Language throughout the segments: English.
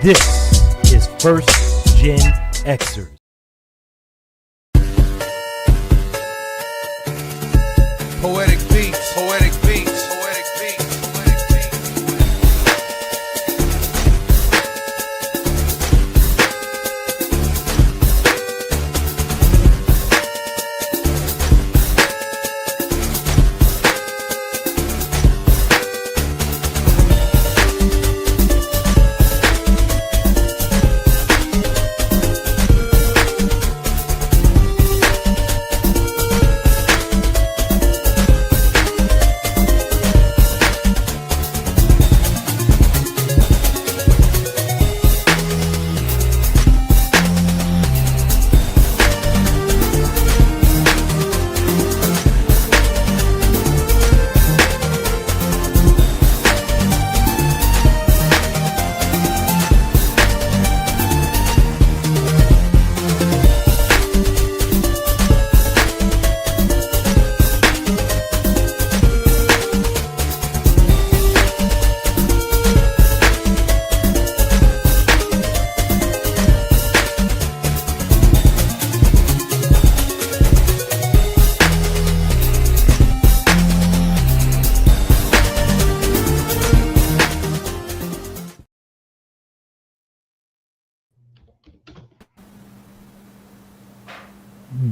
This is First GenXers. Poetic beats, poetic beats, poetic beats, poetic beats.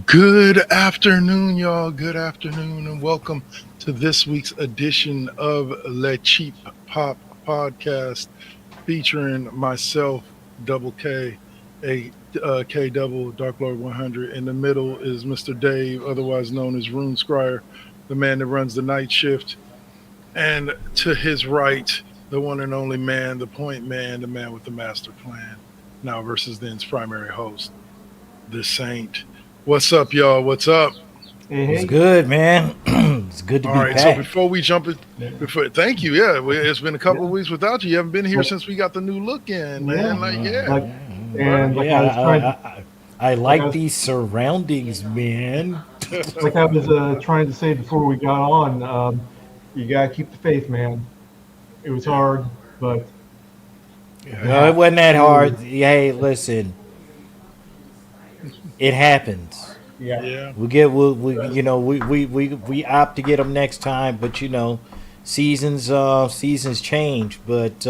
Good afternoon, y'all. Good afternoon, and welcome to this week's edition of Le Cheap Pop Podcast, featuring myself, Double K, K Double, Dark Lord 100. In the middle is Mr. Dave, otherwise known as Runescryer, the man that runs the night shift. And to his right, the one and only man, the point man, the man with the master plan, now versus then's primary host, the Saint. What's up, y'all? What's up? It's good, man. It's good to be back. All right, so before we jump in, thank you. Yeah, it's been a couple of weeks without you. You haven't been here since we got the new look in, man. I like these surroundings, man. Like I was trying to say before we got on, you gotta keep the faith, man. It was hard, but no, it wasn't that hard. Hey, listen. It happens. Yeah. We opt to get them next time, but seasons change. But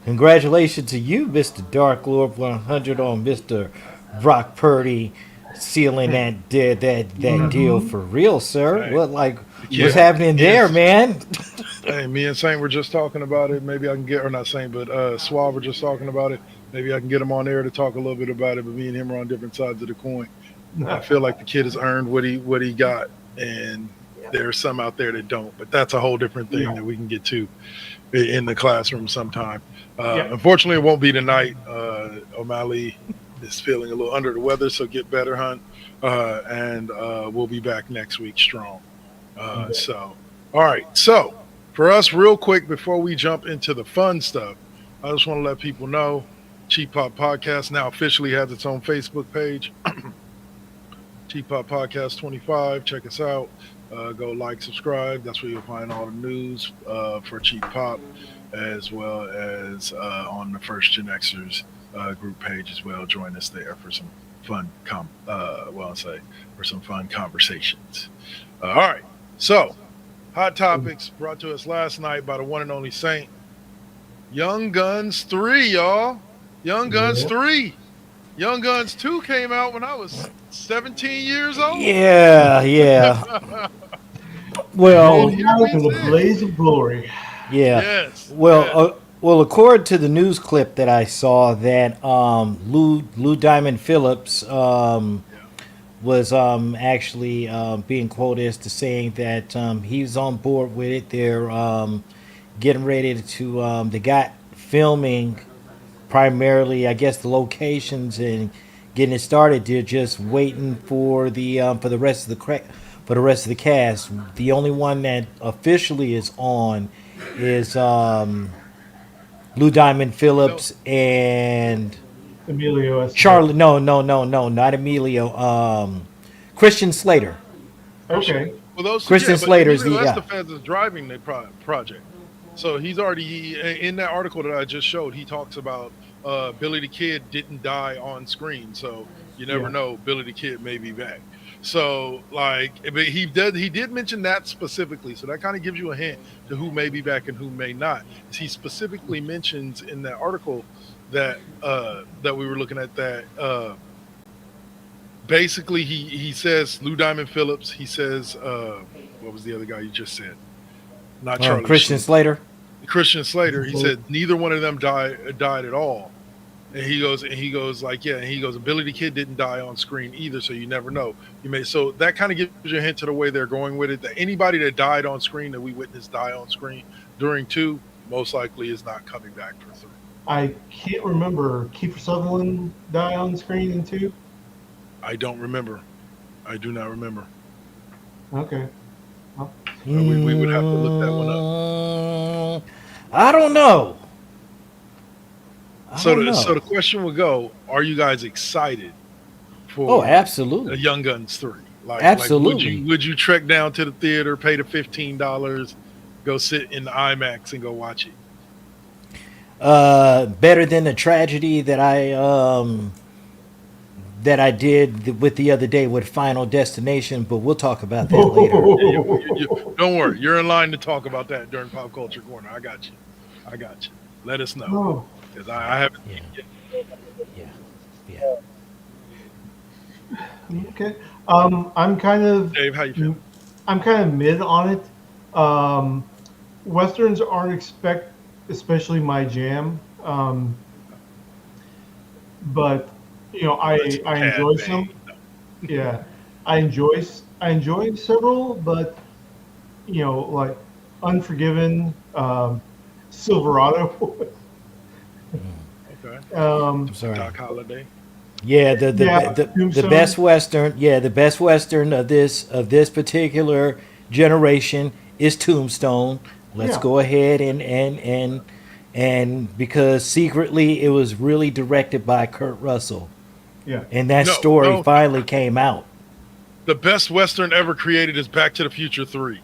congratulations to you, Mr. Dark Lord 100, on Mr. Brock Purdy sealing that deal for real, sir. Right. What's happening there, man? Hey, me and Saint were just talking about it. Maybe I can get, or not Saint, but Suave were just talking about it. Maybe I can get him on air to talk a little bit about it, but me and him are on different sides of the coin. I feel like the kid has earned what he got, and there's some out there that don't. But that's a whole different thing that we can get to in the classroom sometime. Unfortunately, it won't be tonight. O'Malley is feeling a little under the weather, so get better, Hunt. And we'll be back next week strong. So, all right. So, for us, real quick, before we jump into the fun stuff, I just want to let people know Cheap Pop Podcast now officially has its own Facebook page. Cheap Pop Podcast 25. Check us out. Go like, subscribe. That's where you'll find all the news for Cheap Pop, as well as on the First GenXers group page as well. Join us there for some fun some fun conversations. All right. So, hot topics brought to us last night by the one and only Saint. Young Guns 3, y'all. Young Guns 3. Young Guns 2 came out when I was 17 years old. Yeah. Well, the blaze of glory. Yeah. Yes. Well, according to the news clip that I saw, that Lou Diamond Phillips was actually being quoted as to saying that he's on board with it. They're getting ready to they got filming primarily, I guess, the locations and getting it started. They're just waiting for the rest of the cast. The only one that officially is on is Lou Diamond Phillips and Emilio Estevez. Charlie. No, not Emilio. Christian Slater. Okay. Well, those Christian Slater's the the Estevez is driving the project, so he's already in that article that I just showed. He talks about Billy the Kid didn't die on screen, so you never Yeah. know. Billy the Kid may be back. So like, but he did mention that specifically, so that kind of gives you a hint to who may be back and who may not. He specifically mentions in that article that that we were looking at that basically he says Lou Diamond Phillips. He says what was the other guy you just said? Not Charlie Christian Sheen. Slater. Christian Slater. He said neither one of them died at all. And he goes like, yeah, and he goes, Billy the Kid didn't die on screen either, so you never know. So that kind of gives you a hint to the way they're going with it. That anybody that died on screen that we witnessed die on screen during 2 most likely is not coming back for 3. I can't remember. Kiefer Sutherland die on screen in 2? I don't remember. I do not remember. Okay. We would have to look that one up. I don't know. So the question would go: are you guys excited for? Oh, absolutely. Young Guns 3. Absolutely. Would you trek down to the theater, pay the $15, go sit in the IMAX and go watch it? Better than the tragedy that I did with the other day with Final Destination, but we'll talk about that later. Don't worry, you're in line to talk about that during Pop Culture Corner. I got you. Let us know, Oh, because I haven't. Yeah. okay. I'm kind of Dave, how you feel? I'm kind of mid on it. Westerns aren't especially my jam. But I enjoy some. Yeah, I enjoy several, but like Unforgiven, Silverado. Okay. I'm sorry. Doc Holliday. Yeah, the Tombstone. best Western. Yeah, the best Western of this particular generation is Tombstone. Let's Yeah. go ahead and because secretly it was really directed by Kurt Russell, Yeah. and that No, story no. finally came out. The best Western ever created is Back to the Future 3.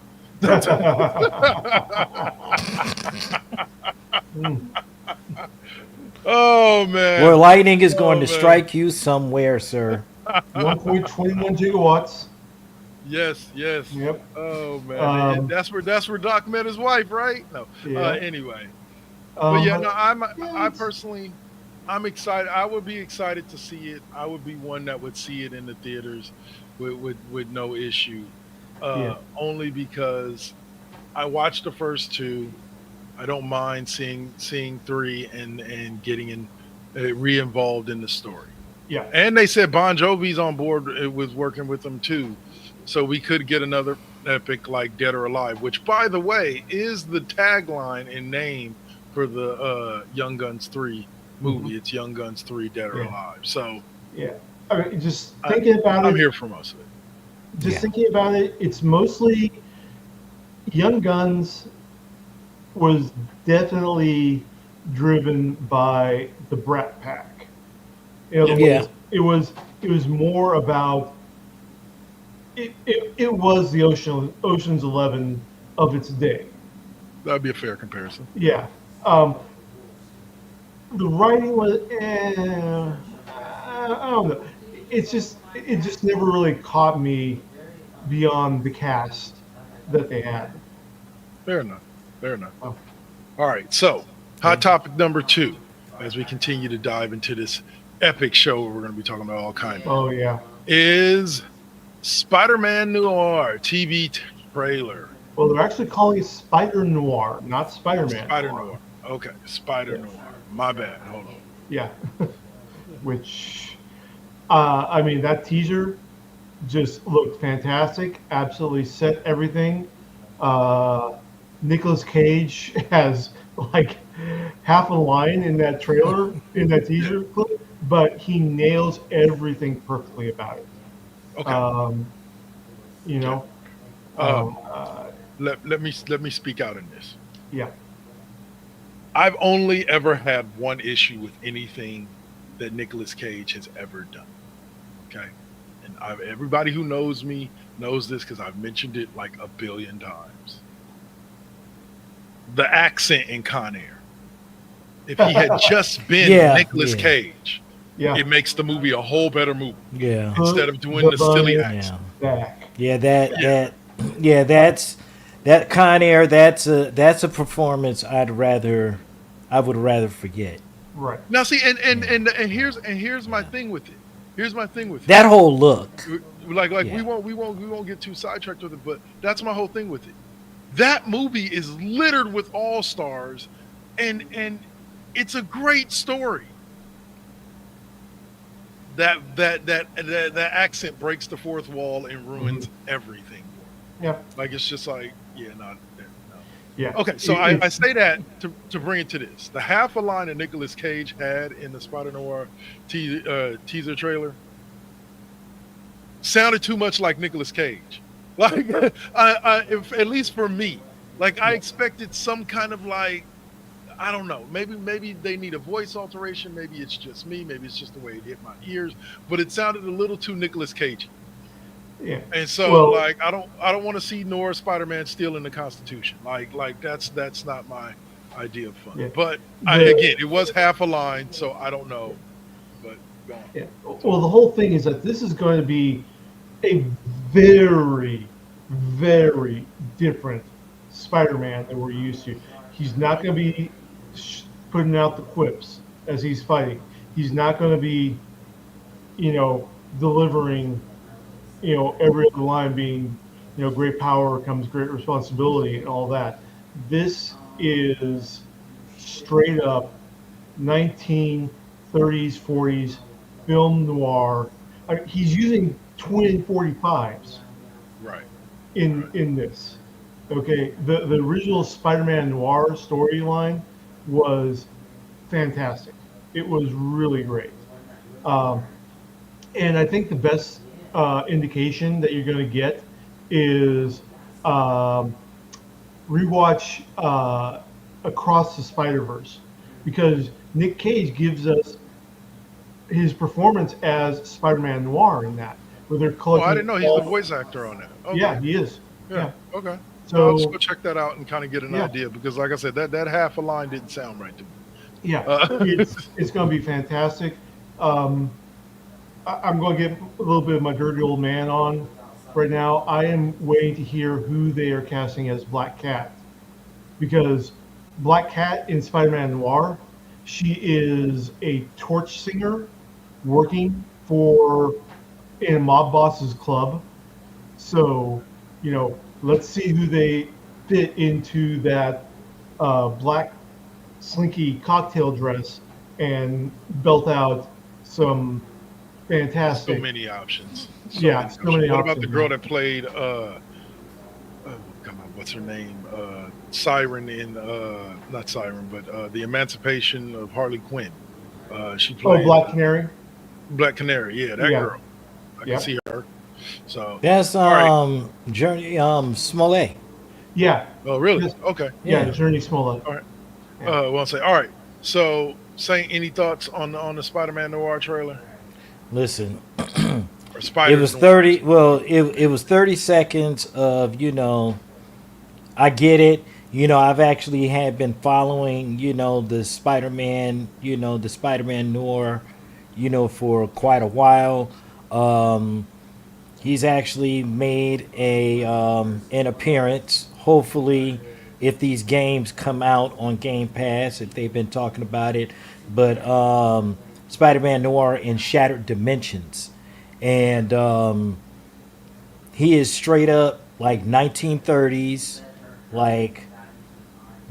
Oh man. Well, lightning is going to man. strike you somewhere, sir. 1.21 gigawatts. Yes. Yep. Oh man. And that's where Doc met his wife, right? No. Yeah. Anyway. But yeah, no, I it's- personally, I'm excited. I would be excited to see it. I would be one that would see it in the theaters with no issue. Only because I watched the first 2. I don't mind seeing 3 and getting re-involved in the story. Yeah. And they said Bon Jovi's on board with working with them too, so we could get another epic like Dead or Alive, which by the way is the tagline and name for the Young Guns 3 movie. Mm-hmm. It's Young Guns 3 Dead or Alive. So Yeah. I mean, just thinking about I'm it. here for most of it. Thinking about it, it's mostly Young Guns was definitely driven by the Brat Pack. In other Yeah. words, it was more about it was the Ocean's 11 of its day. That'd be a fair comparison. Yeah. The writing was I don't know. It just never really caught me beyond the cast that they had. Fair enough. Oh. All right. So, hot topic number 2, as we continue to dive into this epic show where we're going to be talking about all kinds, Oh yeah. is Spider-Man Noir TV trailer. Well, they're actually calling it Spider Noir, not Spider-Man. Spider Noir. Okay. Spider Noir. My bad. Hold on. Yeah. Which, I mean, that teaser just looked fantastic. Absolutely set everything. Nicolas Cage has like half a line in that trailer, in that teaser clip, but he nails everything perfectly about it. Okay. Let me speak out in this. Yeah. I've only ever had one issue with anything that Nicolas Cage has ever done. Okay. And everybody who knows me knows this because I've mentioned it like a billion times. The accent in Con Air. if he had just been Yeah, Nicolas yeah. Cage, Yeah. it makes the movie a whole better movie Yeah. instead Put of doing the silly bunny accent. back. Yeah, Yeah. that's that Con Air. That's a performance I would rather forget. Right. Now see, and here's my thing with it. Here's my thing with it. That whole look. Like Yeah. we won't get too sidetracked with it, but that's my whole thing with it. That movie is littered with all stars, and it's a great story. That accent breaks the fourth wall and ruins everything. Yeah. Like it's just like yeah, not no. Yeah. Okay, so I It's- say that to bring it to this. The half a line that Nicolas Cage had in the Spider Noir teaser trailer sounded too much like Nicolas Cage. Like, if, at least for me, like I expected some kind of like, I don't know, maybe they need a voice alteration. Maybe it's just me. Maybe it's just the way it hit my ears. But it sounded a little too Nicolas Cage. Yeah. And so, Well- like, I don't want to see Noir Spider-Man stealing the Constitution. Like that's not my idea of fun. Yeah. But The- it was half a line, so I don't know. But go on. Yeah. Well, the whole thing is that this is going to be a very, very different Spider-Man than we're used to. He's not going to be putting out the quips as he's fighting. He's not going to be, delivering, every other line being, great power comes great responsibility and all that. This is straight up 1930s, 40s film noir. He's using twin 45s Right. in this. Okay, the original Spider-Man noir storyline was fantastic. It was really great. Um, and I think the best indication that you're going to get is rewatch Across the Spider-Verse, because Nick Cage gives us his performance as Spider-Man Noir in that, where they're Oh, collecting. I didn't know he's all- the voice actor on that. Okay. Yeah, he is. Yeah. Okay. So So I'll just go check that out and kind of get an Yeah. idea because, like I said, that half a line didn't sound right to me. yeah, Uh, it's going to be fantastic. I'm going to get a little bit of my dirty old man on right now. I am waiting to hear who they are casting as Black Cat, because Black Cat in Spider-Man Noir, she is a torch singer working for in a mob boss's club. So, let's see who they fit into that black slinky cocktail dress and belt out some so fantastic. many options. Yeah, so many What about the options. girl that played? Come on, what's her name? Siren in not Siren, but the Emancipation of Harley Quinn. She played Black Canary. Black Canary. Yeah, that Yeah. girl. I Yeah. can see her. So. That's right. Journey Smollett. Yeah, Oh, really? Yes. Okay. yeah, Yeah. Journey Smollett. All right. Yeah. Well, I'll say. All right. So, Saint, any thoughts on the Spider-Man Noir trailer Listen, or Spider? it was 30. Well, it was 30 seconds of I get it. I've actually had been following the Spider-Man Noir for quite a while. He's actually made an appearance. Hopefully, if these games come out on Game Pass, if they've been talking about it, but Spider-Man Noir in Shattered Dimensions, and he is straight up like 1930s, like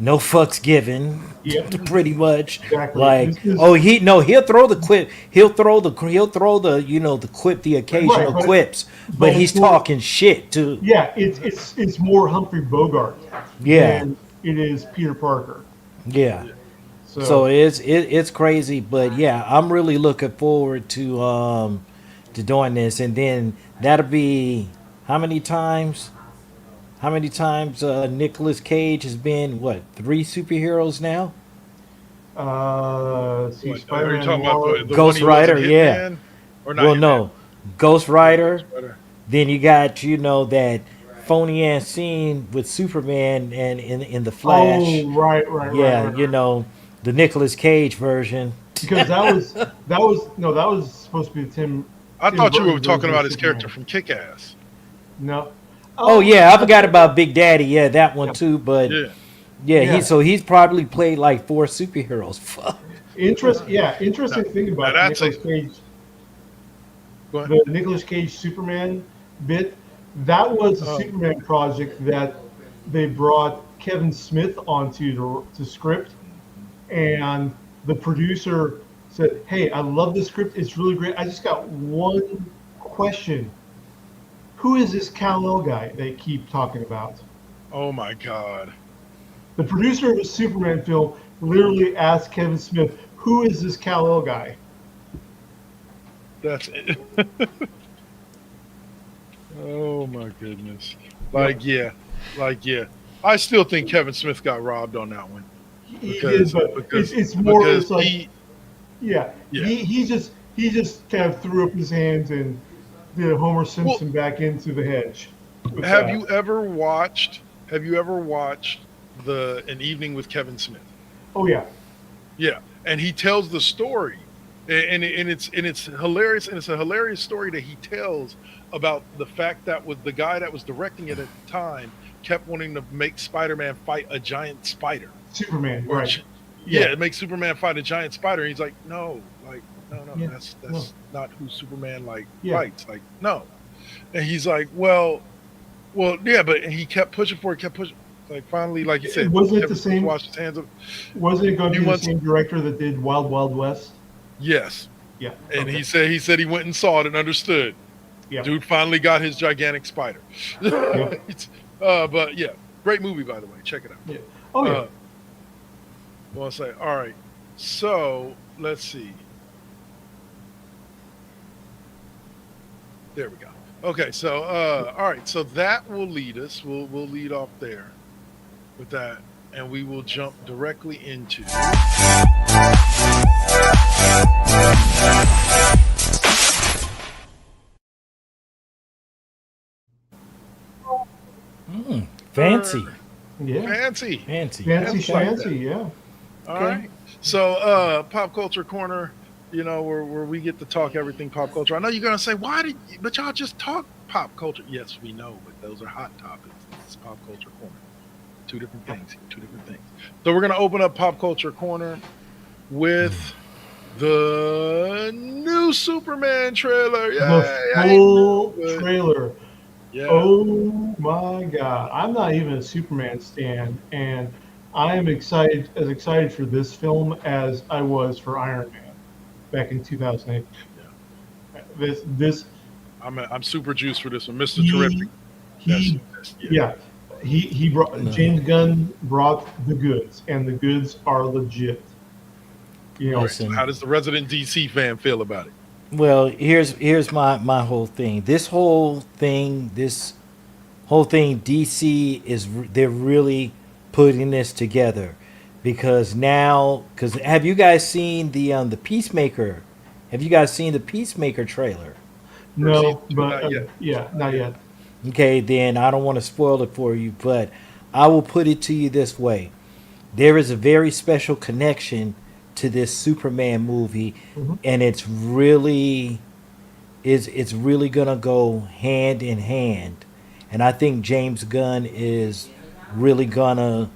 no fucks given, Yep. pretty much. Exactly. Like, This is- he'll throw the quip, he'll throw the the occasional Right, quips, but but he's it's more- talking shit too. Yeah, it's more Humphrey Bogart Yeah, than it is Peter Parker. yeah. So, So it's crazy, but yeah, I'm really looking forward to doing this, and then that'll be how many times? How many times Nicolas Cage has been 3 superheroes now? let's see, What, are you Spider-Man talking about Noir. the Ghost one he was in Rider, yeah. Hitman? Or not Well, Hitman? no, Ghost Rider. Ghost Rider. Then you got that phony ass scene with Superman and in the Flash. Oh, right. Yeah, right. The Nicolas Cage version. because that was supposed to be the Tim. I thought you were Burton talking version about of his character Superman. from Kick-Ass. No. Oh yeah, I forgot about Big Daddy. Yeah, that one Yeah. too. But Yeah. yeah, Yeah. he's probably played like 4 superheroes. Fuck. Interesting thing Now about that's Nicolas it. Cage, Go ahead. the Nicolas Cage Superman bit. That was a Oh. Superman project that they brought Kevin Smith onto to script, and the producer said, "Hey, I love the script. It's really great. I just got one question. Who is this Kal-El guy they keep talking about?" Oh my God. The producer of a Superman film literally asked Kevin Smith, "Who is this Kal-El guy?" That's it. Oh my goodness. Like yeah. I still think Kevin Smith got robbed on that one. He did, but it's more. because It's like, he, yeah, Yeah. he just kind of threw up his hands and did a Homer Simpson back into the hedge. with have that. you ever watched the An Evening with Kevin Smith? Oh yeah, Yeah, and he tells the story, and it's hilarious, and it's a hilarious story that he tells about the fact that was the guy that was directing it at the time kept wanting to make Spider-Man fight a giant spider. Superman, Or right? Yeah, it makes Superman fight a giant spider, and he's like, no, Yeah, that's no. not who Superman Yeah. fights, like no, and he's like, well, yeah, but and he kept pushing for it, like finally, like you said, Wasn't it Kevin the Smith same? washed his hands up. Wasn't it going to He be the wants- same director that did Wild Wild West? Yes, Yeah, and okay. he said he went and saw it and understood. Yeah. Dude finally got his gigantic spider. Yeah. But yeah, great movie, by the way. Check it out. Yeah. Oh yeah. Well, I'll say, all right. So let's see. There we go. Okay, so all right, so that will lead us. We'll lead off there with that, and we will jump directly into. Fancy. yeah. Fancy. Fancy. Fancy like schmancy, yeah. All right. So, pop culture corner, where we get to talk everything pop culture. I know you're gonna say, but y'all just talk pop culture. Yes, we know, but those are hot topics. This is pop culture corner. Two different things. So we're gonna open up pop culture corner with the new Superman trailer. Yay! The full trailer. Yeah. Oh my God! I'm not even a Superman stan, and I am excited for this film as I was for Iron Man back in 2008. Yeah. This I'm super juiced for this one, Mr. he, Terrific. he Yeah. he brought James Gunn brought the goods, and the goods are legit. Listen. How does the resident DC fan feel about it? Well, here's my whole thing. This whole thing, DC they're really putting this together because have you guys seen the Peacemaker? Have you guys seen the Peacemaker trailer? No, Not but yet. yeah, not yet. Okay, then I don't want to spoil it for you, but I will put it to you this way. There is a very special connection to this Superman movie, and it's really gonna go hand in hand. And I think James Gunn is really gonna,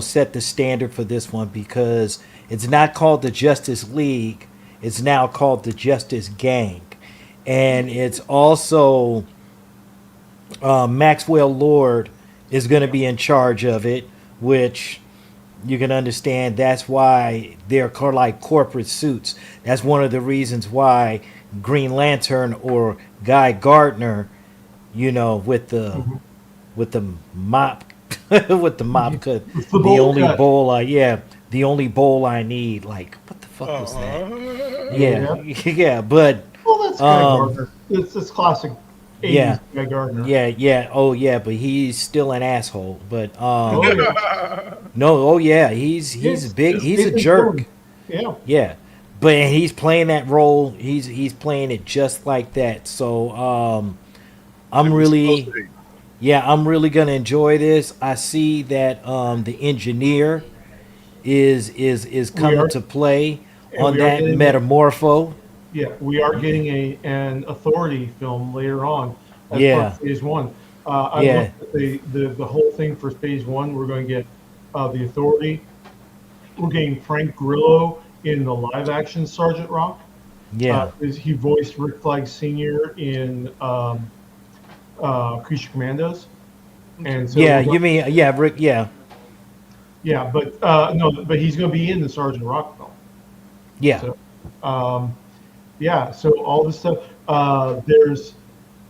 set the standard for this one because it's not called the Justice League, it's now called the Justice Gang. And it's also Maxwell Lord is going to be in charge of it, which you can understand. That's why they're called like corporate suits. That's one of the reasons why Green Lantern or Guy Gardner, with the mop, with the mop cut, With the bowl cut. the only bowl I need. Like, what the fuck was that? Yeah, Yeah. yeah, but. Well, that's Guy Gardner. It's classic 80s Yeah. Guy Gardner. Yeah. Oh, yeah, but he's still an asshole. But Oh, yeah. no. Oh, yeah. He's big. He's a jerk. Yeah. Yeah, but he's playing that role. He's playing it just like that. So I'm really gonna enjoy this. I see that the engineer is We coming are, to play and on we are that getting Metamorpho. we are getting an Authority film later on as part of Yeah, Phase One. I yeah, looked at the whole thing for Phase One. We're going to get the Authority. We're getting Frank Grillo in the live action Sergeant Rock. yeah, He voiced Rick Flag Sr. in Creature Commandos, Okay. and so yeah. we're You going, mean yeah, Rick? Yeah, yeah, but no, but he's going to be in the Sergeant Rock film. yeah, So um, yeah, so all this stuff. There's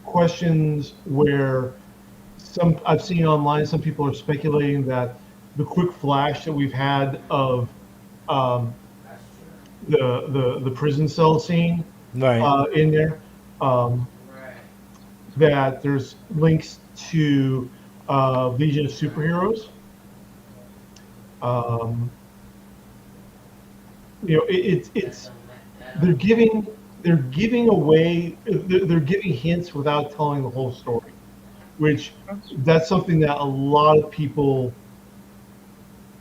questions where some I've seen online. Some people are speculating that the quick flash that we've had of um, the prison cell scene right. in there. Um, that there's links to Legion of Superheroes. Um, it's they're giving they're giving away they're giving hints without telling the whole story, which that's something that a lot of people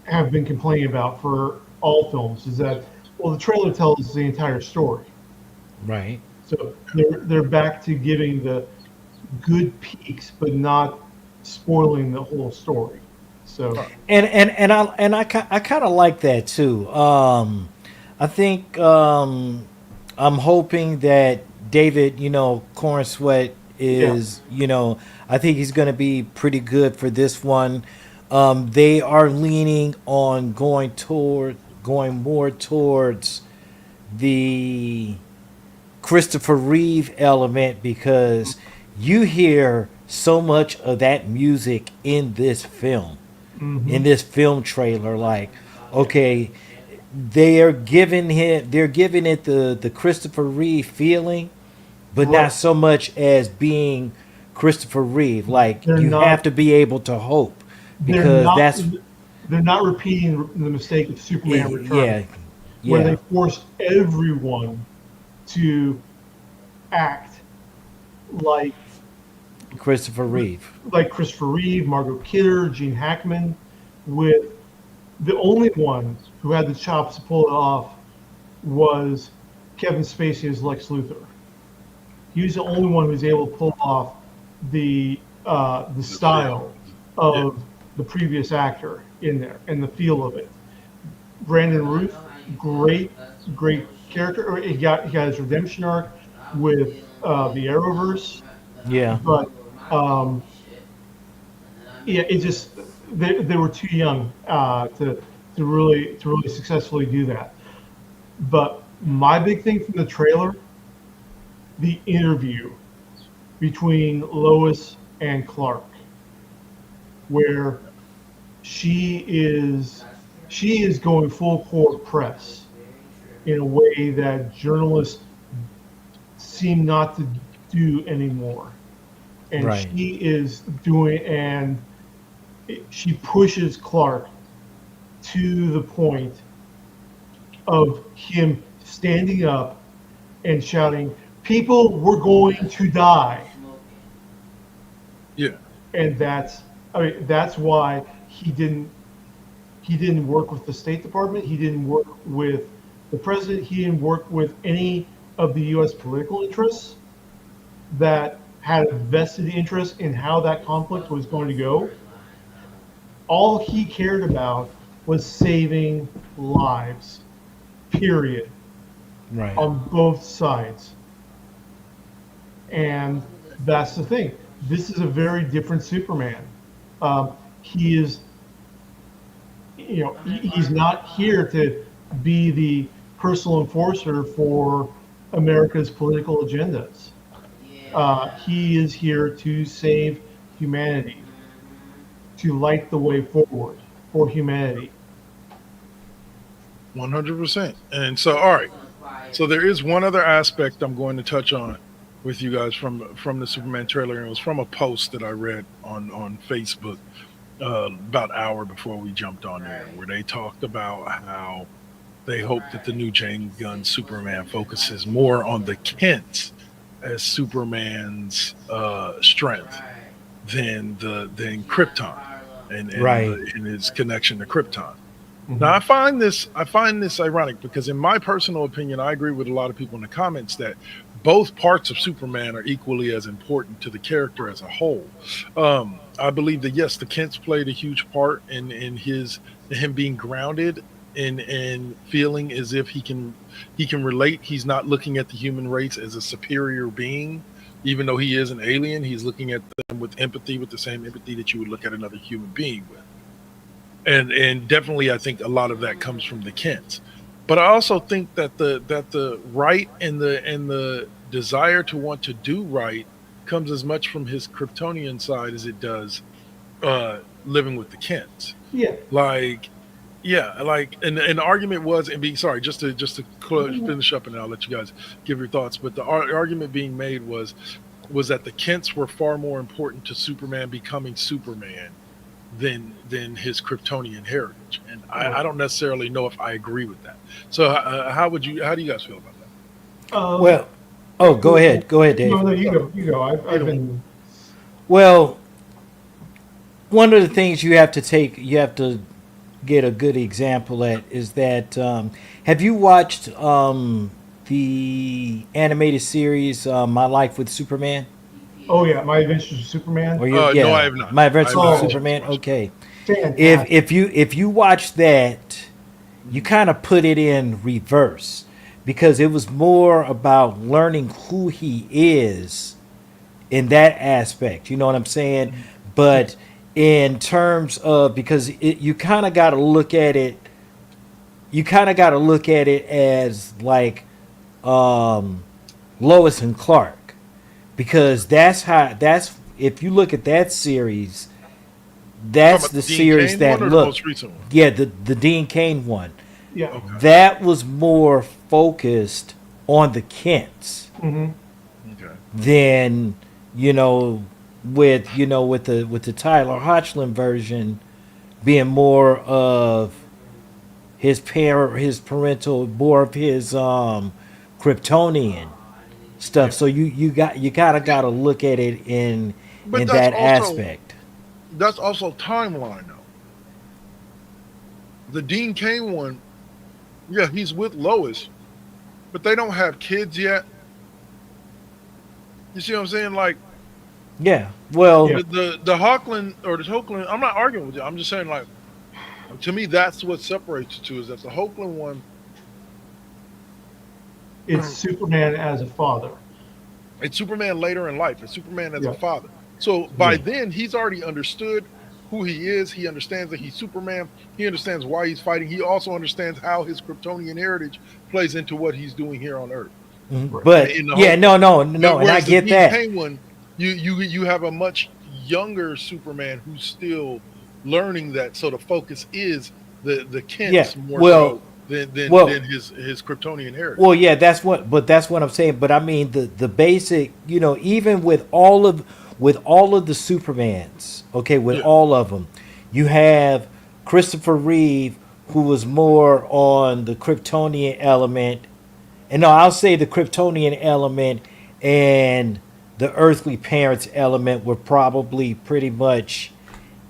have been complaining about for all films is that, well, the trailer tells the entire story. Right. So they're back to giving the good peaks, but not spoiling the whole story. So And I kind of like that too. I think I'm hoping that David, Corn Sweat yeah, is, I think he's going to be pretty good for this one. They are leaning on going more towards the Christopher Reeve element because you hear so much of that music hmm in this film trailer. Like, okay, they're giving it the Christopher Reeve feeling, but right. not so much as being Christopher Reeve. Like, They're you have not to be able to hope they're because not that's they're not repeating the mistake of Superman Returns, yeah, where they yeah, forced everyone to act like Christopher Reeve. Christopher Reeve, Margot Kidder, Gene Hackman, with the only one who had the chops to pull it off was Kevin Spacey as Lex Luthor. He was the only one who was able to pull off the style Yeah. of the previous actor in there and the feel of it. Brandon Ruth, great, great character. He got his redemption arc with the Arrowverse, Yeah, but um, yeah, it just they were too young to really successfully do that. But my big thing from the trailer, the interview between Lois and Clark, where she is she is going full court press in a way that journalists seem not to do anymore. And right, she is doing, and she pushes Clark to the point of him standing up and shouting, "People were going to die." Yeah. And that's why he didn't work with the State Department. He didn't work with the president. He didn't work with any of the U.S. political interests that had a vested interest in how that conflict was going to go. All he cared about was saving lives, period, right, on both sides. And that's the thing. This is a very different Superman. He is, he's not here to be the personal enforcer for America's political agendas. He is here to save humanity, to light the way forward for humanity. 100%. And so, all right. So there is one other aspect I'm going to touch on with you guys from the Superman trailer, and it was from a post that I read on Facebook about an hour before we jumped on there, where they talked about how they hope that the new James Gunn Superman focuses more on the Kents as Superman's strength than Krypton and right, and his connection to Krypton. Now I find this ironic because in my personal opinion, I agree with a lot of people in the comments that both parts of Superman are equally as important to the character as a whole. I believe that yes, the Kents played a huge part in him being grounded and feeling as if he can relate. He's not looking at the human race as a superior being, even though he is an alien. He's looking at them with empathy, with the same empathy that you would look at another human being with. And definitely I think a lot of that comes from the Kents. But I also think that the right and the desire to want to do right comes as much from his Kryptonian side as it does living with the Kents. Yeah. Like yeah, like and the argument was and being sorry, finish up and I'll let you guys give your thoughts. But the argument being made was that the Kents were far more important to Superman becoming Superman than his Kryptonian heritage, and I don't necessarily know if I agree with that. So how do you guys feel about that? Um, Well, oh, go ahead, Dave. no, you go. You go. I've been. Well, one of the things you have to get a good example at is that have you watched the animated series My Life with Superman? Oh yeah, My Adventures with Superman. Or No, I have not. My I Adventures have with not Superman. watched it. Okay, Fantastic. if you watch that, you kind of put it in reverse because it was more about learning who he is in that aspect. You know what I'm saying? But in terms of because you kind of got to look at it, you kind of got to look at it as like um, Lois and Clark because that's if you look at that series, Talking that's about the the Dean series Cain that one or the look most recent one? yeah the Dean Cain one Yeah. Okay. that was more focused on the Kents Hmm. Okay. than with the Tyler Hoechlin version being more of his parental more of his Kryptonian stuff. Yeah. So you kind of got to look at it But in that aspect. that's also timeline though. The Dean Cain one, yeah, he's with Lois, but they don't have kids yet. You see what I'm saying? Like Yeah. Well, Yeah. the Hoechlin or the Hoechlin, I'm not arguing with you. I'm just saying like to me that's what separates the two is that the Hoechlin one It's Superman as a father. it's Superman later in life. It's Superman as a Yeah. father. So by Yeah. then he's already understood who he is. He understands that he's Superman. He understands why he's fighting. He also understands how his Kryptonian heritage plays into what he's doing here on Earth. mhm. But In the yeah, whole, no, and I whereas the get Dean that. Cain one, you have a much younger Superman who's still learning that. So the focus is the Yeah. Kents more Well, so than well, than his Kryptonian heritage. Well, yeah, that's what I'm saying. But I mean, the basic, even with all of the Supermans, okay, with Yeah. all of them, you have Christopher Reeve, who was more on the Kryptonian element, and no, I'll say the Kryptonian element and the earthly parents element were probably pretty much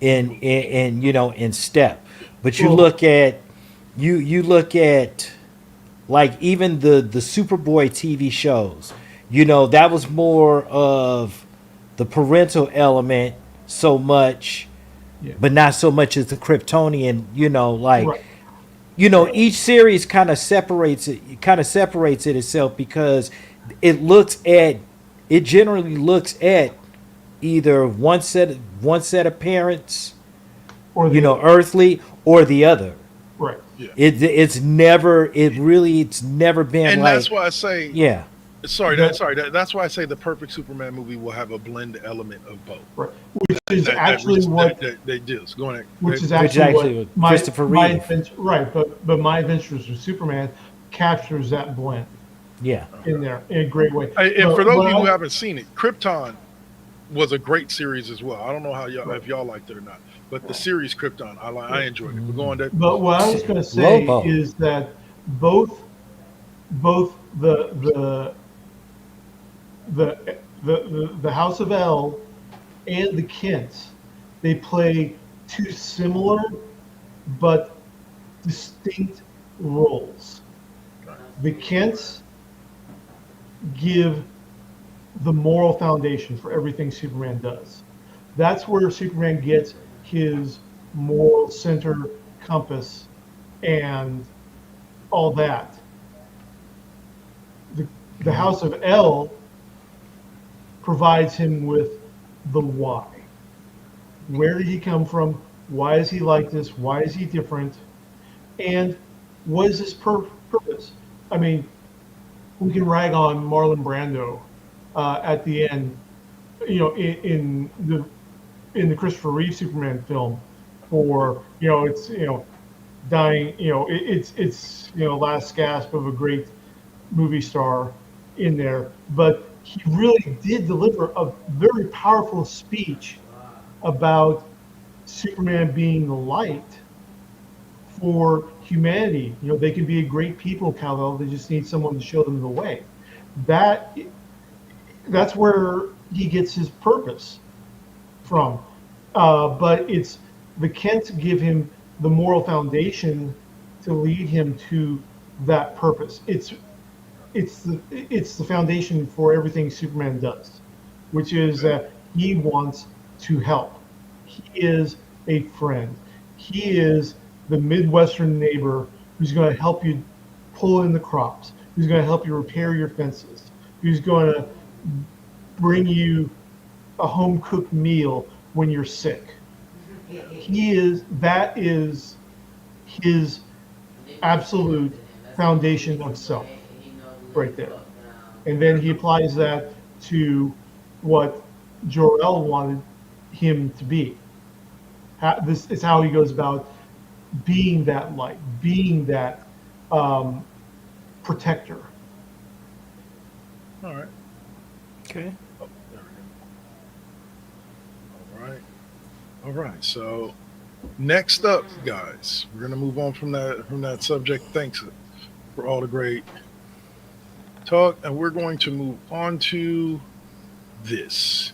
in step. But you Well, look at you look at like even the Superboy TV shows, that was more of the parental element so much, yeah. but not so much as the Kryptonian, like Right. each series kind of separates it itself because it generally looks at either one set of parents, Or the other. earthly or the other. Right. Yeah. It's never been And like that's why I say yeah. That's why I say the perfect Superman movie will have a blend element of both. Right. Which is actually what. they do. So go ahead. Which is Which actually actually what was Christopher Reeve. adventure, right. But My Adventures with Superman captures that blend Yeah. in there in a great way. And But for those what of you who I- haven't seen it, Krypton was a great series as well. I don't know how y'all if y'all liked it or not, but the series Krypton, I enjoyed it. But go on, Dave. But what I was going to say Lobo. is that both the the House of L and the Kents, they play two similar but distinct roles. The Kents give the moral foundation for everything Superman does. That's where Superman gets his moral center, compass, and all that. The House of L provides him with the why. Where did he come from? Why is he like this? Why is he different? And what is his purpose? I mean, we can rag on Marlon Brando at the end, in the Christopher Reeve Superman film, for it's dying, it's last gasp of a great movie star in there, but he really did deliver a very powerful speech about Superman being the light for humanity. They can be a great people, Kal-El. They just need someone to show them the way. That's where he gets his purpose from. But it's the Kents give him the moral foundation to lead him to that purpose. It's the foundation for everything Superman does, which is that he wants to help. He is a friend. He is the Midwestern neighbor who's going to help you pull in the crops, who's going to help you repair your fences, who's going to bring you a home-cooked meal when you're sick. That is his absolute foundation of self right there. And then he applies that to what Jor-El wanted him to be. This is how he goes about being that light, being that protector. All right. Okay. Oh, there we go. All right. So next up, guys, we're gonna move on from that subject. Thanks for all the great talk, and we're going to move on to this.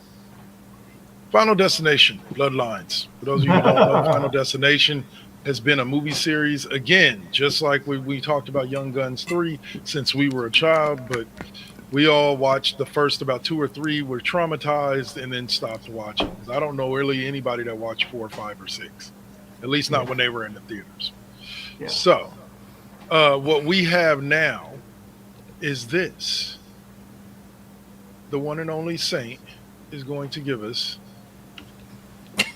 Final Destination, Bloodlines. For those of you who don't know, Final Destination has been a movie series, again, just like we talked about Young Guns 3 since we were a child, but we all watched the first about 2 or 3, were traumatized, and then stopped watching. I don't know really anybody that watched 4, 5, or 6, at least not when they were in the theaters. Yeah. So what we have now is this. The one and only Saint is going to give us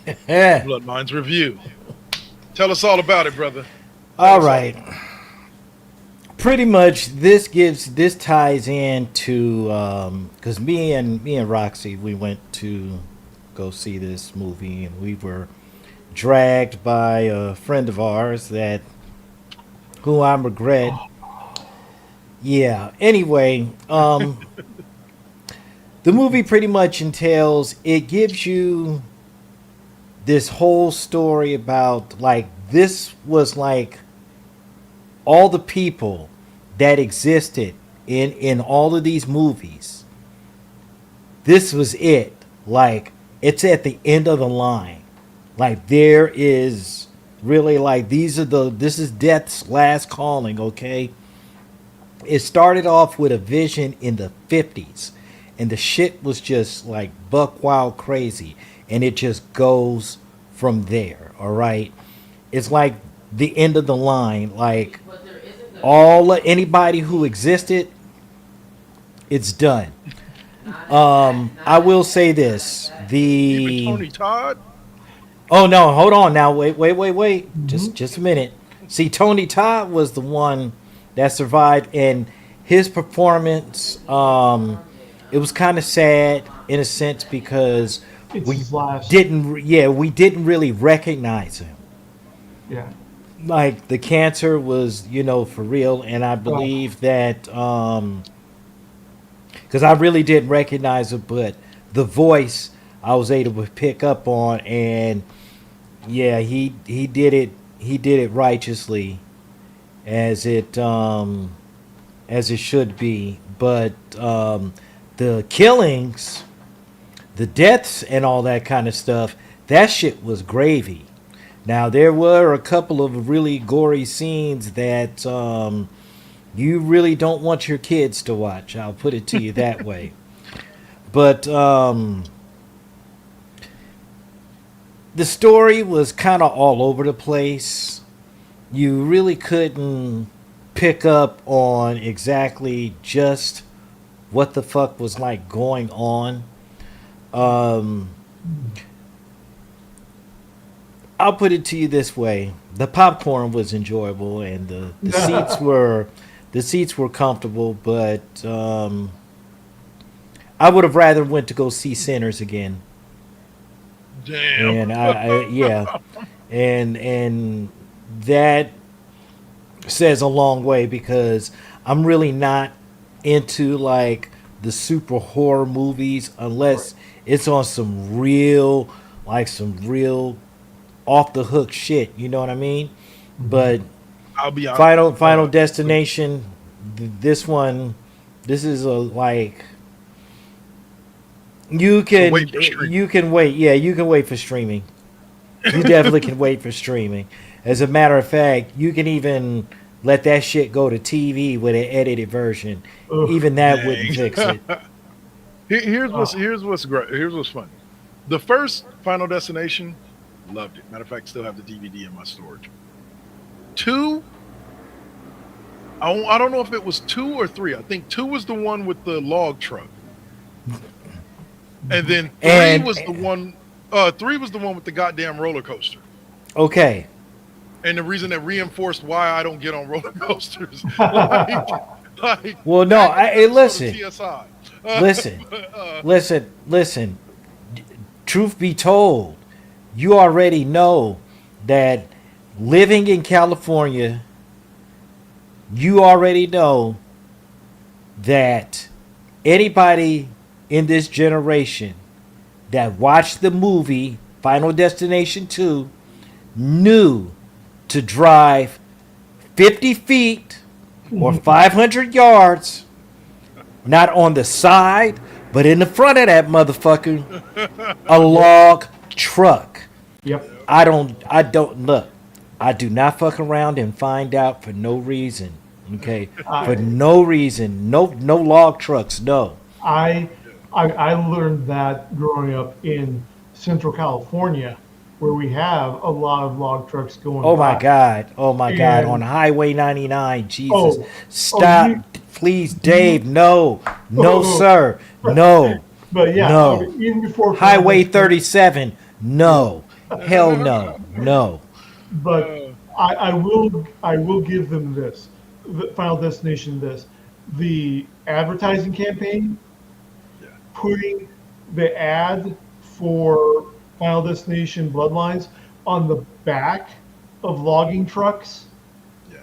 Bloodlines review. Tell us all about it, brother. All right. Pretty much, this ties into because me and Roxy, we went to go see this movie, and we were dragged by a friend of ours who I regret. Yeah. Anyway, the movie pretty much entails, it gives you this whole story about, like, this was like all the people that existed in all of these movies. This was it. Like, it's at the end of the line. Like, there is really, like, this is Death's last calling, okay? It started off with a vision in the 50s, and the shit was just like buck wild crazy, and it just goes from there. All right, it's like the end of the line. Like, anybody who existed, it's done. I will say this: Tony Todd. Oh no, hold on now. Wait. Mm-hmm. Just a minute. See, Tony Todd was the one that survived, and his performance, it was kind of sad in a sense, because we didn't really recognize him. Yeah. Like, the cancer was, for real, and I believe that because I really didn't recognize it, but the voice I was able to pick up on, and yeah, he did it righteously, as it should be. But the killings, the deaths, and all that kind of stuff, that shit was gravy. Now there were a couple of really gory scenes that you really don't want your kids to watch. I'll put it to you that way. But the story was kind of all over the place. You really couldn't pick up on exactly just what the fuck was like going on. Um, I'll put it to you this way: the popcorn was enjoyable, and the seats were comfortable. But I would have rather went to go see Sinners again. Damn. And yeah, and that says a long way because I'm really not into like the super horror movies unless it's on some real off the hook shit. You know what I mean? But I'll be honest. Final Destination, this is a like you can wait for streaming. you can wait. Yeah, you can wait for streaming. You definitely can wait for streaming. As a matter of fact, you can even let that shit go to TV with an edited version. Ugh. Even that Dang. wouldn't fix it. Here's what's great. Here's what's funny. The first Final Destination, loved it. Matter of fact, still have the DVD in my storage. 2, I don't know if it was 2 or 3. I think 2 was the one with the log truck, and then 3 And- was the one. 3 was the one with the goddamn roller coaster. Okay. And the reason that reinforced why I don't get on roller coasters. like, Well, no, hey, listen. TSI. Listen. Listen. Truth be told, you already know that living in California, you already know that anybody in this generation that watched the movie Final Destination 2 knew to drive 50 feet or 500 yards, not on the side, but in the front of that motherfucker, a log truck. Yep. I don't look. I do not fuck around and find out for no reason. Okay, for no reason. No log trucks. No. I learned that growing up in Central California, where we have a lot of log trucks going. Oh my by. God. Oh my God. And- On Highway 99. Jesus. Oh, Stop. you- Please, Dave. No. No, Oh, sir. No. But yeah, No. I mean, even before Highway 37. No. Hell no. No. But I will give them this, the Final Destination this, the advertising campaign, putting the ad for Final Destination Bloodlines on the back of logging trucks. Yeah.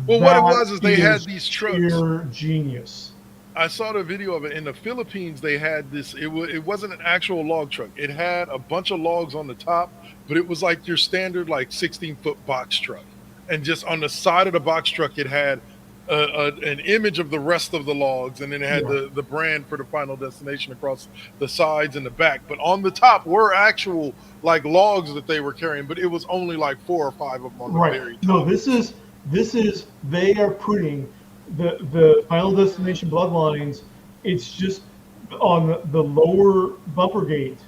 Well, what it was is they that had these trucks. Pure genius. I saw the video of it in the Philippines. They had this. It wasn't an actual log truck. It had a bunch of logs on the top, but it was like your standard like 16-foot box truck. And just on the side of the box truck, it had an image of the rest of the logs, and then it had the brand for the Final Destination across the sides and the back. But on the top were actual like logs that they were carrying, but it was only like 4 or 5 of them on the very Right. top. No, this is they are putting the Final Destination Bloodlines. It's just on the lower bumper gate.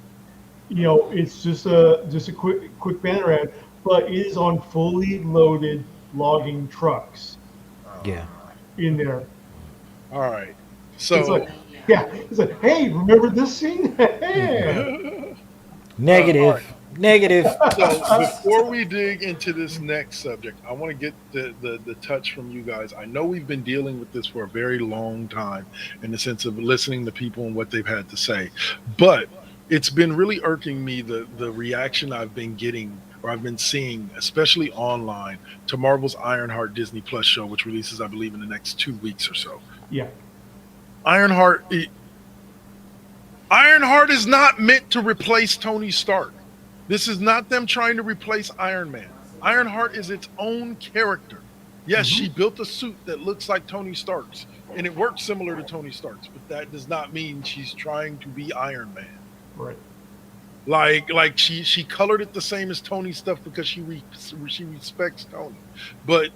You know, it's just a quick banner ad, but it is on fully loaded logging trucks Yeah. in there. All right. It's So like, yeah, it's like, hey, remember this scene? Hey. Negative. all right. Negative. So before we dig into this next subject, I want to get the touch from you guys. I know we've been dealing with this for a very long time in the sense of listening to people and what they've had to say, but it's been really irking me the reaction I've been getting or I've been seeing, especially online, to Marvel's Ironheart Disney Plus show, which releases, I believe, in the next 2 weeks or so. Yeah. Ironheart is not meant to replace Tony Stark. This is not them trying to replace Iron Man. Ironheart is its own character. Yes, she built a suit that looks like Tony Stark's, and it works similar to Tony Stark's, but that does not mean she's trying to be Iron Man. Right. Like she colored it the same as Tony's stuff because she respects Tony, but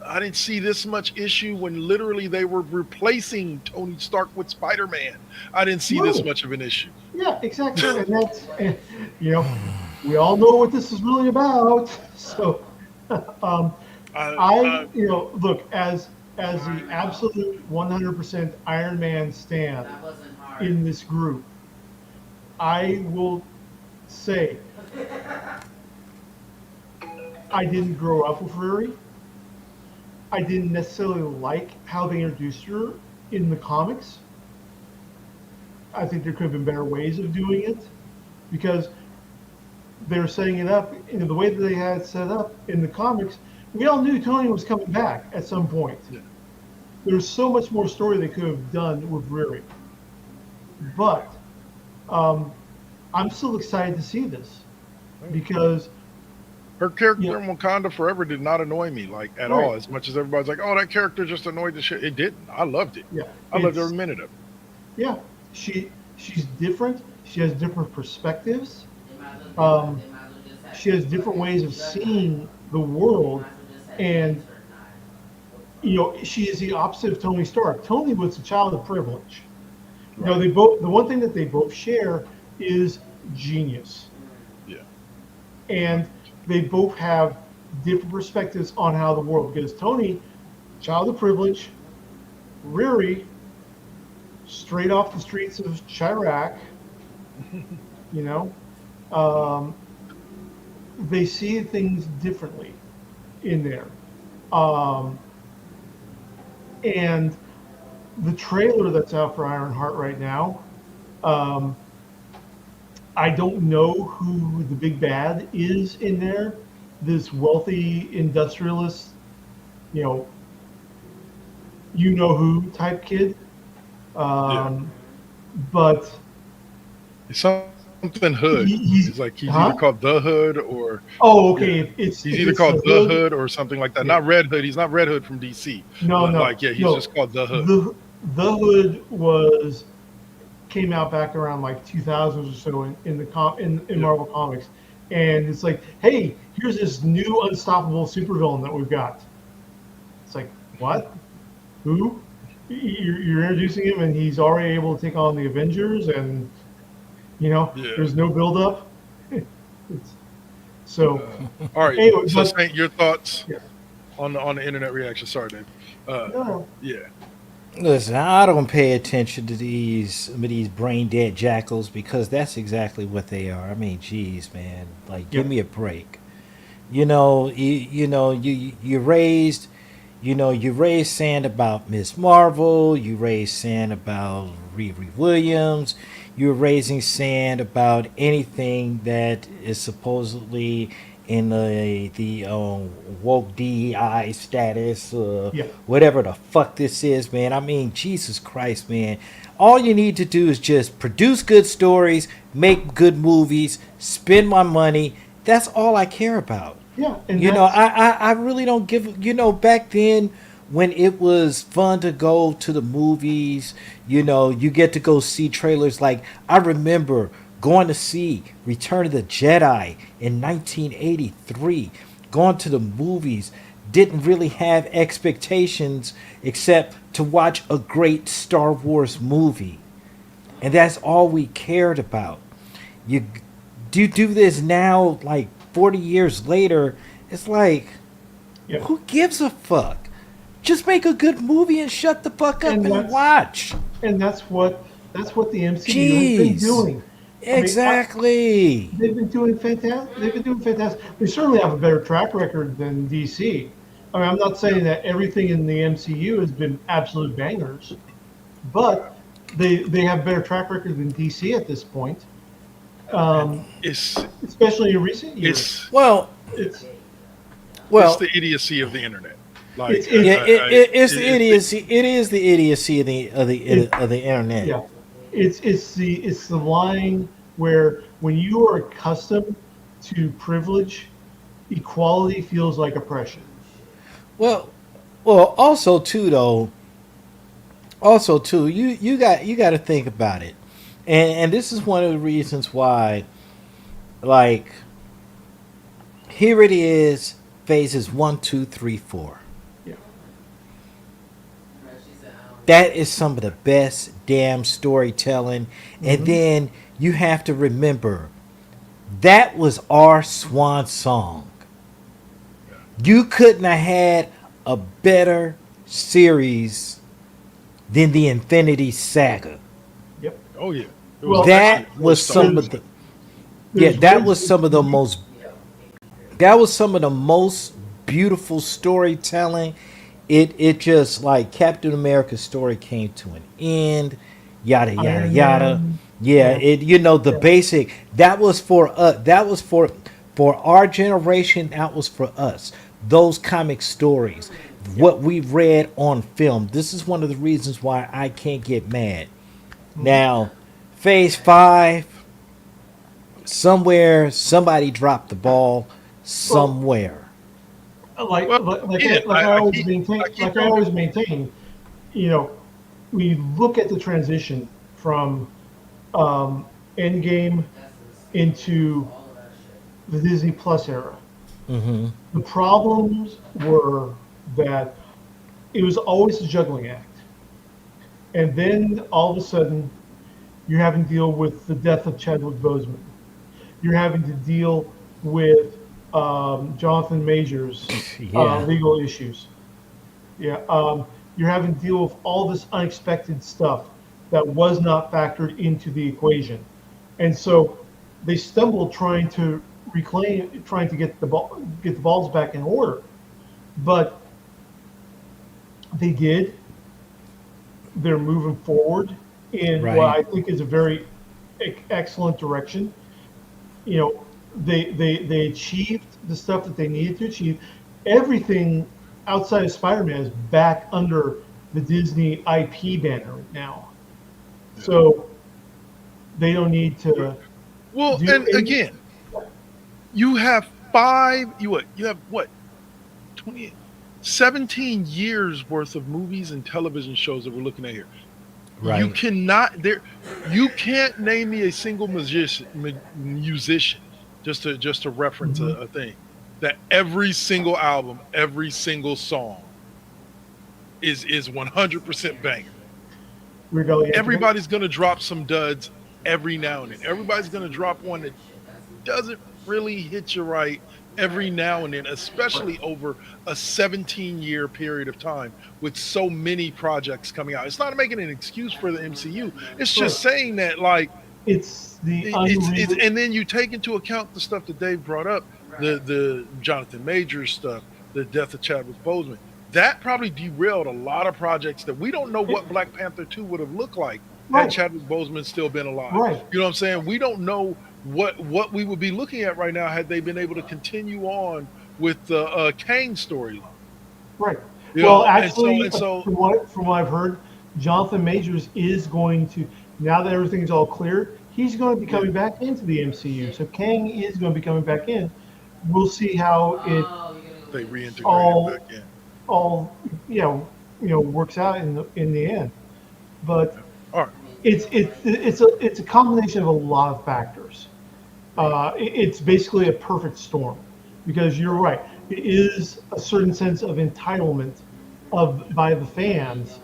I didn't see this much issue when literally they were replacing Tony Stark with Spider-Man. I didn't see this No. much of an issue. Yeah, exactly. And that's, you know, we all know what this is really about. So, um, I look, as the absolute 100% Iron Man stan in this group, I will say I didn't grow up with Riri. I didn't necessarily like how they introduced her in the comics. I think there could have been better ways of doing it because they're setting it up in the way that they had it set up in the comics. We all knew Tony was coming back at some point. Yeah. There's so much more story they could have done with Riri. But I'm still excited to see this because her character Yeah. in Wakanda Forever did not annoy me like at Right. all. As much as everybody's like, "Oh, that character just annoyed the shit," it didn't. I loved it. yeah, I loved it's- every minute of it. Yeah, she's different. She has different perspectives. Um, she has different ways of seeing the world, and she is the opposite of Tony Stark. Tony was a child of privilege. They both. The one thing that they both share is genius, Yeah. and they both have different perspectives on how the world. Because Tony, child of privilege, Riri, straight off the streets of Chirac. You know, um, they see things differently in there. Um, and the trailer that's out for Ironheart right now, um, I don't know who the big bad is in there. This wealthy industrialist, you know who type kid. But It's something Hood. He's He's huh? either called the Hood or Okay. he's If either it's called the the Hood, Hood or something like that. Yeah. Not Red Hood. He's not Red Hood from DC. No, But no, he's no. just called the Hood. The Hood came out back around like 2000 or so in Marvel Comics, and it's like, hey, here's this new unstoppable supervillain that we've got. It's like, what? Who? You're introducing him, and he's already able to take on the Avengers, and there's no build-up. So, All right. anyway, So, but- Saint, your thoughts Yeah. on the internet reaction? Sorry, Dave. no. Yeah. Listen, I don't pay attention to these brain dead jackals because that's exactly what they are. I mean, geez, man, like give Yeah. me a break. You raised, you raised sand about Miss Marvel. You raised sand about Riri Williams. You're raising sand about anything that is supposedly in the woke DEI status, Yeah. whatever the fuck this is, man. I mean, Jesus Christ, man. All you need to do is just produce good stories, make good movies, spend my money. That's all I care about. Yeah, and I really don't give. Back then when it was fun to go to the movies, you get to go see trailers. Like I remember going to see Return of the Jedi in 1983, going to the movies, didn't really have expectations except to watch a great Star Wars movie. And that's all we cared about. You do this now, like 40 years later, it's like, Yeah. who gives a fuck? Just make a good movie and shut the fuck up And and that's- watch. And that's what the MCU has been Jeez. doing. I mean, Exactly. they've been doing fantastic. They've been doing fantastic. They certainly have a better track record than DC. I mean, I'm not saying that everything in the MCU has been absolute bangers, but they have a better track record than DC at this point, It's especially in recent years. it's Well, It's it's the idiocy of the internet. Like It's- it's the idiocy. It is the idiocy of the internet. yeah, it's the line where when you are accustomed to privilege, equality feels like oppression. Well, also too though. Also too, you got to think about it, and this is one of the reasons why Like, here it is, phases 1, 2, 3, 4. Yeah. That is some of the best damn storytelling. And then you have to remember that was our swan song. You couldn't have had a better series than the Infinity Saga. Yep. Oh yeah. It Well, That actually was four some stars. of the yeah, There's that one- was some of the most that was some of the most beautiful storytelling. It just like Captain America's story came to an end, yada yada Iron yada. Man. Yeah, Yeah. it the Yeah. basic that was for that was for our generation, that was for us. Those comic stories, what we've read on film. This is one of the reasons why I can't get mad. Now, phase 5, somewhere somebody dropped the ball somewhere. Like Well, like like again, I, like I always keep maintain, I keep like I bringing always it. maintain, you know, we look at the transition from Endgame into the Disney Plus era. Hmm. The problems were that it was always a juggling act, and then all of a sudden you're having to deal with the death of Chadwick Boseman. You're having to deal with Jonathan Majors' Yeah. legal issues. Yeah, you're having to deal with all this unexpected stuff that was not factored into the equation, and so they stumbled trying to trying to get the balls back in order. But they did. They're moving forward in what Right. I think is a very excellent direction. You know, they achieved the stuff that they needed to achieve. Everything outside of Spider-Man is back under the Disney IP banner now, so they don't need to Well, do and any. again, you have five. You have what? 20, 17 years worth of movies and television shows that we're looking at here. You Right. cannot there. You can't name me a single musician just to reference Mhm. a thing that every single album, every single song is 100% banger. Weird Al Yankovic. Everybody's gonna drop some duds every now and then. Everybody's gonna drop one that doesn't really hit you right every now and then, especially over a 17-year period of time with so many projects coming out. It's not making an excuse for the MCU. It's just saying that like It's the it's unreal. and then you take into account the stuff that Dave brought up, the Jonathan Majors stuff, the death of Chadwick Boseman. That probably derailed a lot of projects that we don't know what Black Panther 2 would have looked like had Right, Chadwick Boseman still been alive. right, You know what I'm saying? We don't know what we would be looking at right now had they been able to continue on with the Kang storyline. right. You Well, know, and so actually, and so from what I've heard, Jonathan Majors is going to, now that everything's all clear, he's going to be yeah, coming back into the MCU. So Kang is going to be coming back in. We'll see how it they reintegrate him back all in. all works out in the end. But All right. it's a combination of a lot of factors. It's basically a perfect storm because you're right. It is a certain sense of entitlement by the fans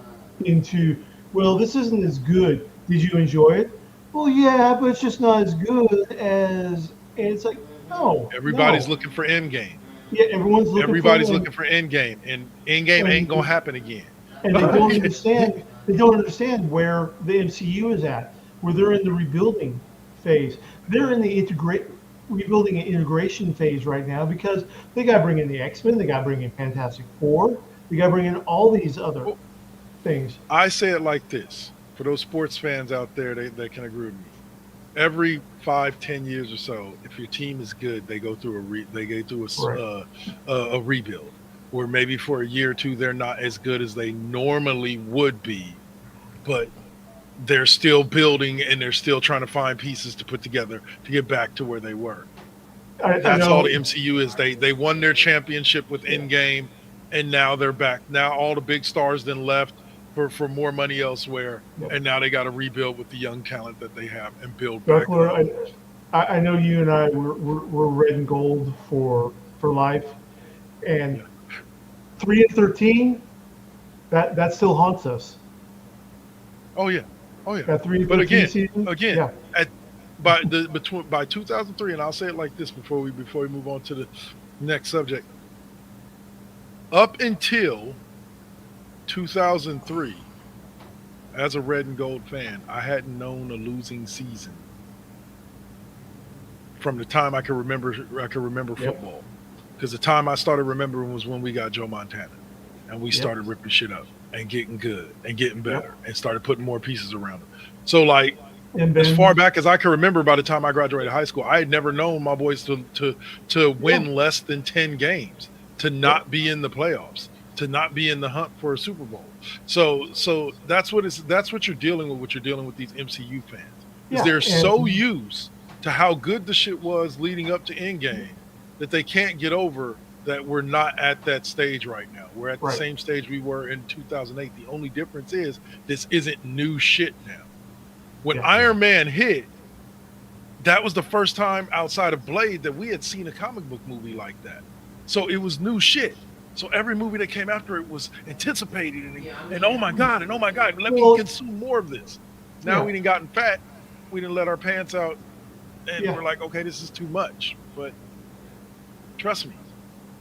into, well, this isn't as good. Did you enjoy it? Well, yeah, but it's just not as good as. And it's like, no, Everybody's no. looking for Endgame. Yeah, everyone's looking for Everybody's it, looking for Endgame, and Endgame ain't gonna and happen again. and they don't understand. They don't understand where the MCU is at, where they're in the rebuilding phase. They're in the rebuilding and integration phase right now because they got to bring in the X-Men, they got to bring in Fantastic Four, they got to bring in all these other Well, things. I say it like this for those sports fans out there they can agree with me. Every 5-10 years or so, if your team is good, they go through Right. a rebuild, where maybe for a year or two they're not as good as they normally would be, but they're still building and they're still trying to find pieces to put together to get back to where they were. I That's all know. the MCU is. They won their championship with Yeah. Endgame, and now they're back. Now all the big stars then left for more money elsewhere, Yeah. and now they got to rebuild with the young talent that they have and build That's back what up. I know you and I we're red and gold for life, and Yeah. 3 and 13 that still haunts us. Oh yeah, oh yeah. That 3 and But 13 again, season, again, yeah, at by 2003, and I'll say it like this before we move on to the next subject. Up until 2003, as a red and gold fan, I hadn't known a losing season from the time I can remember. I can remember yep, football because the time I started remembering was when we got Joe Montana, and we yep, started ripping shit up and getting good and getting yep. better and started putting more pieces around it. So like And as far then back as I can remember, by the time I graduated high school, I had never known my boys to yeah, win less than 10 games, to yep, not be in the playoffs, to not be in the hunt for a Super Bowl. So that's what you're dealing with. What you're dealing with these MCU fans is yeah, they're so and used to how good the shit was leading up to Endgame that they can't get over that we're not at that stage right now. We're at the right, same stage we were in 2008. The only difference is this isn't new shit now. When yeah, Iron Man hit, that was the first time outside of Blade that we had seen a comic book movie like that. So it was new shit. So every movie that came after it was anticipated and oh my god, let me well, consume more of this. Now yeah, we didn't gotten fat, we didn't let our pants out, and yeah, we're like, okay, this is too much. But trust me,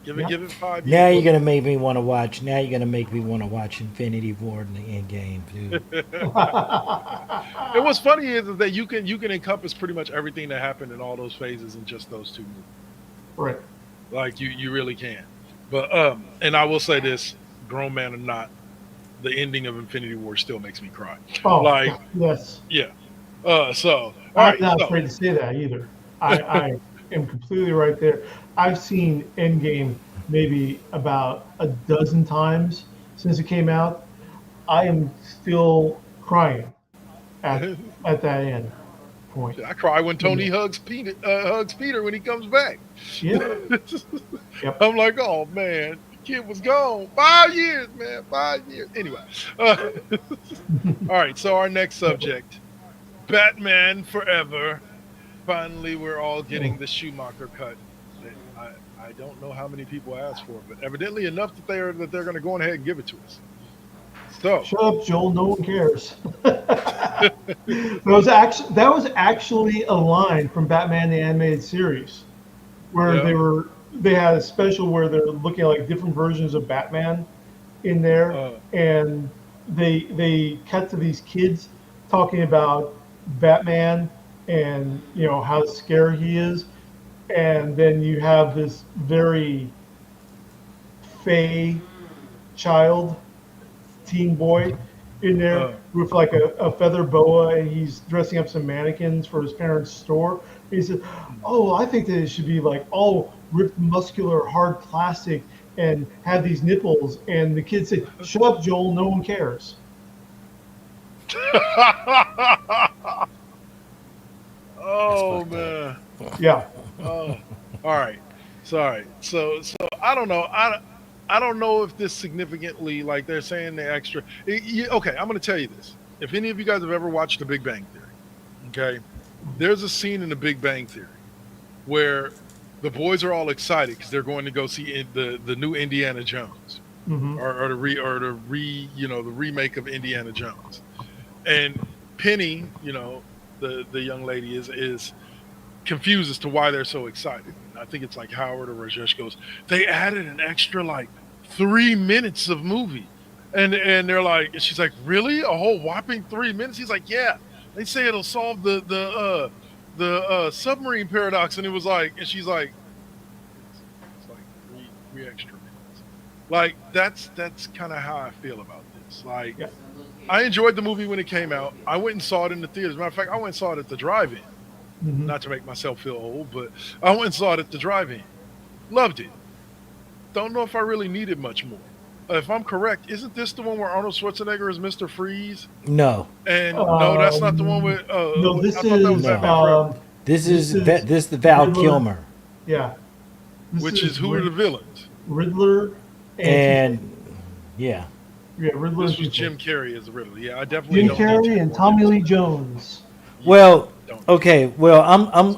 yeah. give it 5 years. Now you're gonna make me want to watch. Now you're gonna make me want to watch Infinity War and the Endgame, dude. And what's funny is that you can encompass pretty much everything that happened in all those phases in just those two movies. Right. Like you really can. But and I will say this, grown man or not, the ending of Infinity War still makes me cry. Oh, Like, God, yes. yeah. So all I'm right, not so afraid to say that either. I am completely right there. I've seen Endgame maybe about a dozen times since it came out. I am still crying at at that end point. I cry when You Tony know, hugs Peter when he comes back. yeah, yep. I'm like, oh man, the kid was gone 5 years, man, 5 years. Anyway, uh, all right. So our next subject, Batman Forever. Finally, we're all getting the Schumacher cut. I don't know how many people asked for it, but evidently enough that they're going to go ahead and give it to us. So, Shut up, Joel. No one cares. That was actually a line from Batman the Animated Series, where yeah, they had a special where they're looking at like different versions of Batman in there, uh, and they cut to these kids talking about Batman and how scary he is, and then you have this very fey child teen boy in there uh, with like a feather boa, and he's dressing up some mannequins for his parents' store. He said, "Oh, I think that it should be like all ripped, muscular, hard plastic, and have these nipples." And the kids say, "Shut up, Joel. No one cares." That's oh fucked up. man. Yeah, Oh, all right. Sorry. So I don't know. I don't know if this significantly, like they're saying the extra. Okay, I'm going to tell you this. If any of you guys have ever watched The Big Bang Theory, okay, there's a scene in The Big Bang Theory where the boys are all excited because they're going to go see the new Indiana Jones, hmm, the remake of Indiana Jones, and Penny, the young lady is confused as to why they're so excited. And I think it's like Howard or Rajesh goes, they added an extra like 3 minutes of movie. And they're like, and she's like, really? A whole whopping 3 minutes? He's like, yeah. They say it'll solve the submarine paradox. And it was like, and she's like, it's like three extra minutes. Like that's kind of how I feel about this. Like yeah, I enjoyed the movie when it came out. I went and saw it in the theaters. Matter of fact, I went and saw it at the drive-in. hmm, Not to make myself feel old, but I went and saw it at the drive-in. Loved it. Don't know if I really needed much more. If I'm correct, isn't this the one where Arnold Schwarzenegger is Mr. Freeze? No, And no, that's not the one um, with. no, this I thought that was is No. Batman Forever. this is this the Val Riddler. Kilmer, Yeah, this Which is who are the villains? Riddler and and yeah, yeah, Riddler This and was Two-Face. Jim Carrey as the Riddler. Yeah, I definitely Jim don't need Carrey and more Tommy detail. Lee Jones. Yeah, well, Don't. Okay, well, I'm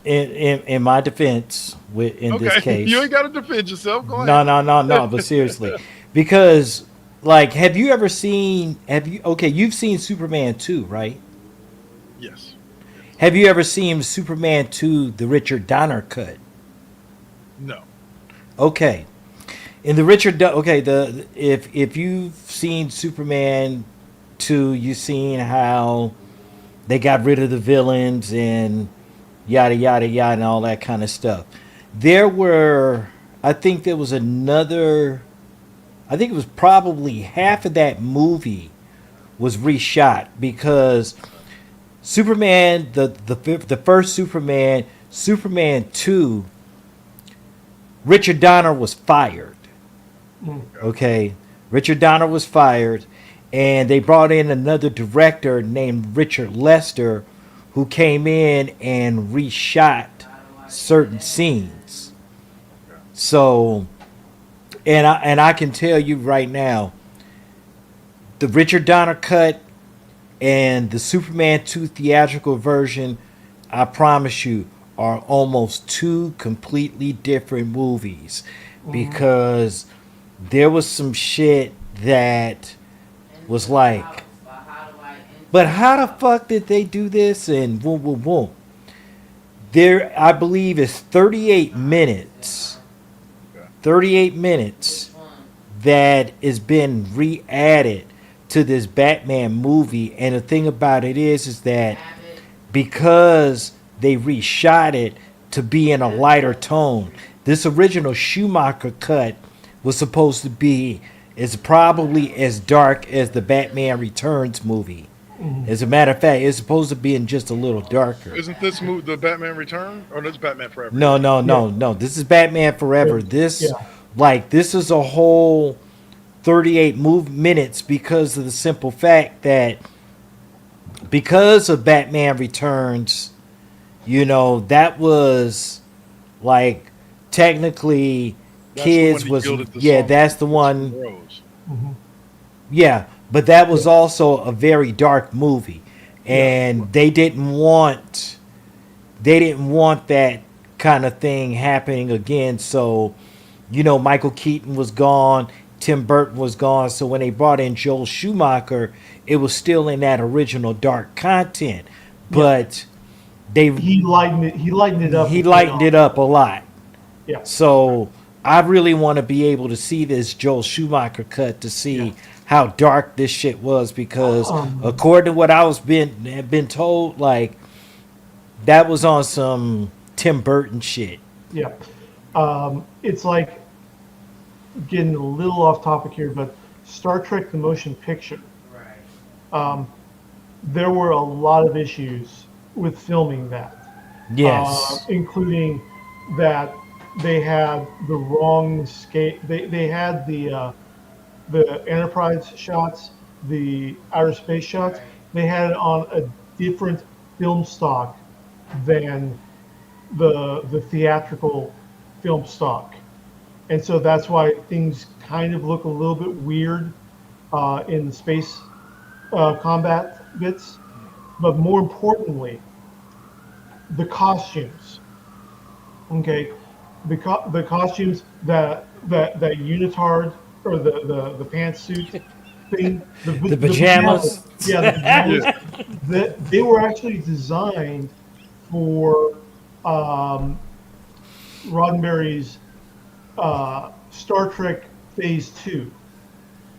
in my defense in this Okay, you case. ain't got to defend yourself. Go No, ahead. no, no, no. But seriously, because like, have you ever seen? Have you? Okay, you've seen Superman 2, right? Yes. Yes. Have you ever seen Superman 2, the Richard Donner cut? No. Okay, in the Richard, okay, the if you've seen Superman 2, you've seen how they got rid of the villains and yada yada yada and all that kind of stuff. There were, I think there was another. I think it was probably half of that movie was reshot because Superman, the first Superman, Superman 2, Richard Donner was fired. Mm. Okay, Richard Donner was fired, and they brought in another director named Richard Lester, who came in and reshot certain scenes. So, and I can tell you right now, the Richard Donner cut and the Superman 2 theatrical version, I promise you, are almost two completely different movies because there was some shit that was like, but how the fuck did they do this? And boom, boom, boom. There, I believe, is 38 minutes. 38 minutes that has been re-added to this Batman movie, and the thing about it is that because they reshot it to be in a lighter tone, this original Schumacher cut was supposed to be is probably as dark as the Batman Returns movie. As a matter of fact, it's supposed to be in just a little darker. Isn't this movie the Batman Return or this Batman Forever? No, no, no, Yeah. no. This is Batman Forever. This, Yeah. like, this is a whole 38 minutes because of the simple fact that because of Batman Returns, that was like technically That's the kids one he was gilded the yeah, song that's the with one. Rose. Yeah, but that was also a very dark movie, and they didn't want that kind of thing happening again. So, Michael Keaton was gone, Tim Burton was gone. So when they brought in Joel Schumacher, it was still in that original dark content, but they He lightened it. He lightened it up. he lightened it up a lot. Yeah. So I really want to be able to see this Joel Schumacher cut to see Yeah. how dark this shit was because according to what I was been told, like that was on some Tim Burton shit. Yeah. It's like getting a little off topic here, but Star Trek: The Motion Picture. There were a lot of issues with filming that. Yes. Including that they had the wrong scale. They had the Enterprise shots, the outer space shots. They had it on a different film stock than the theatrical film stock, and so that's why things kind of look a little bit weird in the space combat bits. But more importantly, the costumes. Okay, the costumes that unitard or the pantsuit thing, The pajamas. yeah, the pajamas, they were actually designed for Roddenberry's Star Trek Phase 2,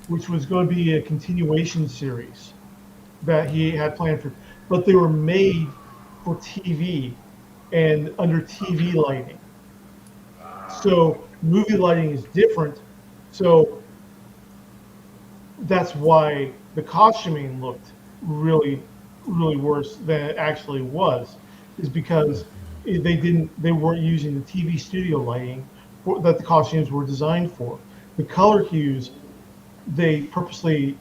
which was going to be a continuation series that he had planned for, but they were made for TV and under TV lighting. So movie lighting is different. So that's why the costuming looked really, really worse than it actually was, is because they weren't using the TV studio lighting that the costumes were designed for. The color hues, they purposely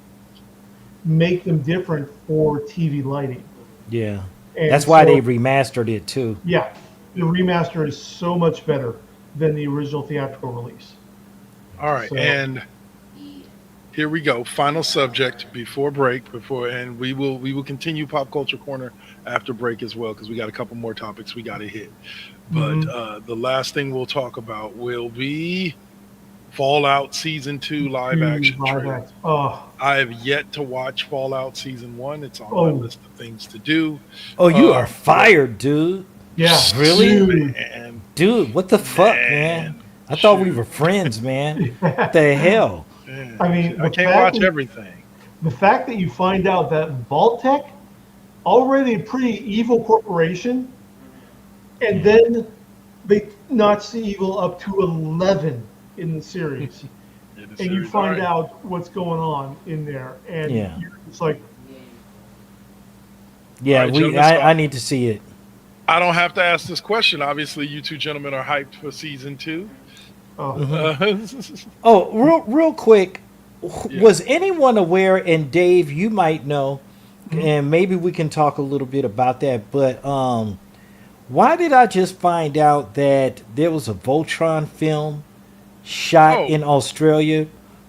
make them different for TV lighting. Yeah. And That's why so- they remastered it too. Yeah, the remaster is so much better than the original theatrical release. All right, So- and here we go. Final subject before break. And we will continue pop culture corner after break as well because we got a couple more topics we got to hit. But the last thing we'll talk about will be Fallout Season 2 live action trailer. Oh, I have yet to watch Fallout Season 1. It's on my list of things to do. Oh, you are fired, dude. yeah. Really? And Dude, what the fuck, man? I thought we were friends, man. What the hell? man, I mean, I can't watch everything. The fact that you find out that Vault-Tec, already a pretty evil corporation, and then they notch the evil up to 11 in the series. And you find out what's going on in there. And you're just like... Yeah, All right, I need to see it. I don't have to ask this question. Obviously, you two gentlemen are hyped for Season 2. Oh, real quick, was anyone aware, and Dave, you might know, and maybe we can talk a little bit about that, but why did I just find out that there was a Voltron film shot in Australia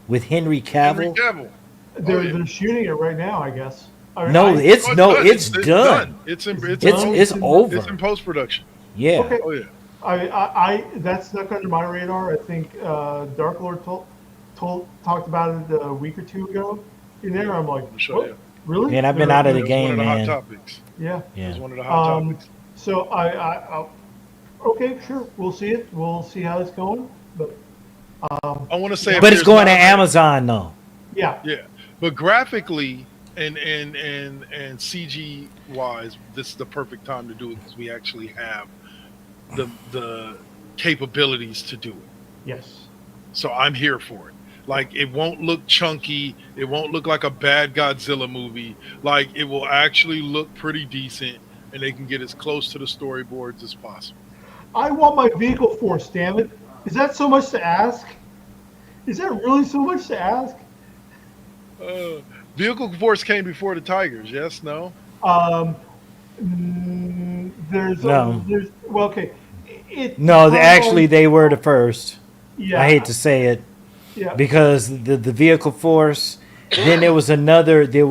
with Henry Cavill? They're shooting it right now, I guess. It's done. It's over. It's in post production. Yeah. Okay. Oh yeah. I that's snuck under my radar. I think Dark Lord talked about it a week or two ago. In there, I'm like, what? Really? Man, I've been out of the game, one of the man. hot topics. Yeah. It was one of the hot topics. So I okay, sure, we'll see it. We'll see how it's going. But I want to say, but it's going to Amazon though. Yeah. Yeah, but graphically and CG wise, this is the perfect time to do it because we actually have the capabilities to do it. Yes. So I'm here for it. Like, it won't look chunky. It won't look like a bad Godzilla movie. Like, it will actually look pretty decent, and they can get as close to the storyboards as possible. I want my vehicle force, damn it. Is that so much to ask? Is that really so much to ask? Vehicle force came before the Tigers, yes? No? There's well, okay. Actually, they were the first. Yeah. I hate to say it. Yeah. Because the vehicle force, then there were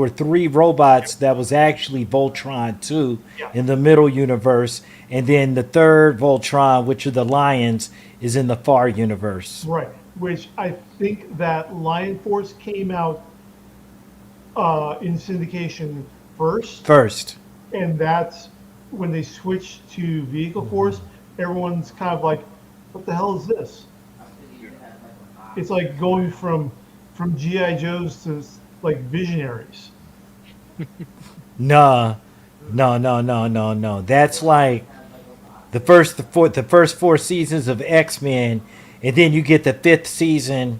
3 robots that was actually Voltron 2 in the middle universe, and then the third Voltron, which are the Lions, is in the far universe. Right, which I think that Lion Force came out in syndication first. And that's when they switched to Vehicle Force, everyone's kind of like, what the hell is this? It's like going from G.I. Joes to like Visionaries. No. That's like the first 4 seasons of X-Men, and then you get the 5th season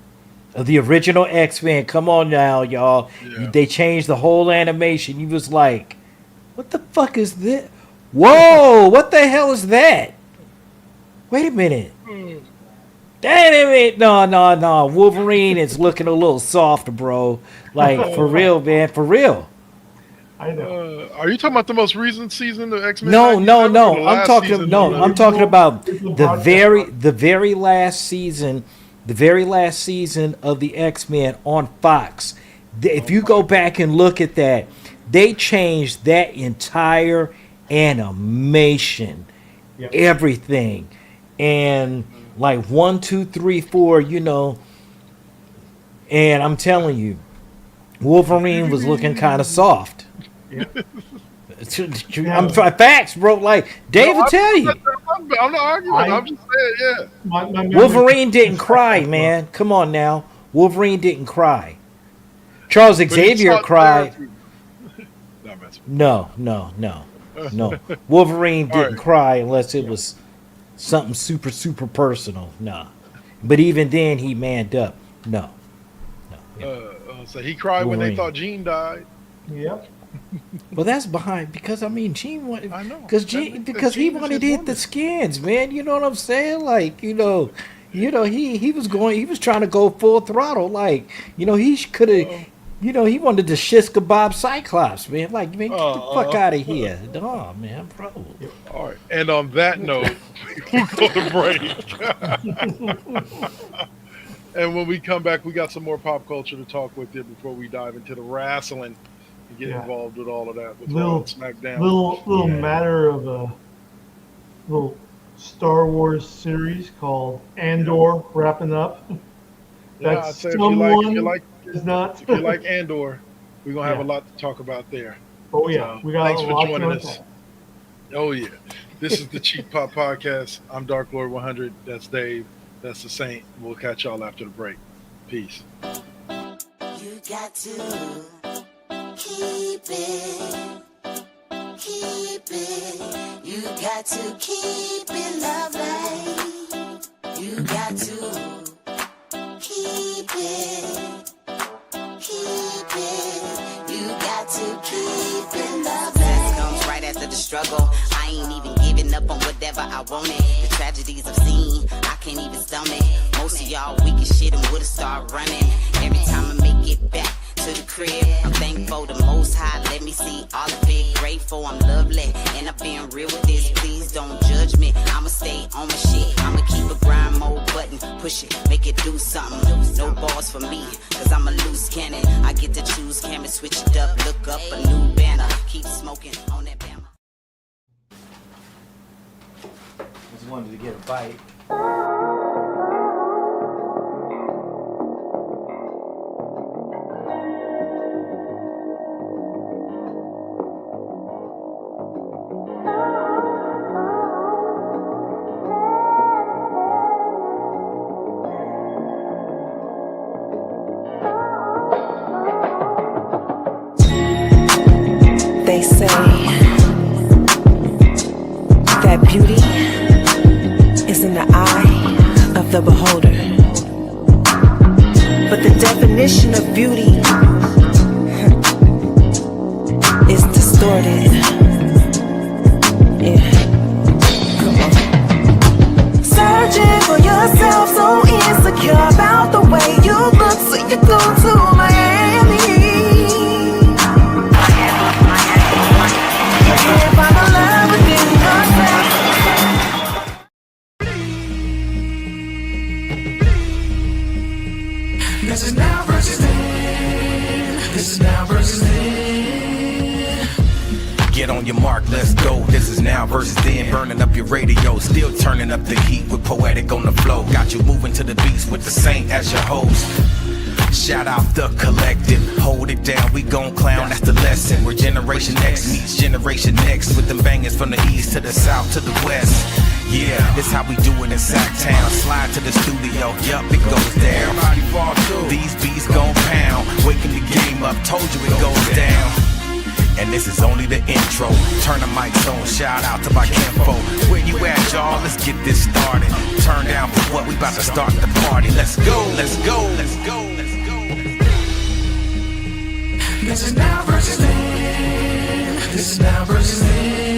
of the original X-Men. Come on now, y'all. Yeah. They changed the whole animation. You was like, what the fuck is this? Whoa, what the hell is that? Wait a minute. Damn it. No. Wolverine is looking a little soft, bro. Like, for real, man. For real. I know. Are you talking about the most recent season of X-Men? No. I'm talking about the very last season of the X-Men on Fox. If you go back and look at that, they changed that entire animation, everything, and like 1, 2, 3, 4, and I'm telling you, Wolverine was looking kind of soft. I'm facts, bro. Like Dave will tell you. I'm not arguing. I'm just saying, My Wolverine didn't cry, man. Come on now. Wolverine didn't cry. Charles Xavier cried. No. Wolverine didn't cry unless it was something super, super personal. Nah. But even then, he manned up. No. So he cried Wolverine. when they thought Jean died. Yep. Well, that's behind because Gene wanted. I know. Because he wanted to hit the skins, man. You know what I'm saying? Like, he was trying to go full throttle. Like, he could have. He wanted to shish kebab Cyclops, man. Like, man, get the fuck out of here. Oh, man, bro. All right. And on that note, we'll go to break. And when we come back, we got some more pop culture to talk with you before we dive into the wrestling and get Yeah. involved with all of that. With Raw Little, and SmackDown. little matter of a little Star Wars series called Andor wrapping up. Yeah, That's I'd say if someone you like is not. if you like Andor, we're gonna have Yeah. a lot to talk about there. Oh yeah, So, we got thanks a for lot joining to us. unpack. Oh yeah, this is the Cheap Pop Podcast. I'm Dark Lord 100. That's Dave. That's the Saint. We'll catch y'all after the break. Peace. You got to keep it, keep it. You got to keep it lovely. You got to keep it, keep it. You got to keep it lovely. Success comes right after the struggle. I ain't even giving up on whatever I wanted. The tragedies I've seen, I can't even stomach. Most of y'all weak as shit and would've started running. Every time I make it back to the crib, I'm thankful the Most High let me see all of it. Grateful I'm lovely, and I'm being real with this. Please don't judge me, I'ma stay on my shit. I'ma keep a grind mode button, push it, make it do something. No balls for me, cause I'm a loose cannon. I get to choose, camera switch it up, look up a new banner. Keep smoking on that banner. Just wanted to get a bite. They say that beauty is in the eye of the beholder. But the definition of beauty is distorted. Yeah. Come on. Searching for yourself, so insecure about the way you look, so you go to Miami. You can't find the love within yourself. This is now versus then. This is now versus then. Get on your mark, let's go. This is now versus then. Burning up your radio, still turning up the heat with Poetic on the flow. Got you moving to the beats with the Saint as your host. Shout out the collective, hold it down, we gon' clown, that's the lesson. Where Generation X meets Generation Next, with them bangers from the east to the south to the west. Yeah, this how we do it in Sacktown. Slide to the studio, yup, it goes down. These beats gon' pound, waking the game up, told you it goes down. And this is only the intro. Turn the mics on, shout out to my kinfo. Where you at, y'all? Let's get this started. Turn down for what? We about to start the party. Let's go, let's go, let's go, let's go. This is now versus then. This is now versus then.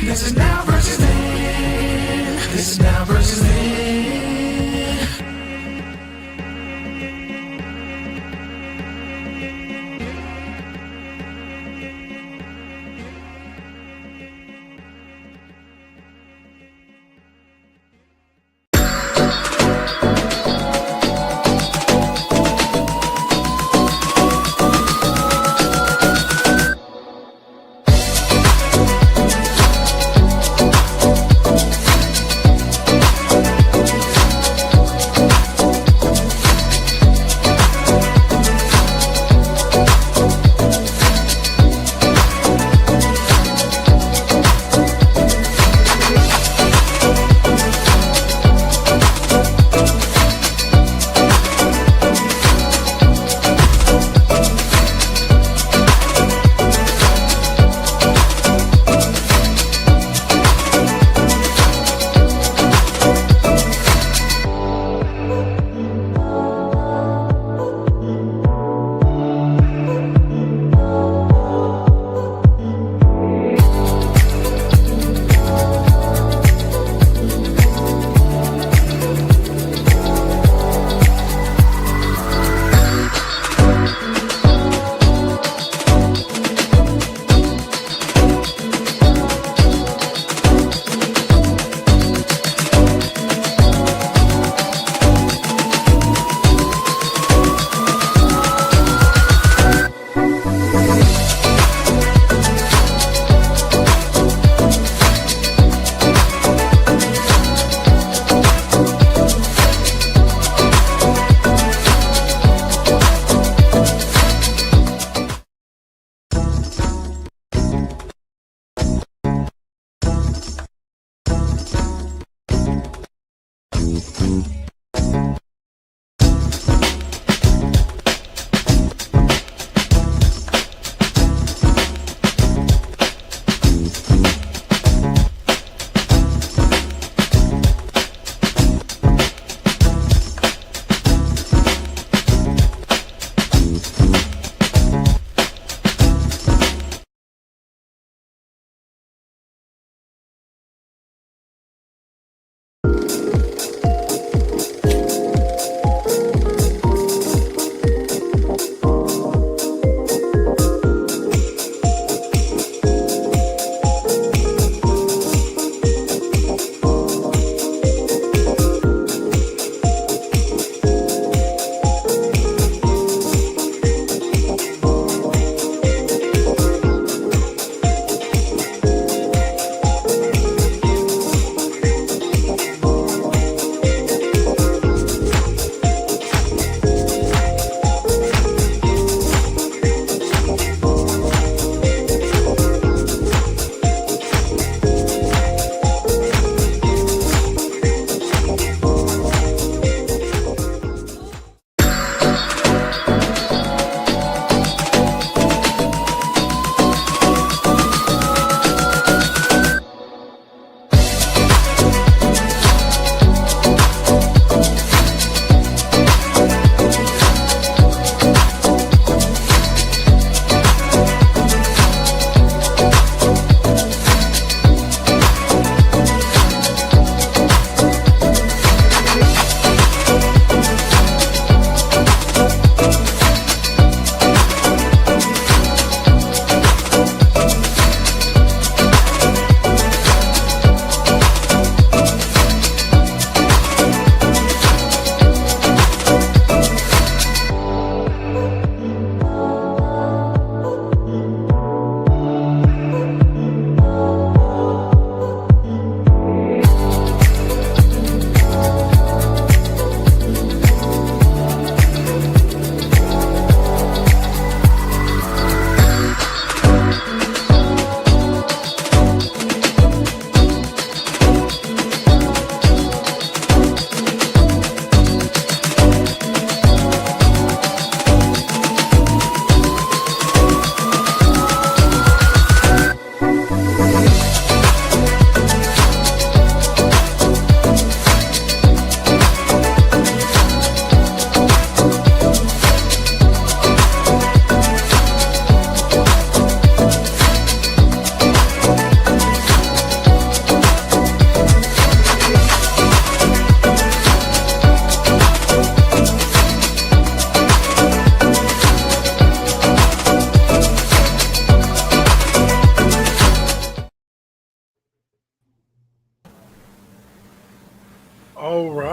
This is now versus then. This is now versus then.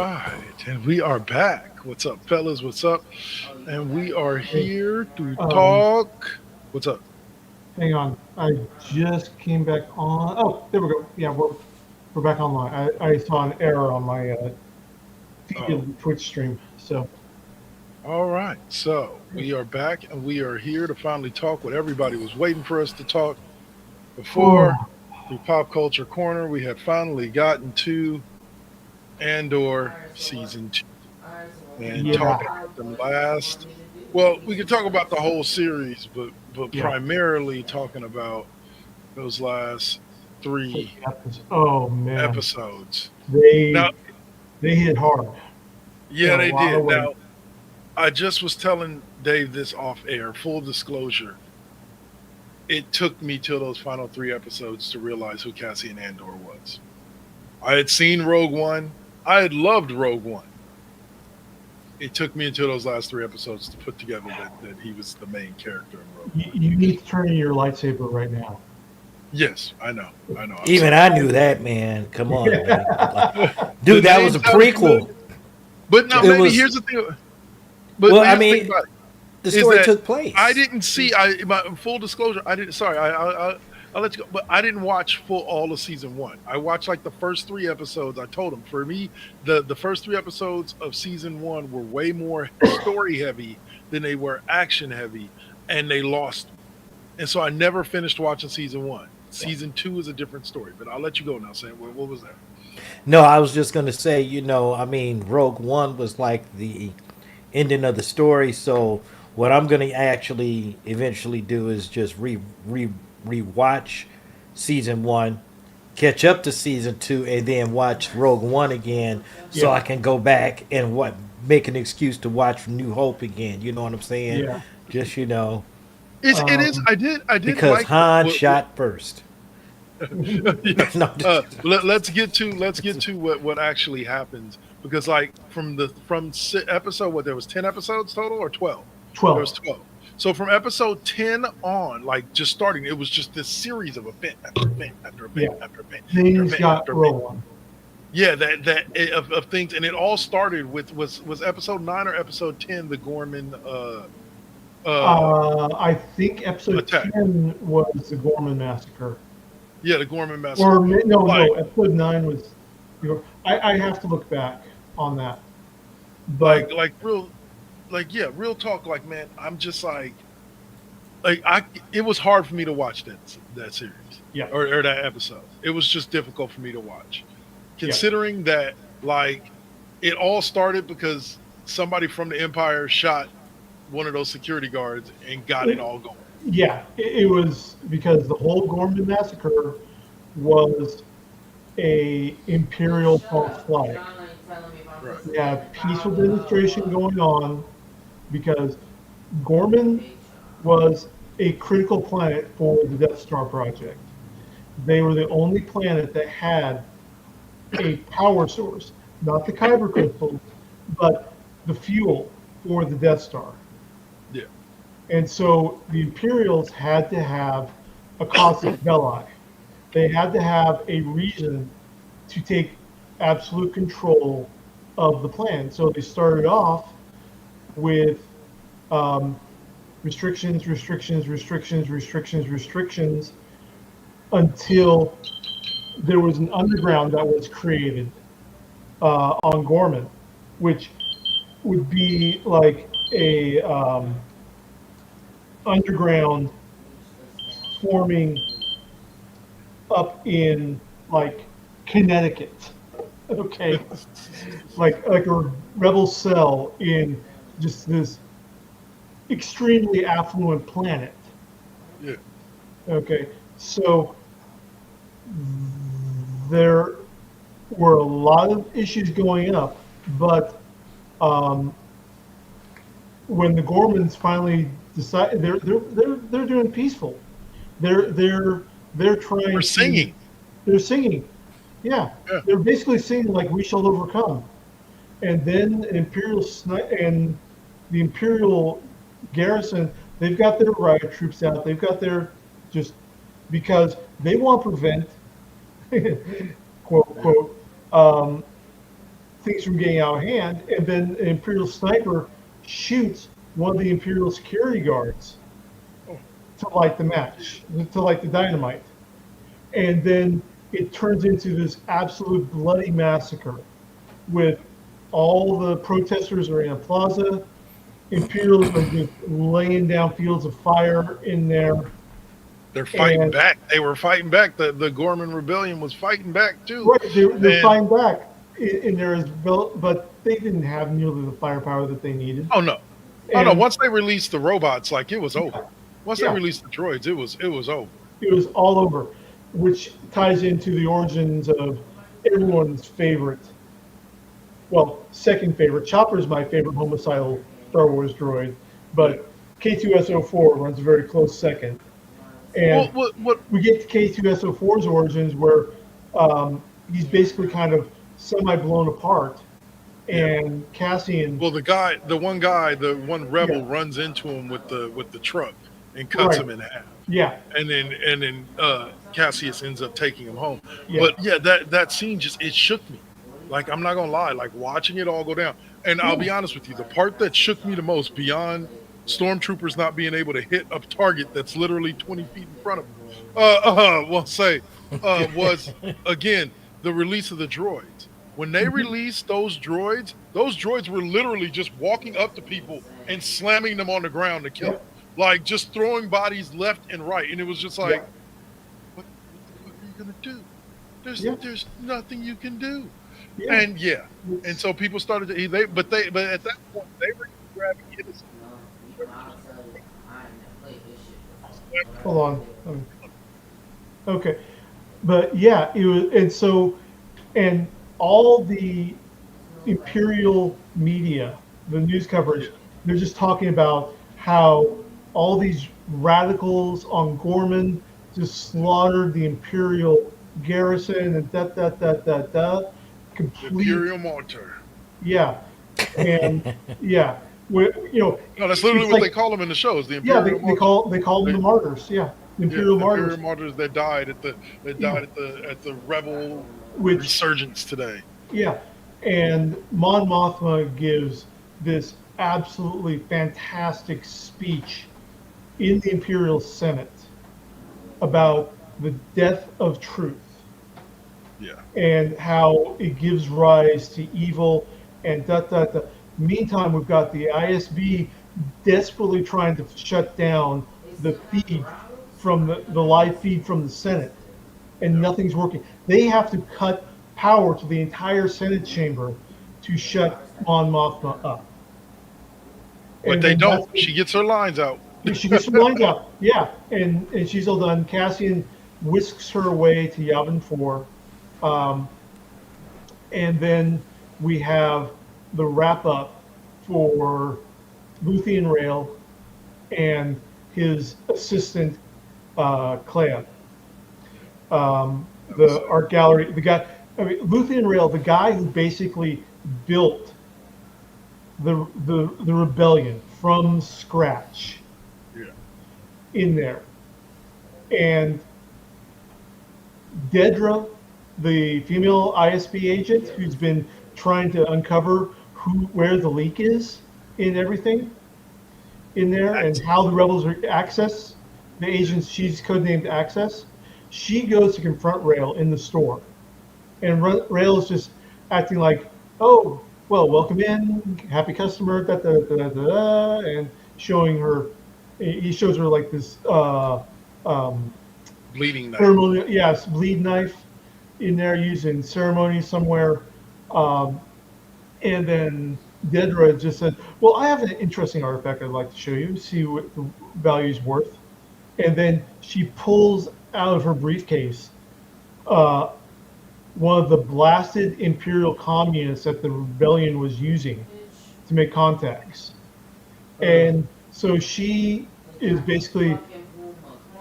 right, and we are back. What's up, fellas? What's up? And we are here to talk. What's up? Hang on, I just came back on. Oh, there we go. Yeah, we're back online. I saw an error on my Twitch stream. So All right, so we are back, and we are here to finally talk what everybody was waiting for us to talk before. Through Pop Culture Corner, we have finally gotten to Andor season 2, and talking about the last. Well, we could talk about the whole series, but primarily talking about those last 3 oh man, episodes. They hit hard. Yeah, they did. Ways. Now, I just was telling Dave this off air. Full disclosure, it took me till those final 3 episodes to realize who Cassian Andor was. I had seen Rogue One. I had loved Rogue One. It took me until those last 3 episodes to put together that he was the main character in Rogue One. You need to turn in your lightsaber right now. Yes, I know. Even I knew that, man. Come on, man. Dude, that was a prequel. But now, maybe here's the thing. But well, I mean, the story took place. I didn't see. My full disclosure, I didn't. Sorry, I'll let you go. But I didn't watch all of season 1. I watched like the first 3 episodes. I told him, for me, the first 3 episodes of season 1 were way more story heavy than they were action heavy, and they lost me. And so I never finished watching season 1. Season 2 is a different story. But I'll let you go now, Sam. What was that? No, I was just going to say, I mean, Rogue One was like the ending of the story. So what I'm going to actually eventually do is just rewatch season 1, catch up to season 2, and then watch Rogue One again, so I can go back and make an excuse to watch New Hope again. You know what I'm saying? Yeah. Just It is. I did because like Han shot first. Let's get to what actually happens, because like from episode, there was 10 episodes total or 12? 12. There was 12. So from episode 10 on, like just starting, it was just this series of event after event after event after event. Things got rolling. Yeah, of things, and it all started with was episode 9 or episode 10, the Gorman. I think episode attack. 10 was the Gorman massacre. Yeah, the Gorman massacre. Or no, episode 9 was. I have to look back on that. But real talk. Like, man, I'm just it was hard for me to watch that series. Yeah. Or that episode. It was just difficult for me to watch, considering that like it all started because somebody from the Empire shot one of those security guards and got it all going. Yeah, it was because the whole Gorman massacre was a Imperial false flag. Right. We have peaceful demonstration going on because Gorman was a critical planet for the Death Star project. They were the only planet that had a power source, not the Kyber crystals, but the fuel for the Death Star. Yeah. And so the Imperials had to have a casus belli. They had to have a reason to take absolute control of the plan. So they started off with restrictions until there was an underground that was created on Gorman, which would be like a underground forming up in like Connecticut, okay, like a rebel cell in just this extremely affluent planet. Yeah. Okay, so there were a lot of issues going up, but when the Gormans finally decided, they're doing peaceful. They're trying. They're singing. They're singing. Yeah. They're basically singing like "We shall overcome," and then the Imperial garrison, they've got their riot troops out. They've got their because they want to prevent quote things from getting out of hand, and then an Imperial sniper shoots one of the Imperial security guards to light the match, to light the dynamite. And then it turns into this absolute bloody massacre with all the protesters are in a plaza. Imperials are just laying down fields of fire in there. They're fighting And- back. They were fighting back. The Gorman Rebellion was fighting back too. Right, they're And- fighting back in there as well, but they didn't have nearly the firepower that they needed. Oh no. Oh no. And Once they released the robots, like it was over. Once Yeah. they released the droids, it was over. it was all over, which ties into the origins of everyone's favorite, well, second favorite. Chopper's my favorite homicidal Star Wars droid, but K2SO4 runs a very close second. And What we get to K2SO4's origins where he's basically kind of semi-blown apart, and Cassian. Well, the one rebel Yeah. runs into him with the truck and cuts Right. him in half, Yeah, and then Cassius ends up taking him home. Yeah. But yeah, that scene it shook me. Like I'm not gonna lie, like watching it all go down. And I'll be honest with you, the part that shook me the most, beyond stormtroopers not being able to hit a target that's literally 20 feet in front of them, was again the release of the droids. When they released those droids were literally just walking up to people and slamming them on the ground to kill them. Like just throwing bodies left and right. And it was just like, what the fuck are you gonna do? There's nothing you can do. yeah. And and so people started to but at that point they were grabbing innocent. Hold on. Okay. But yeah, it was, and all the Imperial media, the news coverage, they're just talking about how all these radicals on Gorman just slaughtered the Imperial garrison and complete. Imperial mortar. Yeah. And yeah. No, No, that's literally it's what like- they call them in the shows. The Yeah, Imperial they call them the martyrs. Yeah, the Imperial martyrs, Imperial martyrs that died at the rebel which resurgence today. yeah, and Mon Mothma gives this absolutely fantastic speech in the Imperial Senate about the death of truth Yeah. and how it gives rise to evil and . Meantime, we've got the ISB desperately trying to shut down the feed from the live feed from the Senate, and nothing's working. They have to cut power to the entire Senate chamber to shut Mon Mothma up. But And they then don't. that's- She gets her lines out. she gets her lines out. Yeah, and she's all done. Cassian whisks her away to Yavin 4. And then we have the wrap up for Luthien Rail and his assistant, Clea. The art gallery, the guy, Luthien Rail, the guy who basically built the rebellion from scratch. Yeah. In there. And Dedra, the female ISB agent who's been trying to uncover where the leak is in everything in there and how the rebels are access the agents. She's codenamed Access. She goes to confront Rail in the store, and Rail is just acting like, oh, well, welcome in, happy customer, and showing her. He shows her like this Bleeding knife. ceremonial, yes, bleed knife in there used in ceremony somewhere. And then Dedra just said, well, I have an interesting artifact I'd like to show you, see what the value's worth. And then she pulls out of her briefcase one of the blasted Imperial communists that the rebellion was using to make contacts. And so she is basically,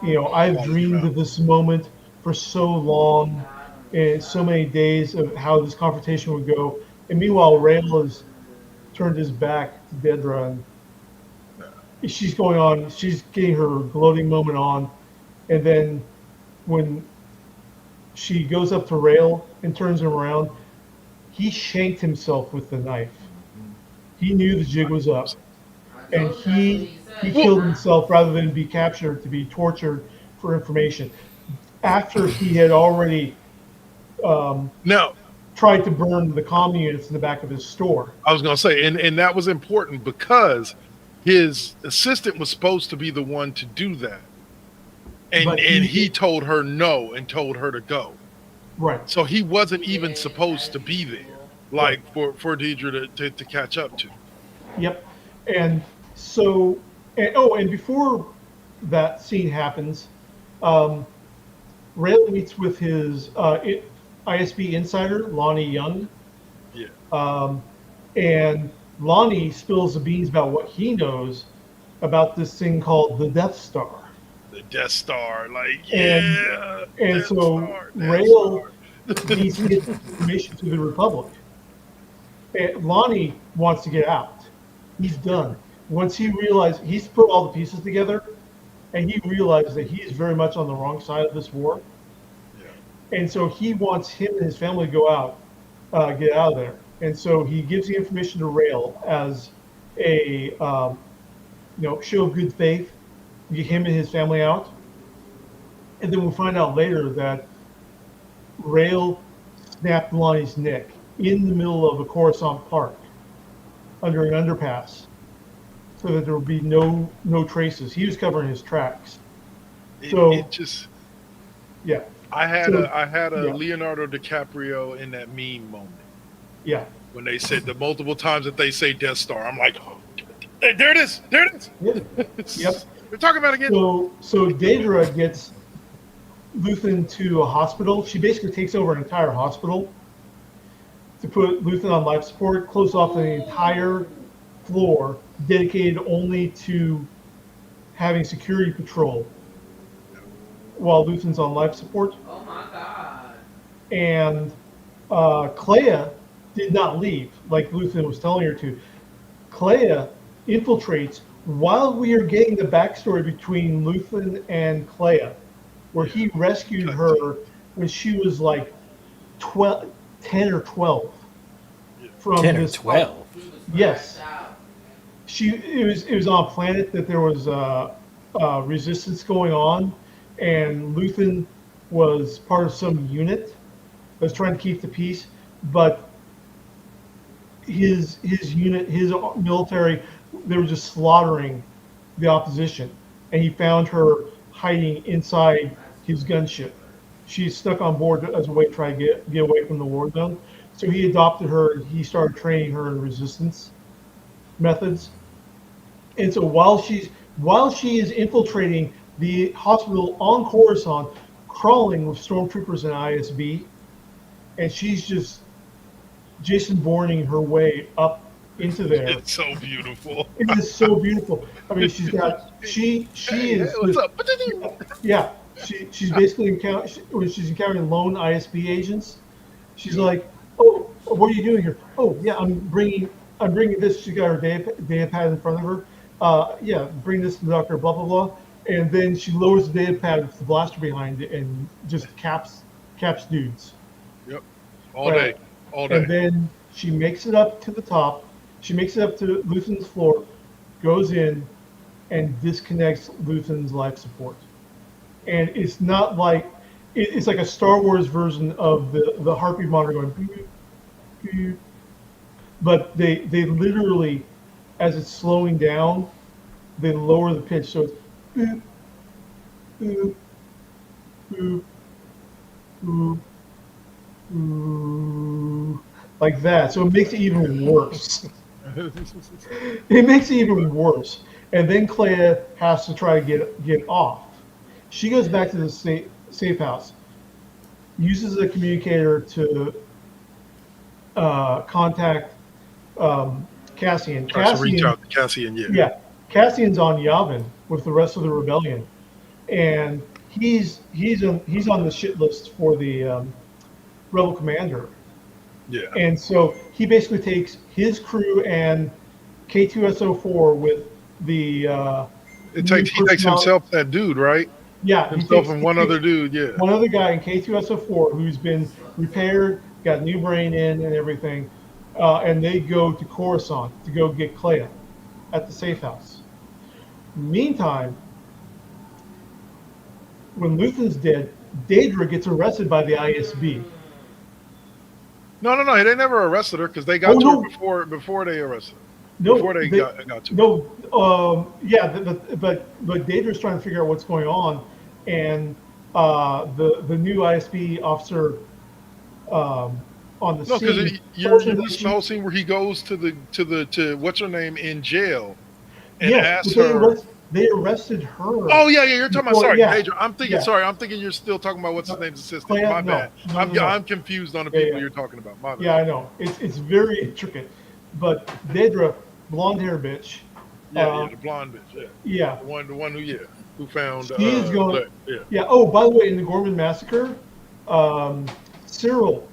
I've dreamed of this moment for so long and so many days of how this confrontation would go. And meanwhile, Rail has turned his back to Dedra, and she's going on, she's getting her gloating moment on. And then when she goes up to Rail and turns him around, he shanked himself with the knife. He knew the jig was up, and he killed himself rather than be captured to be tortured for information. After he had already Now, tried to burn the comm units in the back of his store. I was going to say, and that was important because his assistant was supposed to be the one to do that. And But he told her no and told her to go. Right. So he wasn't even supposed to be there, like for Deidre to catch up to. Yep. And so, and before that scene happens, Rail meets with his ISB insider, Lonnie Young. Yeah. And Lonnie spills the beans about what he knows about this thing called the Death Star. The Death Star, like, And Death so Star, Rail needs to get information to the Republic. And Lonnie wants to get out. He's done. Once he realized he's put all the pieces together, and he realized that he's very much on the wrong side of this war. Yeah. And so he wants him and his family to go out, get out of there. And so he gives the information to Rail as a show of good faith, get him and his family out. And then we'll find out later that Rail snapped Lonnie's neck in the middle of a Coruscant park under an underpass so that there would be no traces. He was covering his tracks. So it just, yeah. I had a yeah. Leonardo DiCaprio in that meme moment. Yeah. When they said the multiple times that they say Death Star, I'm like, oh, there it is. There it is. Yeah. Yep. They're talking about it again. So Daedra gets Luthen to a hospital. She basically takes over an entire hospital to put Luthen on life support, close off the entire floor dedicated only to having security patrol while Luthen's on life support. Oh my god. And Clea did not leave like Luthen was telling her to. Clea infiltrates while we are getting the backstory between Luthen and Clea, where he rescued her when she was like 10 or 12. From 10 or this 12. Yes. It was on a planet that there was resistance going on, and Luthen was part of some unit that was trying to keep the peace, but his unit, his military, they were just slaughtering the opposition, and he found her hiding inside his gunship. She's stuck on board as a way to try to get away from the war zone. So he adopted her. He started training her in resistance methods. And so while she is infiltrating the hospital on Coruscant, crawling with stormtroopers and ISB, and she's just Jason Bourning her way up into there. It's so beautiful. It is so beautiful. I mean, she is. What's up? Yeah, she's basically when she's encountering lone ISB agents. She's like, "Oh, what are you doing here? Oh, yeah, I'm bringing this." She got her data pad in front of her. Yeah, bring this to the doctor. Blah blah blah. And then she lowers the data pad with the blaster behind it and just caps dudes. Yep. All day. And then she makes it up to the top. She makes it up to Luthen's floor, goes in, and disconnects Luthen's life support. And it's not like it's like a Star Wars version of the heartbeat monitor going beep, beep. But they literally, as it's slowing down, they lower the pitch so it's boop, boop, boop, boop, boop, like that. So it makes it even worse. It makes it even worse. And then Clea has to try to get off. She goes back to the safe house, uses a communicator to contact Cassian. Tries to reach out to Cassian, Yeah, Cassian's on Yavin with the rest of the rebellion, and he's on the shit list for the rebel commander. Yeah. And so he basically takes his crew and K2SO4 with the. He takes himself, that dude, right? Yeah, Himself and one other dude, yeah. One other guy in K2SO4 who's been repaired, got new brain in and everything, and they go to Coruscant to go get Clea at the safe house. Meantime, when Luthen's dead, Daedra gets arrested by the ISB. No. They never arrested her because they got to her before they arrested her. No, Before they got to her. No, but Daedra's trying to figure out what's going on, and the new ISB officer on the No, scene. because you're missing the whole scene where he goes to what's her name in jail and asks her. They arrested her. Oh yeah, you're talking about Daedra. I'm thinking. Yeah. Sorry, I'm thinking you're still talking about what's his name's assistant. Clea? My bad. No. I'm confused on the people you're talking about. My bad. Yeah, I know. It's very intricate, but Daedra, blonde hair bitch. Yeah, the blonde bitch. Yeah. The one who found. He's going. Yeah. Yeah. Oh, by the way, in the Gorman massacre, Cyril,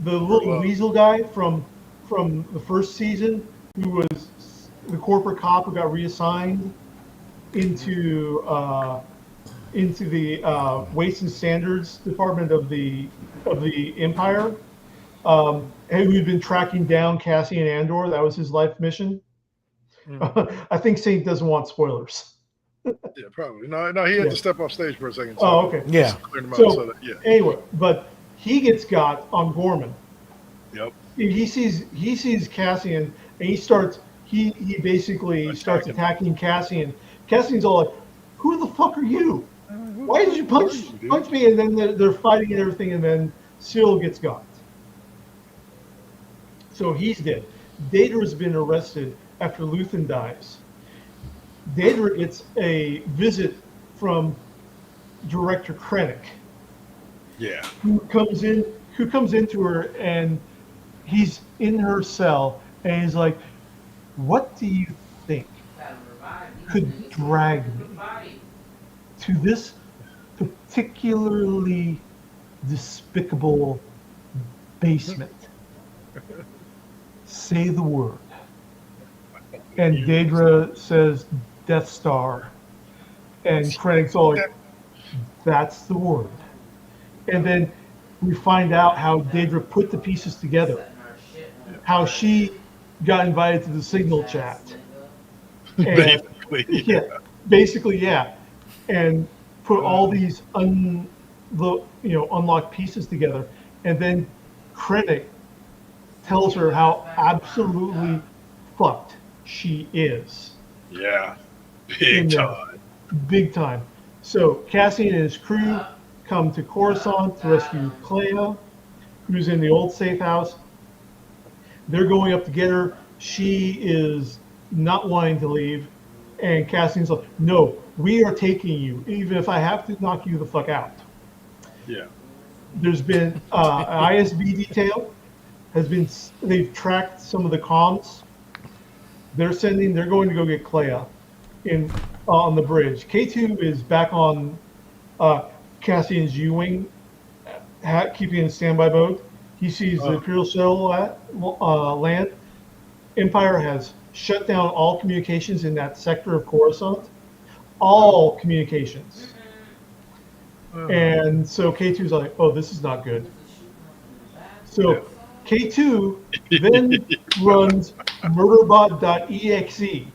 the little weasel guy from the first season, who was the corporate cop who got reassigned into the Weights and Standards Department of the Empire, and who'd been tracking down Cassian Andor. That was his life mission. I think Saint doesn't want spoilers. Yeah, probably. No, he had to step off stage for a second. So Oh, okay. Yeah. Anyway, but he gets got on Gorman. Yep. He sees Cassian, and he basically starts attacking Cassian. Cassian's all like, "Who the fuck are you? Why did you punch me?" And then they're fighting and everything, and then Cyril gets got. So he's dead. Daedra's been arrested after Luthen dies. Daedra gets a visit from Director Krennic. Yeah. Who comes into her, and he's in her cell, and he's like, "What do you think could drag me to this particularly despicable basement? Say the word." And Daedra says, "Death Star." And Krennic's all like, "That's the word." And then we find out how Daedra put the pieces together. How she got invited to the signal chat. And, basically, yeah. And put all these unlocked pieces together. And then Krennic tells her how absolutely fucked she is. Yeah. Big time. So Cassian and his crew come to Coruscant to rescue Clea, who's in the old safe house. They're going up to get her. She is not wanting to leave. And Cassian's like, "No, we are taking you, even if I have to knock you the fuck out." Yeah. There's been an ISB detail. They've tracked some of the comms. They're going to go get Clea on the bridge. K2 is back on Cassian's U-wing, keeping in standby mode. He sees the Imperial shuttle land. Empire has shut down all communications in that sector of Coruscant. All communications. And so K2's like, "Oh, this is not good." So K2 then runs murderbot.exe.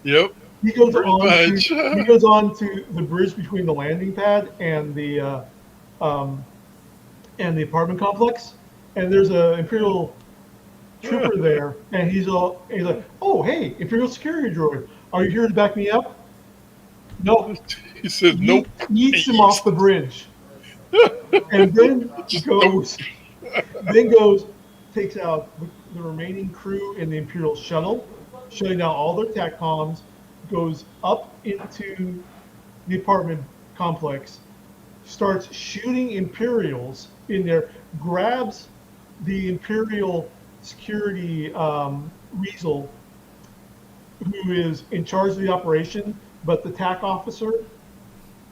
Yep. He goes on to the bridge between the landing pad and the apartment complex, and there's an Imperial trooper there, and he's like, "Oh, hey, Imperial security droid, are you here to back me up?" No. He says nope. Yeets him off the bridge, and then takes out the remaining crew in the Imperial shuttle, shutting down all their TAC comms, goes up into the apartment complex, starts shooting Imperials in there, grabs the Imperial security Weasel, who is in charge of the operation, but the TAC officer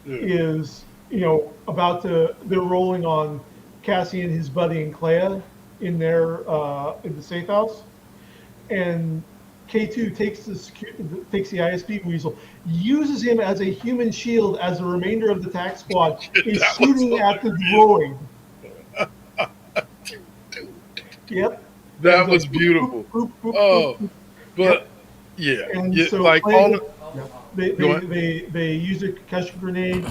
is, they're rolling on Cassian, his buddy, and Clea in the safe house, and K2 takes the ISB Weasel, uses him as a human shield as the remainder of the TAC squad is shooting at the droid. Yep. That And was so, beautiful. boop, boop, boop, Oh, boop. but yeah, And yeah, so like playing, all. yeah, they, Go they, ahead. they, they use a concussion grenade.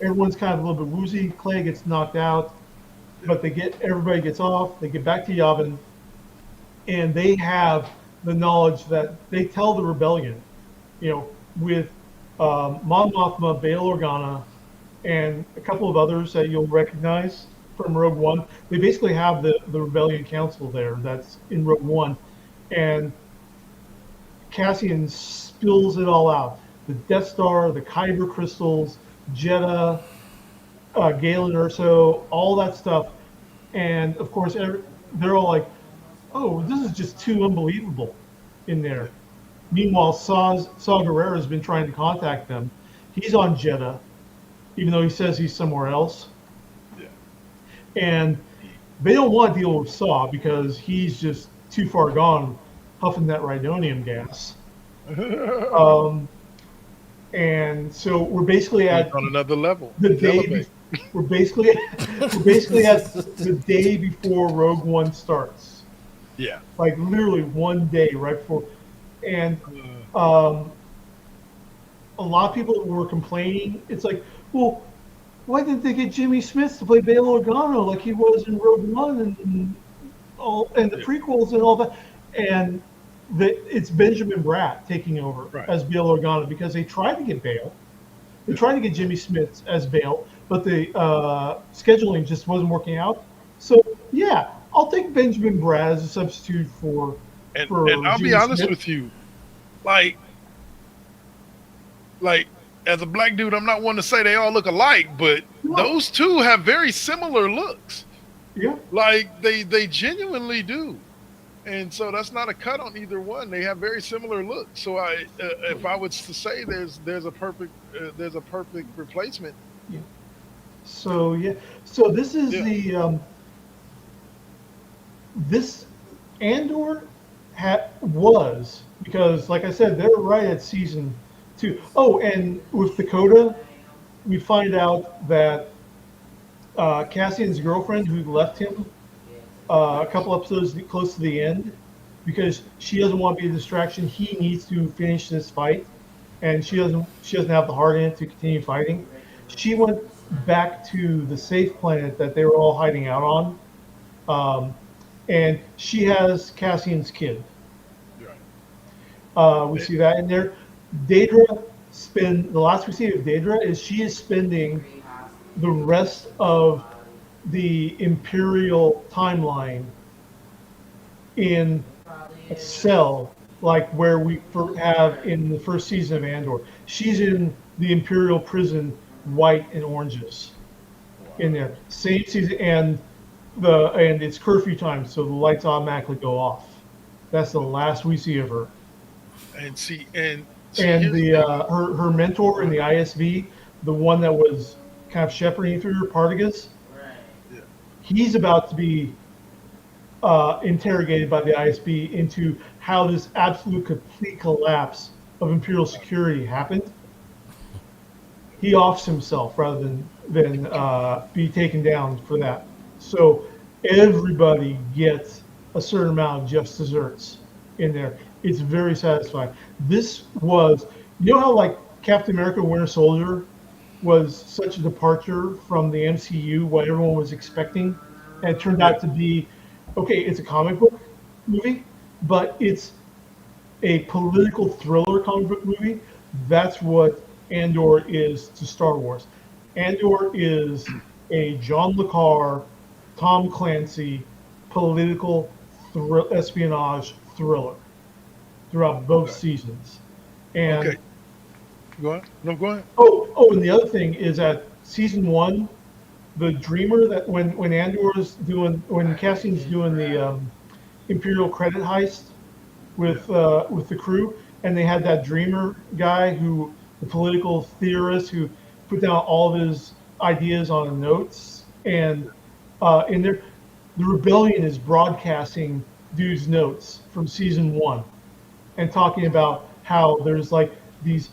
Everyone's kind of a little bit woozy. Clay gets knocked out, but everybody gets off. They get back to Yavin, and they have the knowledge that they tell the rebellion, with Mon Mothma, Bail Organa, and a couple of others that you'll recognize from Rogue One. They basically have the Rebellion Council there that's in Rogue One, and Cassian spills it all out. The Death Star, the Kyber crystals, Jedha, Galen Urso, all that stuff. And of course, they're all like, oh, this is just too unbelievable in there. Meanwhile, Saw Gerrera has been trying to contact them. He's on Jeddah, even though he says he's somewhere else. Yeah. And they don't want to deal with Saw because he's just too far gone, huffing that rhydonium gas. And so we're basically at on another level. the It's day. elevate. We're basically at the day before Rogue One starts. Yeah. Like literally one day right before, and a lot of people were complaining. It's like, well, why didn't they get Jimmy Smith to play Bail Organa like he was in Rogue One and the prequels and all that? And it's Benjamin Bratt taking over as Bail Organa because they tried to get Bail. They tried to get Jimmy Smith as Bail, but the scheduling just wasn't working out. So yeah, I'll take Benjamin Bratt as a substitute for And I'll Jimmy be honest Smith. with you, like as a black dude, I'm not one to say they all look alike, but those two have very similar looks. Yeah. Like they genuinely do. And so that's not a cut on either one. They have very similar looks. So if I was to say there's a perfect replacement. Yeah. So yeah. So this is the this Andor was, because like I said, they're right at season 2. Oh, and with Dakota, we find out that Cassian's girlfriend, who left him a couple episodes close to the end, because she doesn't want to be a distraction. He needs to finish this fight, and she doesn't have the heart in it to continue fighting. She went back to the safe planet that they were all hiding out on, and she has Cassian's kid. We see that in there. Daedra the last we see of Daedra is she is spending the rest of the Imperial timeline in a cell like where we have in the first season of Andor. She's in the Imperial prison, white and oranges, in there. Same season, and it's curfew time, so the lights automatically go off. That's the last we see of her. And her mentor in the ISB, the one that was kind of shepherding through her, Partagas, he's about to be interrogated by the ISB into how this absolute complete collapse of Imperial security happened. He offs himself rather than be taken down for that. So everybody gets a certain amount of just desserts in there. It's very satisfying. This was, how like Captain America Winter Soldier was such a departure from the MCU, what everyone was expecting, and it turned out to be, okay, it's a comic book movie, but it's a political thriller comic book movie. That's what Andor is to Star Wars. Andor is a John le Carre, Tom Clancy political espionage thriller throughout both seasons. And go ahead. No, go ahead. Oh, and the other thing is that season 1, the Dreamer, that when Cassian's doing the Imperial credit heist with the crew, and they had that Dreamer guy the political theorist who put down all of his ideas on notes, and in there, the rebellion is broadcasting dude's notes from season 1 and talking about how there's like these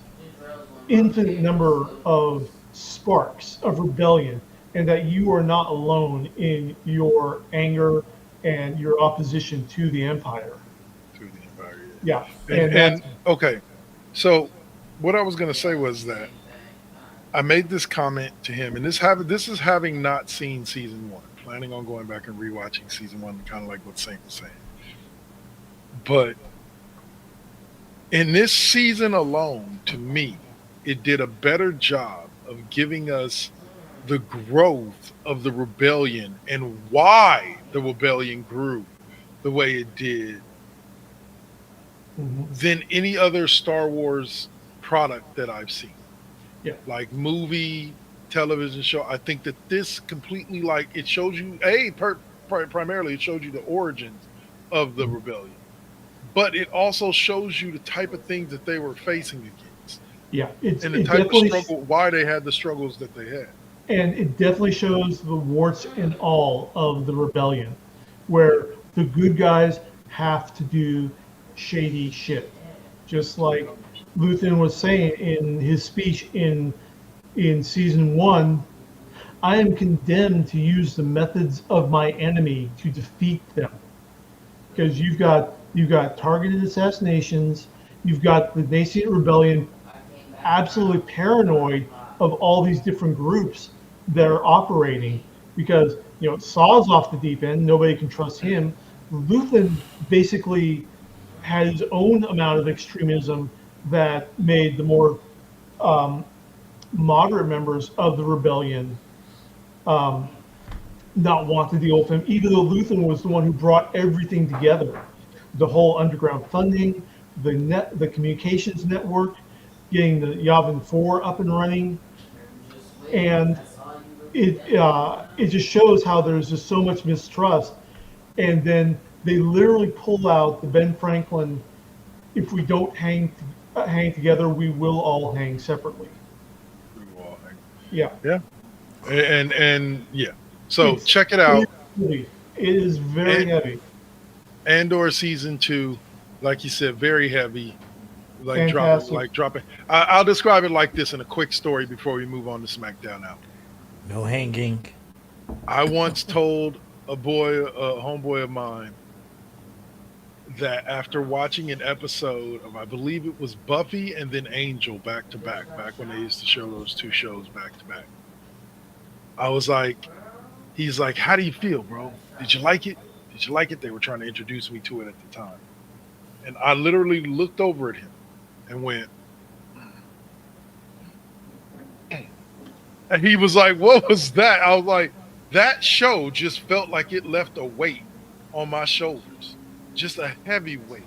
infinite number of sparks of rebellion, and that you are not alone in your anger and your opposition to the Empire. through the Empire. Yeah, And okay, so what I was gonna say was that I made this comment to him, and this is having not seen season one, planning on going back and rewatching season one, kind of like what Saint was saying. But in this season alone, to me, it did a better job of giving us the growth of the rebellion and why the rebellion grew the way it did Mhm. than any other Star Wars product that I've seen. Yeah. Like movie, television show. I think that this completely, like, it shows you primarily it shows you the origins of the rebellion, but it also shows you the type of things that they were facing against yeah, and the it type of definitely struggle, why they had the struggles that they had. and it definitely shows the warts and all of the rebellion, where the good guys have to do shady shit, just like Luthen was saying in his speech in season one. I am condemned to use the methods of my enemy to defeat them, because you've got targeted assassinations, you've got the nascent rebellion absolutely paranoid of all these different groups that are operating, because Saw's off the deep end, nobody can trust him. Luthen basically had his own amount of extremism that made the more moderate members of the rebellion not want to deal with him, even though Luthen was the one who brought everything together, the whole underground funding, the communications network, getting the Yavin 4 up and running, and it just shows how there's just so much mistrust, and then they literally pull out the Ben Franklin, if we don't hang together, we will all hang separately. Yeah. Yeah. And yeah. So It's- check it out. It is very And- heavy. Andor season 2, like you said, very heavy. Fantastic. Dropping. I'll describe it like this in a quick story before we move on to SmackDown now. No hanging. I once told a homeboy of mine, that after watching an episode of, I believe it was Buffy and then Angel back to back when they used to show those two shows back to back, I was like, he's like, how do you feel, bro? Did you like it? Did you like it? They were trying to introduce me to it at the time. And I literally looked over at him and went, and he was like, what was that? I was like, that show just felt like it left a weight on my shoulders. Just a heavy weight.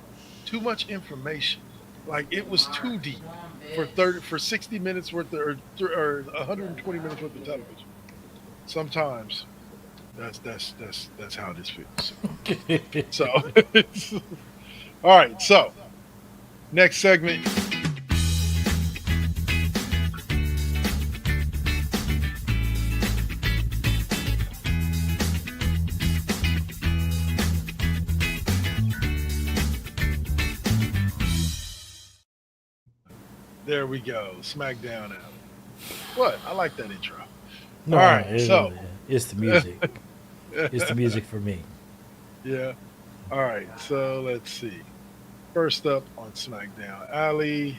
Too much information. Like, it was too deep for 60 minutes worth of, or 120 minutes worth of television. Sometimes that's how this feels. So all right, so next segment. There we go. SmackDown out. What? I like that intro. No, All right, so it's the music. It's the music for me. yeah. All right, so let's see. First up on SmackDown, Ali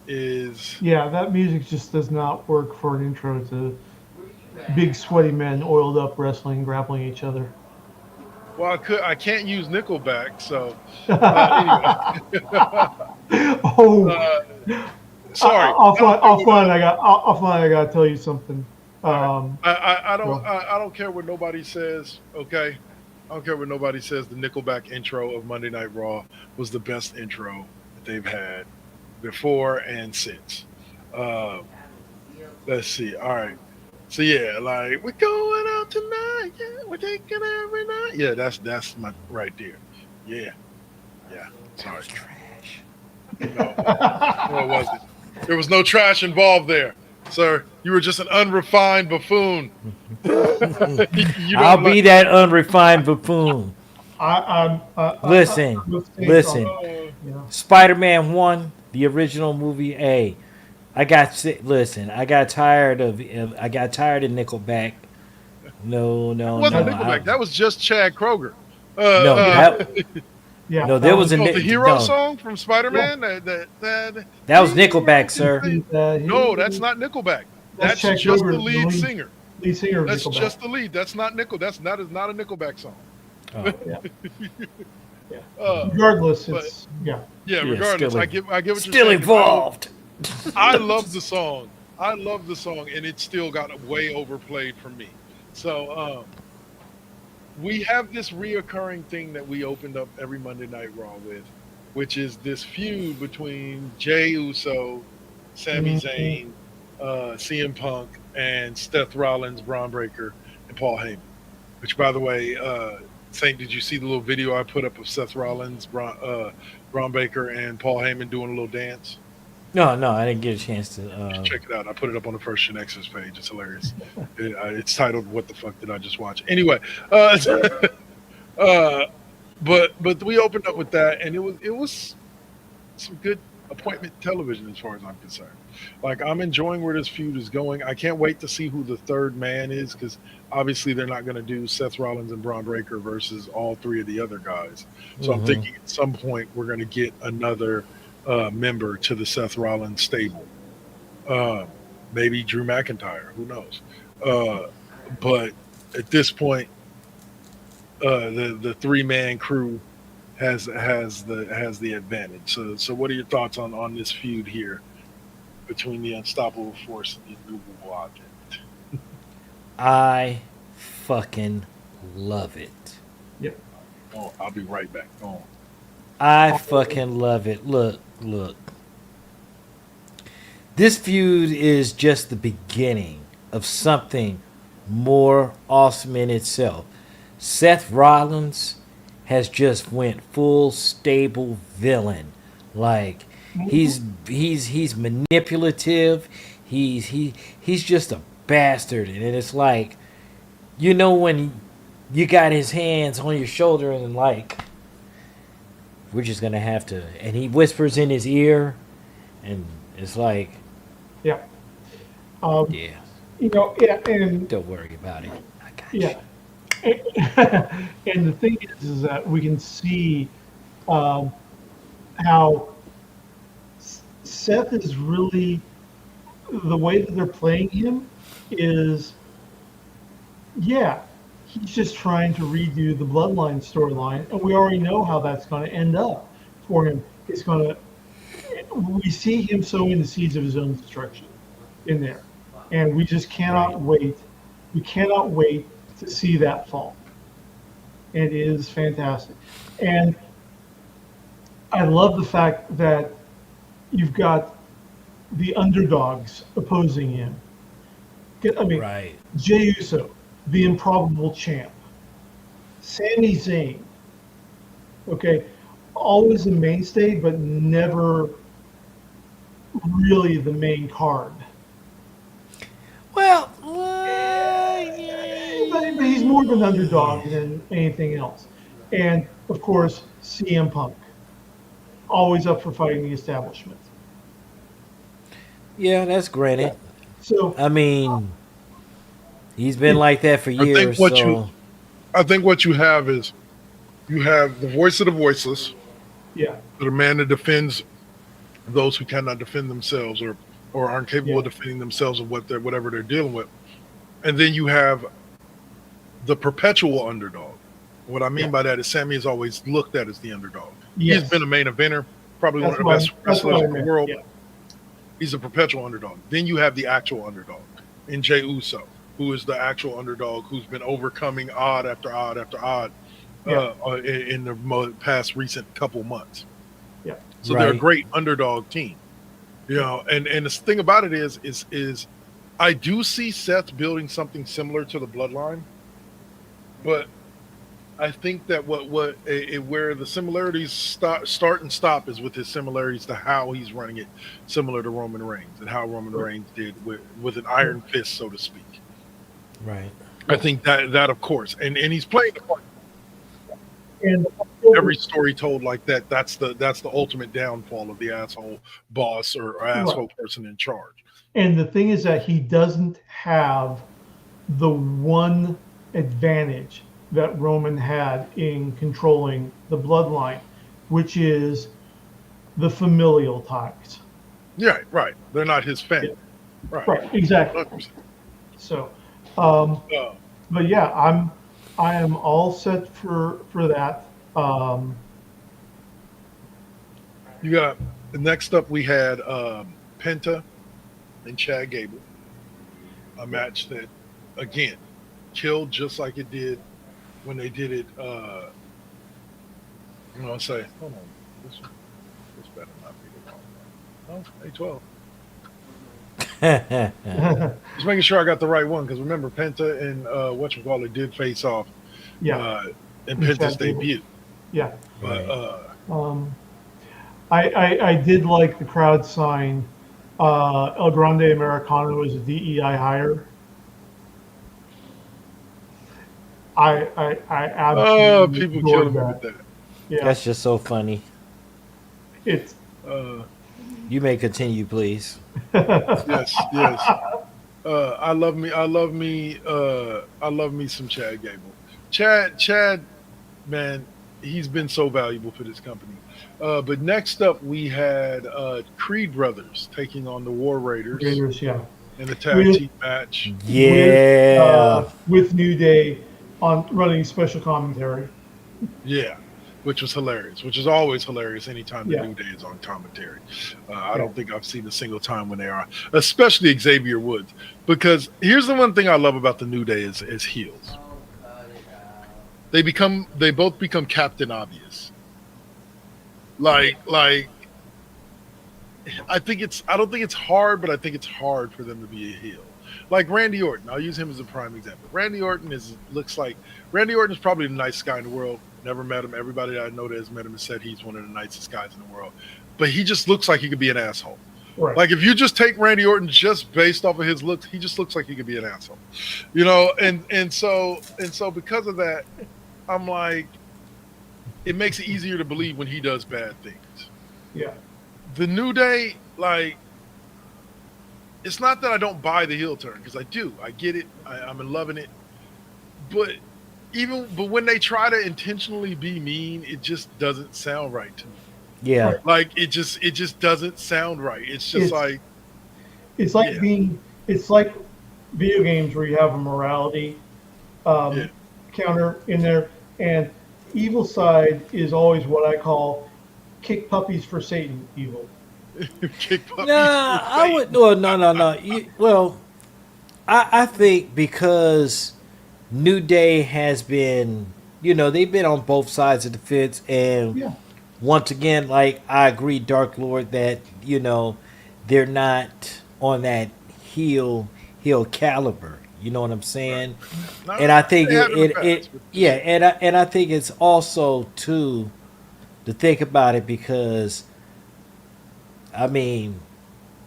is Yeah, that music just does not work for an intro to big sweaty men oiled up wrestling, grappling each other. well. I can't use Nickelback, so anyway. Oh, Sorry. offline. I got to tell you something. I don't care what nobody says. Okay, I don't care what nobody says. The Nickelback intro of Monday Night Raw was the best intro that they've had before and since. Let's see. All right. So yeah, like, we're going out tonight. Yeah, we're taking every night. Yeah, that's my right there. Yeah. Sorry. Trash. No, it wasn't. There was no trash involved there, sir. You were just an unrefined buffoon. I'll be that unrefined buffoon. Listen. Yeah. Spider-Man 1, the original movie. Hey, I got tired of Nickelback No, That no, wasn't no. Nickelback. That was just Chad Kroger. No, Uh, Yeah. no, there was a the hero no. song from Spider-Man. That was Nickelback, sir. No, that's not Nickelback. That's That's Chad just Kroger, the lead singer. lead singer of That's Nickelback. just the lead. That's not Nickel. That's not is not a Nickelback song. Oh, Regardless, but- it's yeah. Yeah, Yeah, regardless, still I get what you're still saying. involved. I love the song. I love the song, and it still got way overplayed for me. So we have this reoccurring thing that we opened up every Monday Night Raw with, which is this feud between Jey Uso, Sami Zayn, CM Punk, and Seth Rollins, Braun Breaker, and Paul Heyman. Which, by the way, Saint, did you see the little video I put up of Seth Rollins, Braun Breaker, and Paul Heyman doing a little dance? No, I didn't get a chance to. Check it out. I put it up on the first GenXers page. It's hilarious. It's titled "What the fuck did I just watch?" Anyway, but we opened up with that, and it was some good appointment television as far as I'm concerned. Like, I'm enjoying where this feud is going. I can't wait to see who the third man is, because obviously they're not going to do Seth Rollins and Braun Breaker versus all three of the other guys. So I'm thinking at some point we're going to get another member to the Seth Rollins stable. Maybe Drew McIntyre, who knows? But at this point, the 3-man crew has the advantage. So what are your thoughts on this feud here between the Unstoppable Force and the Immovable Object? I fucking love it. Yep. Oh, I'll be right back. Oh. I fucking love it. Look. This feud is just the beginning of something more awesome in itself. Seth Rollins has just went full stable villain. Like, he's manipulative. He's just a bastard, and it's like, you know, when you got his hands on your shoulder and like, we're just gonna have to, and he whispers in his ear, and it's like, Yeah. yeah, And don't worry about it, I got you. yeah. And the thing is that we can see how Seth is really, the way that they're playing him is, he's just trying to redo the Bloodline storyline, and we already know how that's going to end up for him. It's going to, we see him sowing the seeds of his own destruction in there, and we just cannot wait. We cannot wait to see that fall. It is fantastic, and I love the fact that you've got the underdogs opposing him. I mean, Right. Jey Uso, the improbable champ. Sami Zayn, okay, always a mainstay, but never really the main card. Well, But he's more of an underdog than anything else. And, of course, CM Punk, always up for fighting the establishment. yeah, that's granted. So, I mean, he's been like that for years. I think what you have is, you have the voice of the voiceless, yeah, the man that defends those who cannot defend themselves or aren't capable of defending themselves of whatever they're dealing with. And then you have the perpetual underdog. What I mean by that is Sammy is always looked at as the underdog. Yes. He's been a main eventer, probably That's one of the best what- that's what wrestlers I in the meant, world. yeah. He's a perpetual underdog. Then you have the actual underdog in Jey Uso, who is the actual underdog who's been overcoming odd after odd after odd in the past recent couple months. yeah, So they're a Right. great underdog team, you know. And the thing about it is I do see Seth building something similar to the Bloodline, but I think that where the similarities start and stop is with his similarities to how he's running it, similar to Roman Reigns and how Roman Reigns did with an iron fist, so to speak. Right. I think that of course, and he's playing the part. and Every story told like that, that's the ultimate downfall of the asshole boss or asshole person in charge. And the thing is that he doesn't have the one advantage that Roman had in controlling the bloodline, which is the familial ties. Yeah, right. They're not his family. Right. Right, exactly. 100%. So, Uh, but yeah, I am all set for that. you got next up we had Penta and Chad Gable, a match that again killed just like it did when they did it. I'll say, hold on, this better not be the wrong one. Oh, A12. Just making sure I got the right one because remember Penta and whatchamacallit did face off. Yeah. In Penta's debut. Yeah. But I did like the crowd sign El Grande Americano as a DEI hire. I absolutely people adored killing me with that. Yeah, That's just so funny. it's You may continue, please. Yes. I love me some Chad Gable. Chad, man, he's been so valuable for this company. But next up we had Creed Brothers taking on the War Raiders yeah. in a tag team match. Yeah. With New Day on running special commentary. Yeah, which was hilarious, which is always hilarious anytime the Yeah. New Day is on commentary. I don't think I've seen a single time when they are, especially Xavier Woods. Because here's the one thing I love about the New Day is heels. They both become Captain Obvious. Like I don't think it's hard, but I think it's hard for them to be a heel. Like Randy Orton, I'll use him as a prime example. Randy Orton is probably the nicest guy in the world. Never met him. Everybody that I know that has met him has said he's one of the nicest guys in the world. But he just looks like he could be an asshole. Right. Like if you just take Randy Orton just based off of his looks, he just looks like he could be an asshole. You know, and so because of that, I'm like, it makes it easier to believe when he does bad things. Yeah. The New Day, like, it's not that I don't buy the heel turn because I do. I get it. I'm loving it. But when they try to intentionally be mean, it just doesn't sound right to me. Yeah. Like it just doesn't sound right. It's just it's like video games where you have a morality counter in there, and evil side is always what I call kick puppies for Satan evil. Kick puppies Nah, for I Satan. would no. I think because New Day has been, they've been on both sides of the fence, and once again, like I agree, Dark Lord, that they're not on that heel caliber. You know what I'm saying? Right. And I think They have in the past, but- and I think it's also too to think about it because I mean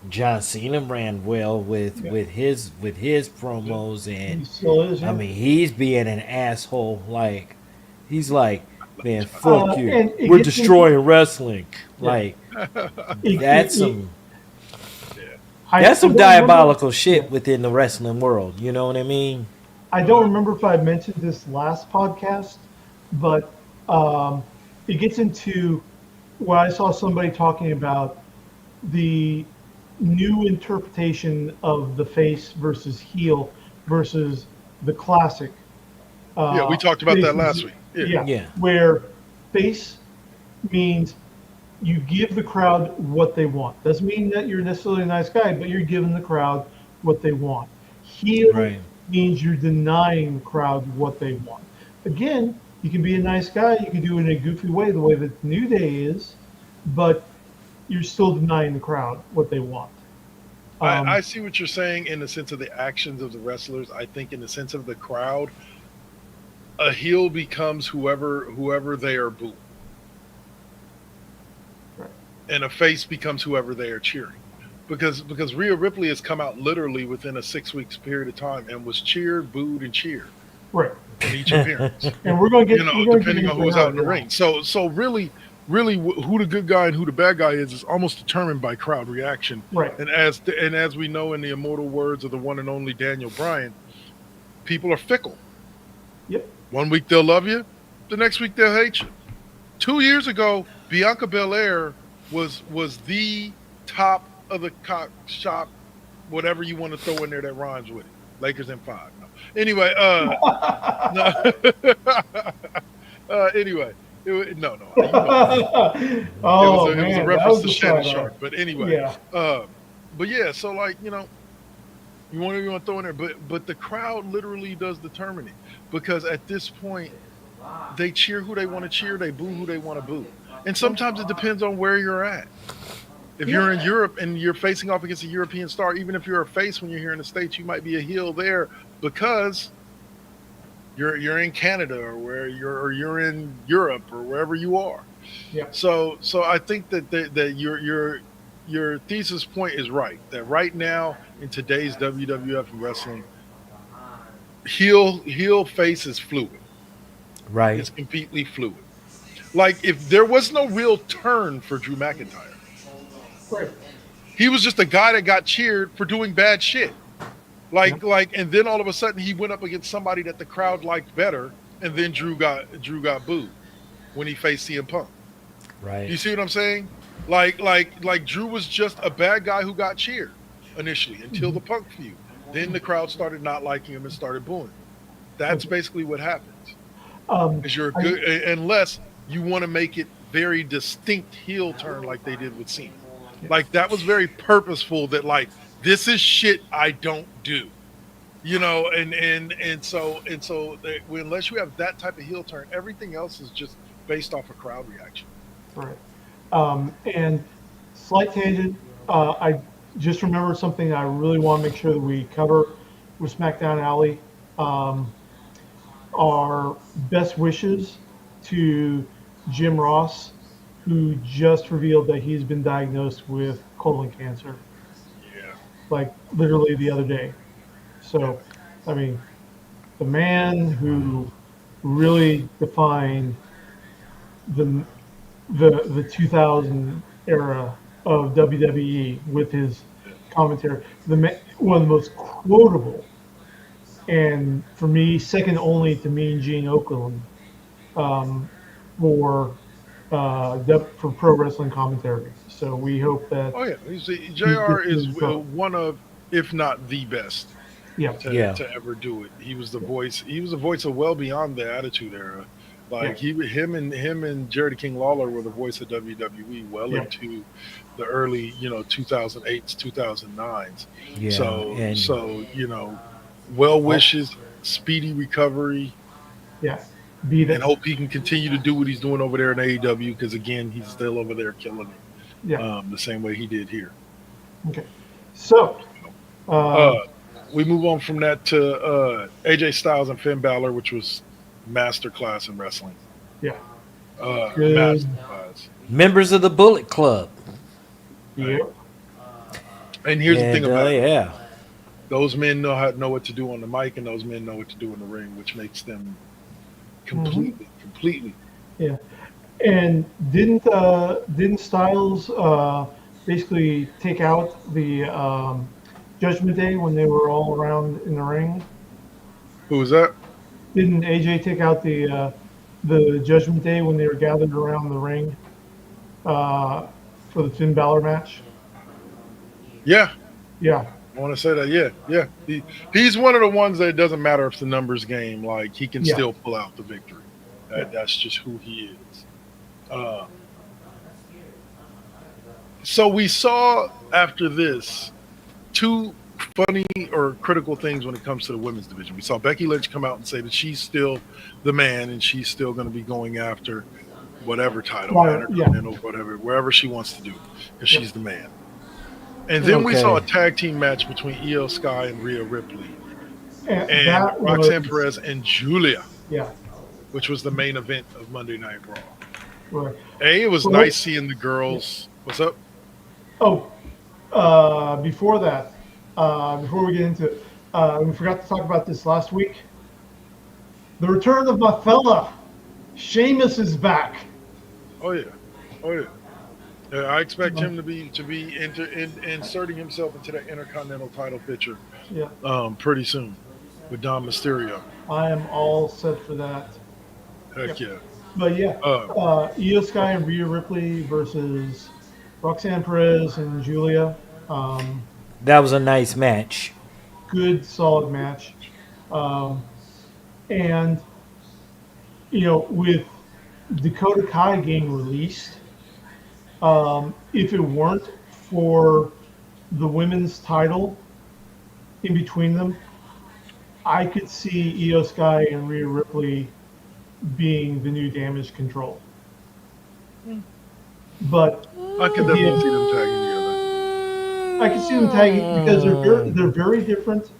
John Cena ran well with his promos, and He still is. I mean he's being an asshole. Like he's like, man, fuck you. and it We're gets destroying wrestling. Like that's some diabolical shit within the wrestling world. You know what I mean? I don't remember if I mentioned this last podcast, but it gets into what I saw somebody talking about the new interpretation of the face versus heel versus the classic. We talked about that last week. Yeah. Where face means you give the crowd what they want. Doesn't mean that you're necessarily a nice guy, but you're giving the crowd what they want. Heel means you're denying the crowd what they want. Again, you can be a nice guy, you can do it in a goofy way, the way that New Day is, but you're still denying the crowd what they want. I see what you're saying in the sense of the actions of the wrestlers. I think in the sense of the crowd, a heel becomes whoever they are booing. Right. And a face becomes whoever they are cheering. Because Rhea Ripley has come out literally within a 6 weeks period of time and was cheered, booed, and cheered Right. in each appearance. And we're going to get depending on who's out in the ring. So really who the good guy and who the bad guy is almost determined by crowd reaction. Right. And as we know in the immortal words of the one and only Daniel Bryan, people are fickle. Yep. One week they'll love you, the next week they'll hate you. 2 years ago, Bianca Belair was the top of the cock shop, whatever you want to throw in there that rhymes with it. Lakers in 5. No. Anyway, no. Anyway, no. You know, Oh it was a man, that reference was to the Shannon sidearm. Sharp. But anyway, Yeah. but yeah, so like you want to throw in there, but the crowd literally does determine it because at this point they cheer who they want to cheer, they boo who they want to boo, and sometimes it depends on where you're at. If you're in Europe and you're facing off against a European star, even if you're a face when you're here in the States, you might be a heel there because you're in Canada or you're in Europe or wherever you are. Yeah. So I think that your thesis point is right. That right now in today's WWF wrestling, heel face is fluid. Right. It's completely fluid. Like if there was no real turn for Drew McIntyre, Right. he was just a guy that got cheered for doing bad shit. And then all of a sudden he went up against somebody that the crowd liked better, and then Drew got booed when he faced CM Punk. Right. You see what I'm saying? Like Drew was just a bad guy who got cheered initially until the Punk feud. Then the crowd started not liking him and started booing. That's basically what happens. Is you're good unless you want to make it very distinct heel turn like they did with Cena. Like that was very purposeful. That like this is shit I don't do, and so unless you have that type of heel turn, everything else is just based off a crowd reaction. Right. And slight tangent. I just remembered something I really want to make sure that we cover with SmackDown Alley. Our best wishes to Jim Ross, who just revealed that he's been diagnosed with colon cancer. Yeah. Like literally the other day. So, I mean, the man who really defined the 2000 era of WWE with his commentary, one of the most quotable, and for me, second only to Mean Gene Okerlund, for pro wrestling commentary. So we hope that. Oh yeah, JR is one of, if not the best, to ever do it. He was the voice. He was the voice of well beyond the Attitude Era. Like him and Jerry King Lawler were the voice of WWE well into the early 2008s, 2009s. Yeah. So well wishes, speedy recovery. Yeah. And hope he can continue to do what he's doing over there in AEW because again he's still over there killing it. Yeah. The same way he did here. Okay. So we move on from that to AJ Styles and Finn Balor, which was masterclass in wrestling. Yeah. Masterclass. Members of the Bullet Club. Yeah. And here's the thing about it. Those men know what to do on the mic, and those men know what to do in the ring, which makes them completely. Yeah. And didn't Styles basically take out the Judgment Day when they were all around in the ring? Who was that? Didn't AJ take out the Judgment Day when they were gathered around the ring for the Finn Balor match? Yeah. Yeah. I want to say that. Yeah. He's one of the ones that it doesn't matter if it's a numbers game. Like he can still pull out the victory. That's just who he is. So we saw after this two funny or critical things when it comes to the women's division. We saw Becky Lynch come out and say that she's still the man and she's still going to be going after whatever title, whatever, wherever she wants to do, because she's the man. And then we saw a tag team match between Io Sky and Rhea Ripley, and Roxanne Perez and Julia, which was the main event of Monday Night Raw. Right. It was nice seeing the girls. What's up? Before that, before we get into it, we forgot to talk about this last week. The return of my fella, Sheamus, is back. Oh yeah. I expect him to be inserting himself into that Intercontinental title picture pretty soon. with Dom Mysterio. I am all set for that. Heck Yep. yeah. But yeah, Uh, Io Sky and Rhea Ripley versus Roxanne Perez and Julia. Um, That was a nice match. Good, solid match. Um, and with Dakota Kai getting released, if it weren't for the women's title in between them, I could see Io Sky and Rhea Ripley being the new Damage Control. But I could definitely see them tagging together. I can see them tagging because they're very different,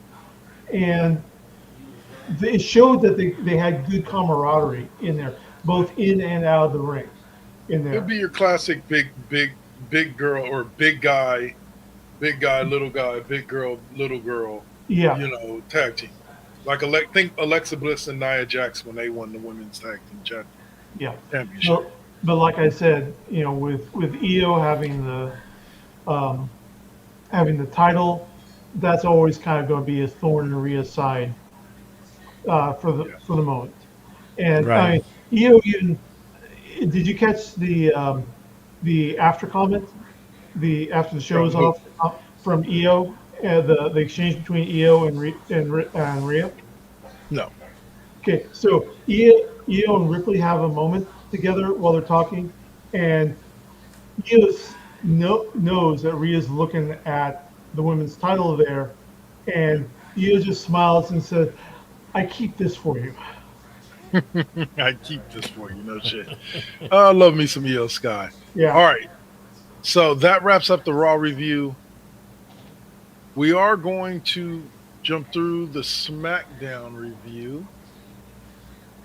and it showed that they had good camaraderie in there, both in and out of the ring. In It'd there, be your classic big girl or big guy, little guy, big girl, little girl, yeah, tag team. Like think Alexa Bliss and Nia Jax when they won the women's tag team yeah. championship. But like I said, with Io um, having the title, that's always kind of going to be a thorn in Rhea's side for the moment. And I Right. mean, Io even did you catch the after comment after the show From was who? off from Io, the exchange between Io and Rhea? No. Okay, so Io and Ripley have a moment together while they're talking, and Io knows that Rhea's looking at the women's title there, and Io just smiles and says, "I keep this for you." I keep this for you, no shit. I love me some Io Sky. Yeah. All right. So that wraps up the Raw review. We are going to jump through the SmackDown review.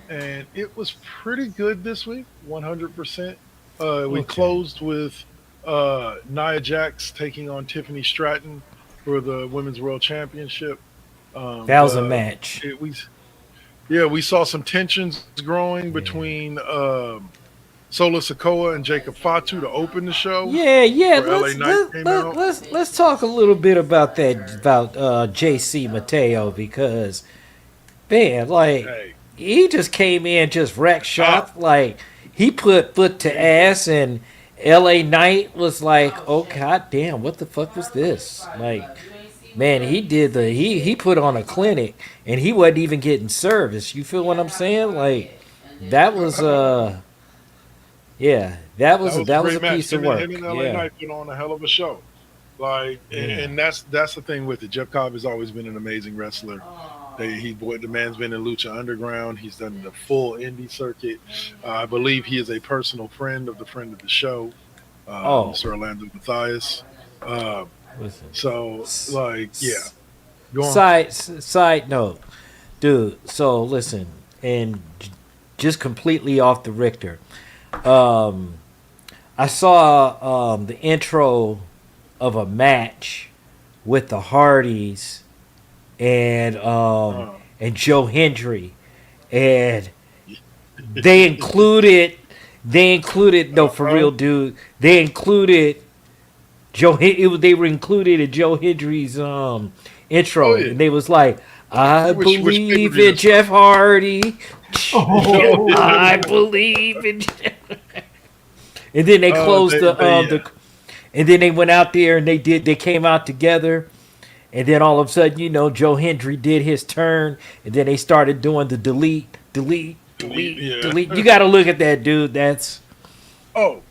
And it was pretty good this week, 100%. We Okay. closed with Nia Jax taking on Tiffany Stratton for the Women's World Championship. That was a match. We saw some tensions growing between Solo Sikoa and Jacob Fatu to open the show. Yeah. where LA Knight came out. Let's talk a little bit about that about JC Mateo because man, like Hey, he just came in just wreck shop like he put foot to ass and LA Knight was like, oh god damn, what the fuck was this? Like man, he did he put on a clinic and he wasn't even getting service. You feel what I'm saying? Like that was yeah, that was that was a a great match. piece of Him work. and LA Yeah. Knight put on a hell of a show. Like, and that's the thing with it. Jeff Cobb has always been an amazing wrestler. The man's been in Lucha Underground. He's done the full indie circuit. I believe he is a personal friend of the show, Mr. Orlando Mathias. Listen. So, like, yeah, go on. Side note, dude. So listen, and just completely off the Richter. I saw the intro of a match with the Hardys and Joe Hendry, and they included no for real, dude. They included they were included in Joe Hendry's intro, Oh, yeah. and they was like, "I Which believe pay-per-view in is Jeff Hardy. Oh. I believe in." And then they closed and then they went out there and they came out together, and then all of a sudden, Joe Hendry did his turn, and then they started doing the delete. Yeah. You got to look at that, dude. That's Oh,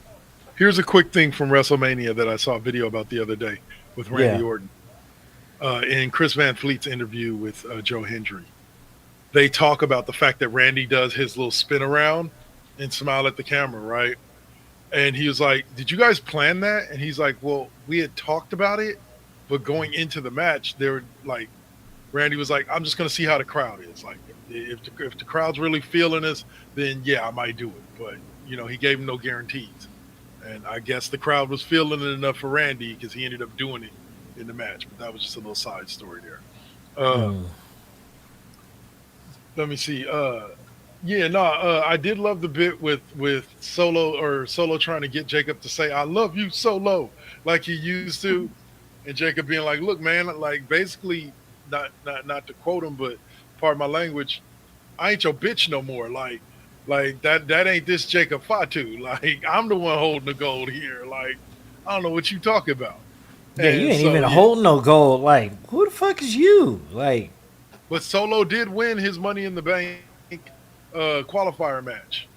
here's a quick thing from WrestleMania that I saw a video about the other day with Randy Yeah. Orton. In Chris Van Fleet's interview with Joe Hendry, they talk about the fact that Randy does his little spin around and smile at the camera, right? And he was like, "Did you guys plan that?" And he's like, "Well, we had talked about it, but going into the match, they were like, Randy was like, I'm just going to see how the crowd is. Like, if the crowd's really feeling us, then yeah, I might do it. But, he gave him no guarantees. And I guess the crowd was feeling it enough for Randy because he ended up doing it in the match. But that was just a little side story there. Let me see. I did love the bit with Solo trying to get Jacob to say, "I love you, Solo," like he used to. And Jacob being like, "Look, man, like basically not to quote him, but pardon my language, I ain't your bitch no more. Like that ain't this Jacob Fatu. Like I'm the one holding the gold here. Like I don't know what you talking about. Yeah, you And ain't so even yeah, holding no gold. Like, who the fuck is you? Like, but Solo did win his Money in the Bank qualifier match.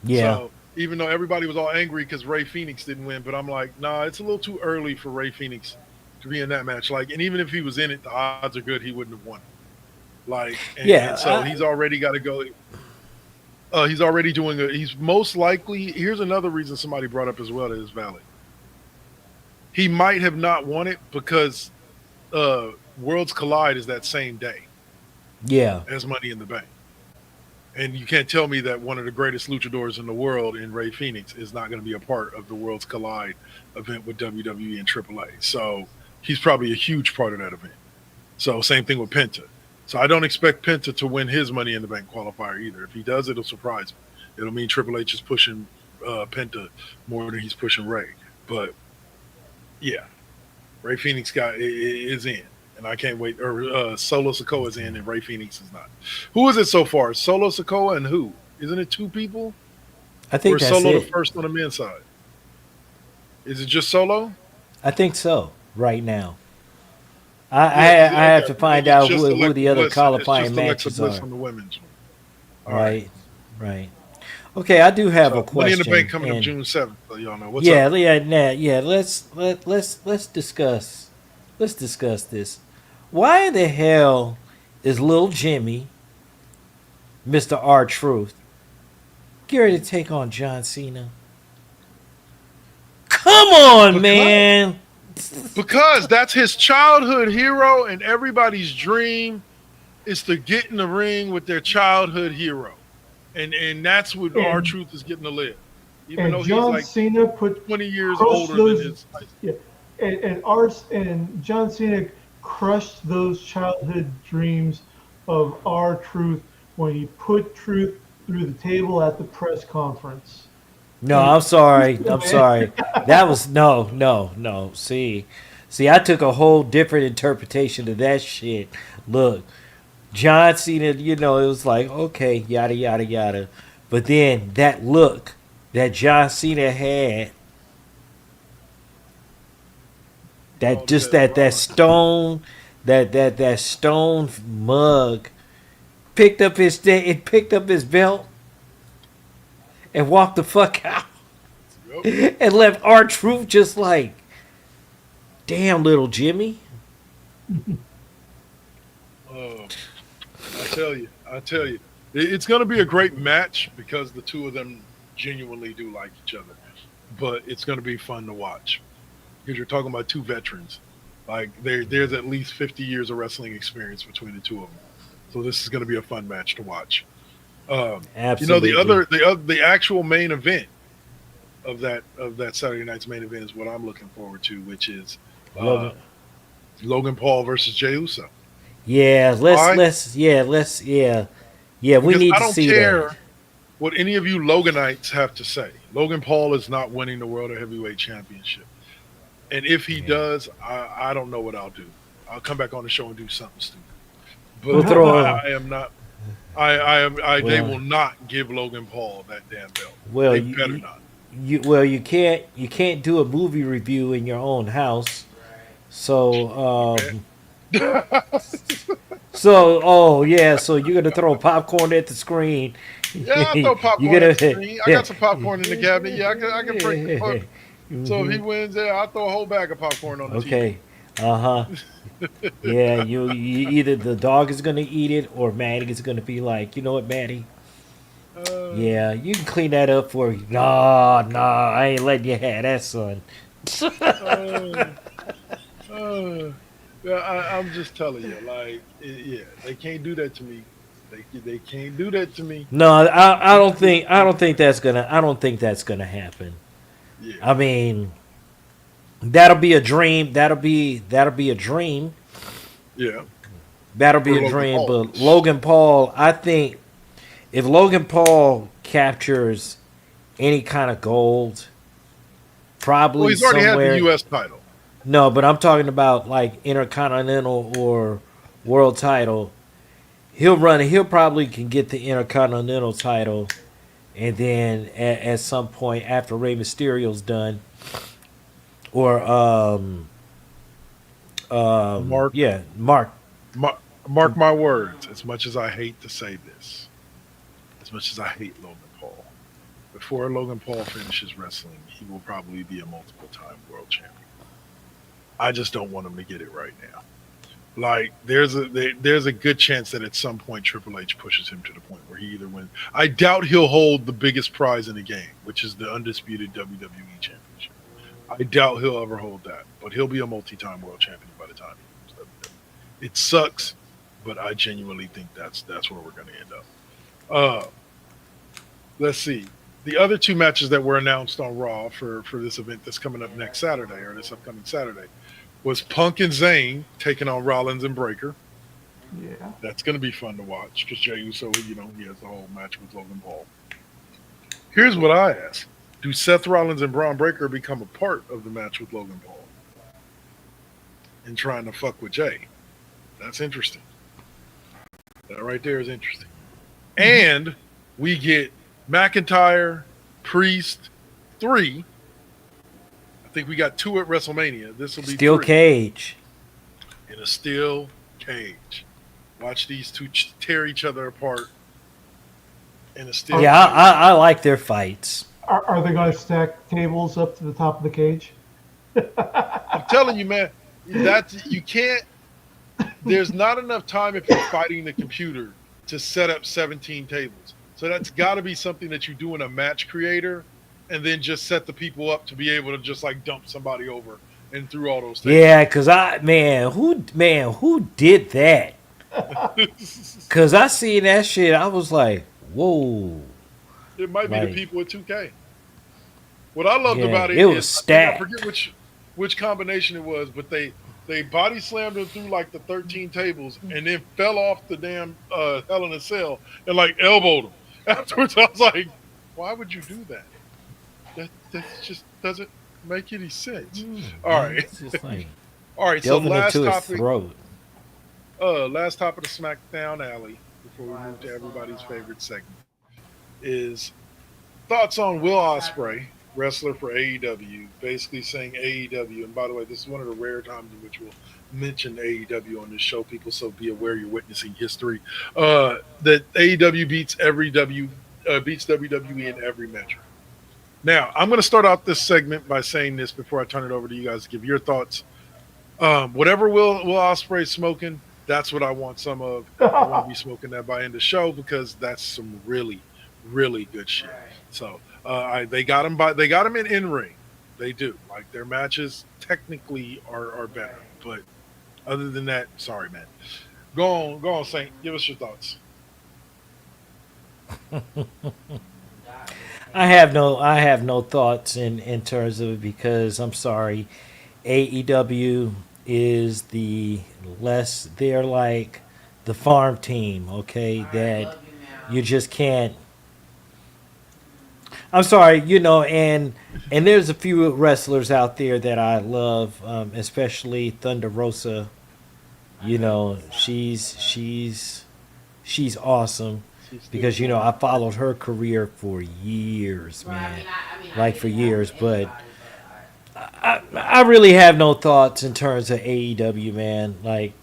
yeah, So even though everybody was all angry because Ray Phoenix didn't win, but I'm like, nah, it's a little too early for Ray Phoenix to be in that match. Like, and even if he was in it, the odds are good he wouldn't have won. Like, and so he's already got to go. He's already doing a. He's most likely. Here's another reason somebody brought up as well that is valid. He might have not won it because Worlds Collide is that same day yeah, as Money in the Bank. And you can't tell me that one of the greatest luchadors in the world in Ray Phoenix is not going to be a part of the Worlds Collide event with WWE and AAA. So he's probably a huge part of that event. So same thing with Penta. So I don't expect Penta to win his Money in the Bank qualifier either. If he does, it'll surprise me. It'll mean Triple H is pushing Penta more than he's pushing Ray. But yeah, Ray Phoenix is in. And I can't wait. Or Solo Sikoa is in, and Ray Phoenix is not. Who is it so far? Solo Sikoa and who? Isn't it two people? I think or that's Solo it. the first on the men's side? Is it just Solo? I think so. Right now, I have to find out who the other qualifying matches are. On the women's one. Right, right. Okay, I do have a question. Money in the Bank coming up June 7th. So y'all know what's yeah, up. yeah. Let's discuss. Let's discuss this. Why the hell is Lil Jimmy, Mr. R-Truth, get ready to take on John Cena? Come on, man. Because that's his childhood hero, and everybody's dream is to get in the ring with their childhood hero. And that's what R-Truth is getting to live. Even though John he's like Cena put 20 years older than his. Yeah, and John Cena crushed those childhood dreams of R-Truth when he put Truth through the table at the press conference. No, I'm sorry. I'm sorry. That was no. See, I took a whole different interpretation of that shit. Look, John Cena, it was like, okay, yada yada yada. But then that look that John Cena had, that stone, that stone mug, picked up his belt and walked the fuck out. Yep. And left R-Truth just like, damn, little Jimmy. I tell you, it's going to be a great match because the two of them genuinely do like each other. But it's going to be fun to watch because you're talking about two veterans. Like there's at least 50 years of wrestling experience between the two of them. So this is going to be a fun match to watch. Absolutely. The actual main event of that Saturday night's main event is what I'm looking forward to, which is Logan Paul versus Jey Uso. Yeah, let's we because need to see that. I don't care what any of you Loganites have to say. Logan Paul is not winning the World Heavyweight Championship. And if he does, I don't know what I'll do. I'll come back on the show and do something stupid. But I am not. They will not give Logan Paul that damn belt. Well, they better not. You can't do a movie review in your own house. So so you're gonna throw popcorn at the screen. Yeah, I throw popcorn at the screen. I got some popcorn in the cabinet. Yeah, I can break the fuck. So if he wins, I'll throw a whole bag of popcorn on the TV. Yeah, you either the dog is gonna eat it or Maddie is gonna be like, you know what, Maddie? Yeah, you can clean that up for you. Nah, I ain't letting you have that, son. I'm just telling you, they can't do that to me. They can't do that to me. No, I don't think that's gonna happen. Yeah. I mean, that'll be a dream. That'll be a dream. Yeah. That'll be a dream. But Logan Paul, I think, if Logan Paul captures any kind of gold, probably he's already somewhere, had the U.S. title. No, but I'm talking about like Intercontinental or World title. He'll run it. He'll probably can get the Intercontinental title, and then at some point after Rey Mysterio's done, or Mark, yeah, Mark. mark my words. As much as I hate to say this, as much as I hate Logan Paul, before Logan Paul finishes wrestling, he will probably be a multiple-time world champion. I just don't want him to get it right now. Like there's a good chance that at some point Triple H pushes him to the point where he either wins. I doubt he'll hold the biggest prize in the game, which is the undisputed WWE Championship. I doubt he'll ever hold that, but he'll be a multi-time world champion by the time he moves WWE. It sucks, but I genuinely think that's where we're going to end up. Let's see. The other two matches that were announced on Raw for this event that's coming up next Saturday, or this upcoming Saturday, was Punk and Zayn taking on Rollins and Breaker. Yeah. That's going to be fun to watch because Jey Uso, he has the whole match with Logan Paul. Here's what I ask. Do Seth Rollins and Braun Breaker become a part of the match with Logan Paul and trying to fuck with Jey? That's interesting. That right there is interesting. And we get McIntyre, Priest, 3. I think we got 2 at WrestleMania. This will be Steel 3. cage. In a steel cage. Watch these two tear each other apart in a steel Yeah, cage. I like their fights. Are they going to stack tables up to the top of the cage? I'm telling you, man, you can't. There's not enough time if you're fighting the computer to set up 17 tables. So that's got to be something that you do in a match creator, and then just set the people up to be able to just like dump somebody over and through all those things. Yeah, cause who did that? Cause I seen that shit, I was like, whoa. It might be Like, the people at 2K. What I loved yeah, about it it was is stacked. I forget which combination it was, but they body slammed him through like the 13 tables and then fell off the damn Hell in a Cell and like elbowed him. Afterwards, I was like, why would you do that? That just doesn't make any sense. All right. It's just like All right, so delving last into his topic. throat. Last top of the SmackDown Alley before we move to everybody's favorite segment is thoughts on Will Ospreay, wrestler for AEW, basically saying AEW, and by the way, this is one of the rare times in which we'll mention AEW on this show, people, so be aware you're witnessing history, that AEW beats WWE in every metric. Now, I'm going to start out this segment by saying this before I turn it over to you guys to give your thoughts. Whatever Will Ospreay's smoking, that's what I want some of. I want to be smoking that by end of the show because that's some really, really good shit. So they got him in ring. They do. Like their matches technically are better, but other than that, sorry, man. Go on, Saint. Give us your thoughts. I have no thoughts in terms of it because I'm sorry, AEW is they're like the farm team, okay, that you just can't. I'm sorry, and there's a few wrestlers out there that I love, especially Thunder Rosa. She's awesome because I followed her career for years, man, for years. But I really have no thoughts in terms of AEW, man. Like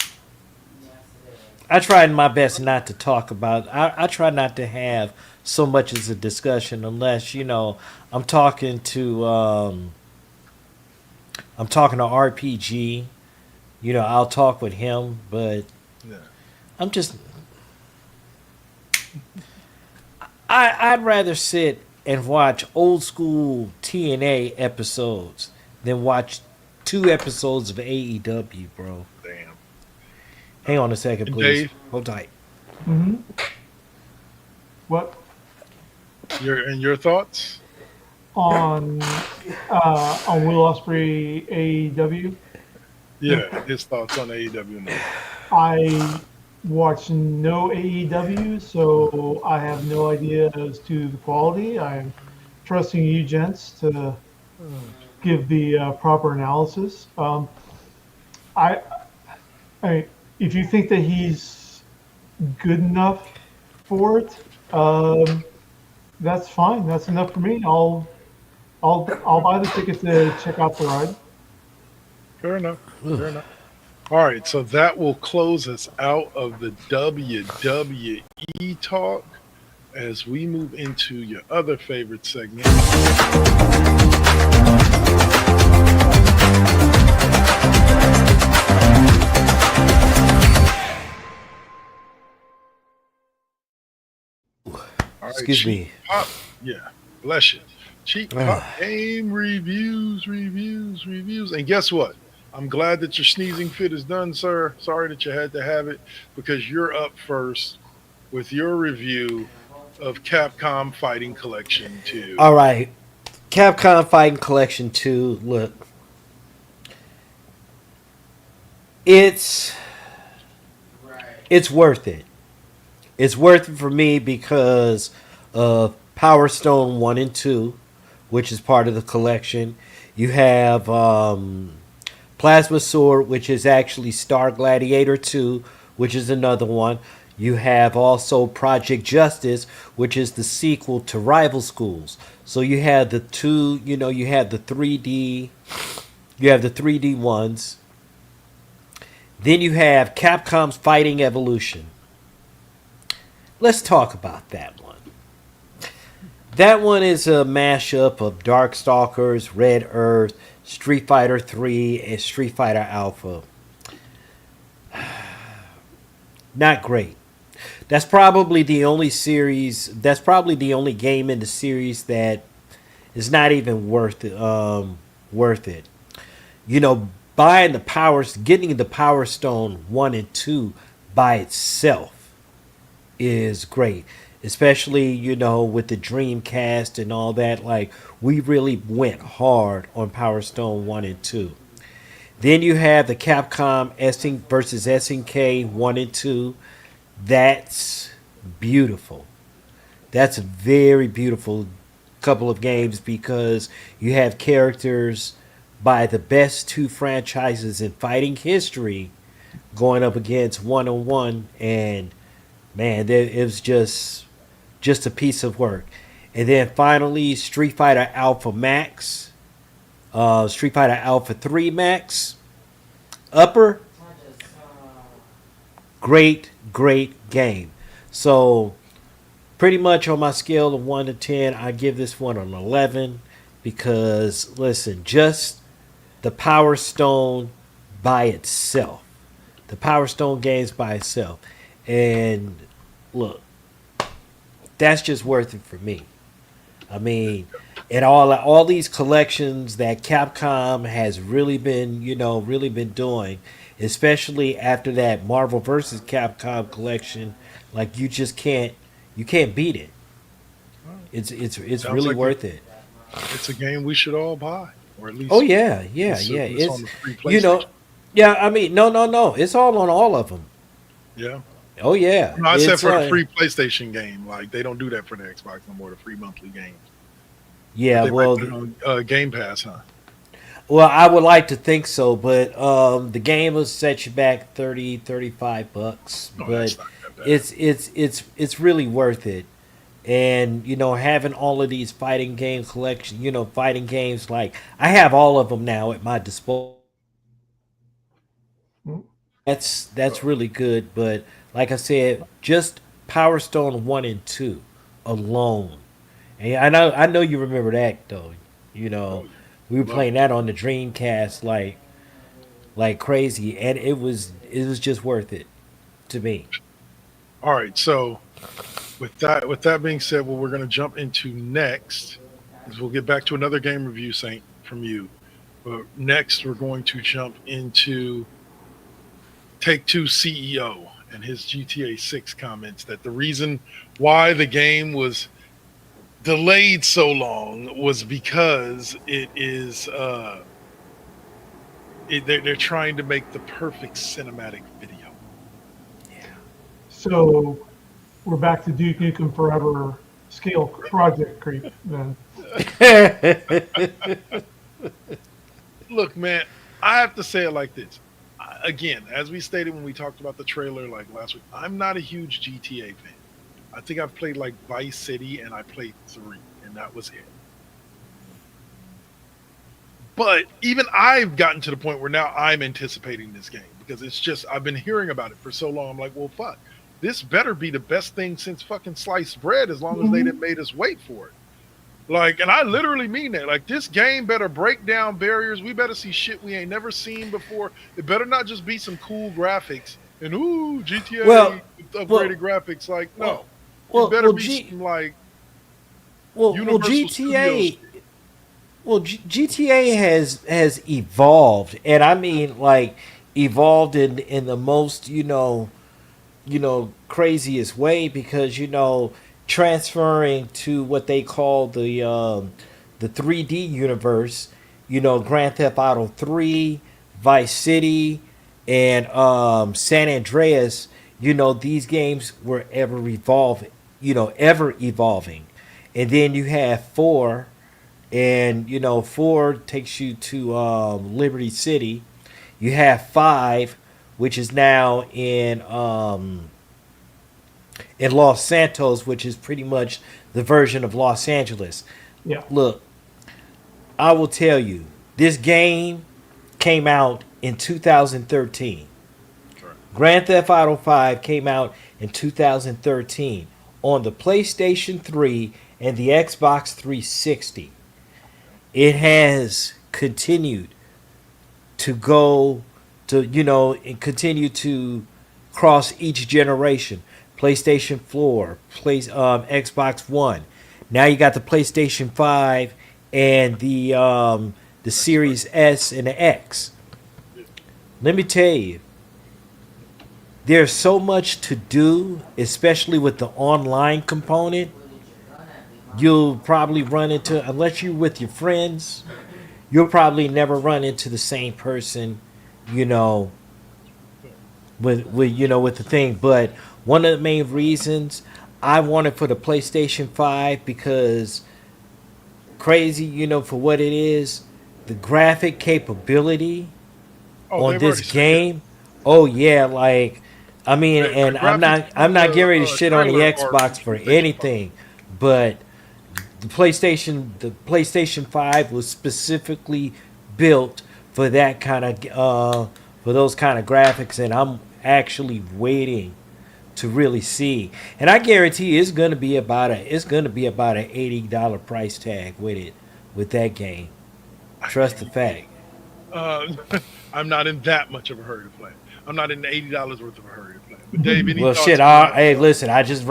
I tried my best not to talk about. I try not to have so much as a discussion unless I'm talking to RPG. I'll talk with him, but Yeah. I'm just. I'd rather sit and watch old school TNA episodes than watch 2 episodes of AEW, bro. Damn. Hang on a second, And please. Dave? Hold tight. Mm-hmm. What? Your thoughts? On Will Ospreay AEW? Yeah, his thoughts on AEW now. I watch no AEW, so I have no idea as to the quality. I'm trusting you gents to give the proper analysis. I if you think that he's good enough for it, that's fine. That's enough for me. I'll buy the ticket to check out the ride. Fair enough. Fair enough. All right, so that will close us out of the WWE talk as we move into your other favorite segment. All right, Excuse cheap me. pop. Yeah, bless you. Cheap pop game reviews. And guess what? I'm glad that your sneezing fit is done, sir. Sorry that you had to have it because you're up first with your review of Capcom Fighting Collection 2. All right, Capcom Fighting Collection 2. Look, it's worth it. It's worth it for me because of Power Stone 1 and 2, which is part of the collection. You have Plasma Sword, which is actually Star Gladiator 2, which is another one. You have also Project Justice, which is the sequel to Rival Schools. So you have the two, you have the 3D, you have the 3D ones. Then you have Capcom's Fighting Evolution. Let's talk about that one. That one is a mashup of Darkstalkers, Red Earth, Street Fighter 3, and Street Fighter Alpha. Not great. That's probably the only series. That's probably the only game in the series that is not even worth it. Worth it. Buying the powers, getting the Power Stone 1 and 2 by itself is great, especially with the Dreamcast and all that. Like, we really went hard on Power Stone 1 and 2. Then you have the Capcom versus SNK 1 and 2. That's beautiful. That's a very beautiful couple of games because you have characters by the best two franchises in fighting history going up against one-on-one, and man, it was just a piece of work. And then finally, Street Fighter Alpha Max, Street Fighter Alpha 3 Max, Upper, great game. So pretty much on my scale of 1 to 10, I give this one an 11 because, listen, just the Power Stone by itself. The Power Stone games by itself. And look, that's just worth it for me. I mean, and all these collections that Capcom has really been doing, especially after that Marvel vs. Capcom collection, like you can't beat it. It's Sounds really like worth it. It's a game we should all buy, or at least. Oh yeah. It's on the free PlayStation. Yeah. I mean, no. It's all on all of them. Yeah. Oh yeah. No, I said It's, for the free PlayStation game. Like, they don't do that for the Xbox no more. The free monthly games. Yeah. They Well, might put it on Game Pass, huh? Well, I would like to think so, but the game will set you back $35, No, but that's not that bad. it's really worth it. And having all of these fighting game collection, fighting games, like I have all of them now at my disposal. That's really good, but like I said, just Power Stone 1 and 2 alone. And I know you remember that though. We were playing that on the Dreamcast like crazy, and it was just worth it to me. All right, so with that being said, what we're going to jump into next is we'll get back to another game review, Saint, from you. But next, we're going to jump into Take-Two CEO and his GTA 6 comments that the reason why the game was delayed so long was because it is they're trying to make the perfect cinematic video. So we're back to Duke Nukem Forever scale project creep then. Look, man, I have to say it like this. again, as we stated when we talked about the trailer like last week, I'm not a huge GTA fan. I think I've played like Vice City and I played 3, and that was it. But even I've gotten to the point where now I'm anticipating this game because it's just I've been hearing about it for so long. I'm like, well, fuck, this better be the best thing since fucking sliced bread. As long as they didn't made us wait for it. Like, and I literally mean that. Like, this game better break down barriers. We better see shit we ain't never seen before. It better not just be some cool graphics and GTA upgraded graphics. Like, no, it better be some like Universal Studios. GTA has evolved, and I mean like evolved in the most craziest way because transferring to what they call the 3D universe, Grand Theft Auto 3, Vice City, and San Andreas. These games were ever evolving, and then you have 4, and 4 takes you to Liberty City. You have 5, which is now in Los Santos, which is pretty much the version of Los Angeles. Yeah. Look, I will tell you, this game came out in 2013. Correct. Grand Theft Auto 5 came out in 2013 on the PlayStation 3 and the Xbox 360. It has continued to go to, and continue to cross each generation. PlayStation 4, Xbox One. Now you got the PlayStation 5 and the Series S and the X. Let me tell you, there's so much to do, especially with the online component. You'll probably run into, unless you're with your friends, you'll probably never run into the same person, with the thing. But one of the main reasons I wanted for the PlayStation 5 because crazy, for what it is, the graphic capability on this game. Oh yeah, like I mean, and I'm not getting ready to shit on the Xbox for anything, but the PlayStation 5 was specifically built for that kind of for those kind of graphics, and I'm actually waiting to really see. And I guarantee it's gonna be about an $80 price tag with that game. Trust the fact. I'm not in that much of a hurry to play. I'm not in the $80 worth of a hurry to play. But Dave, any Well, thoughts shit. on that? Hey, listen. I just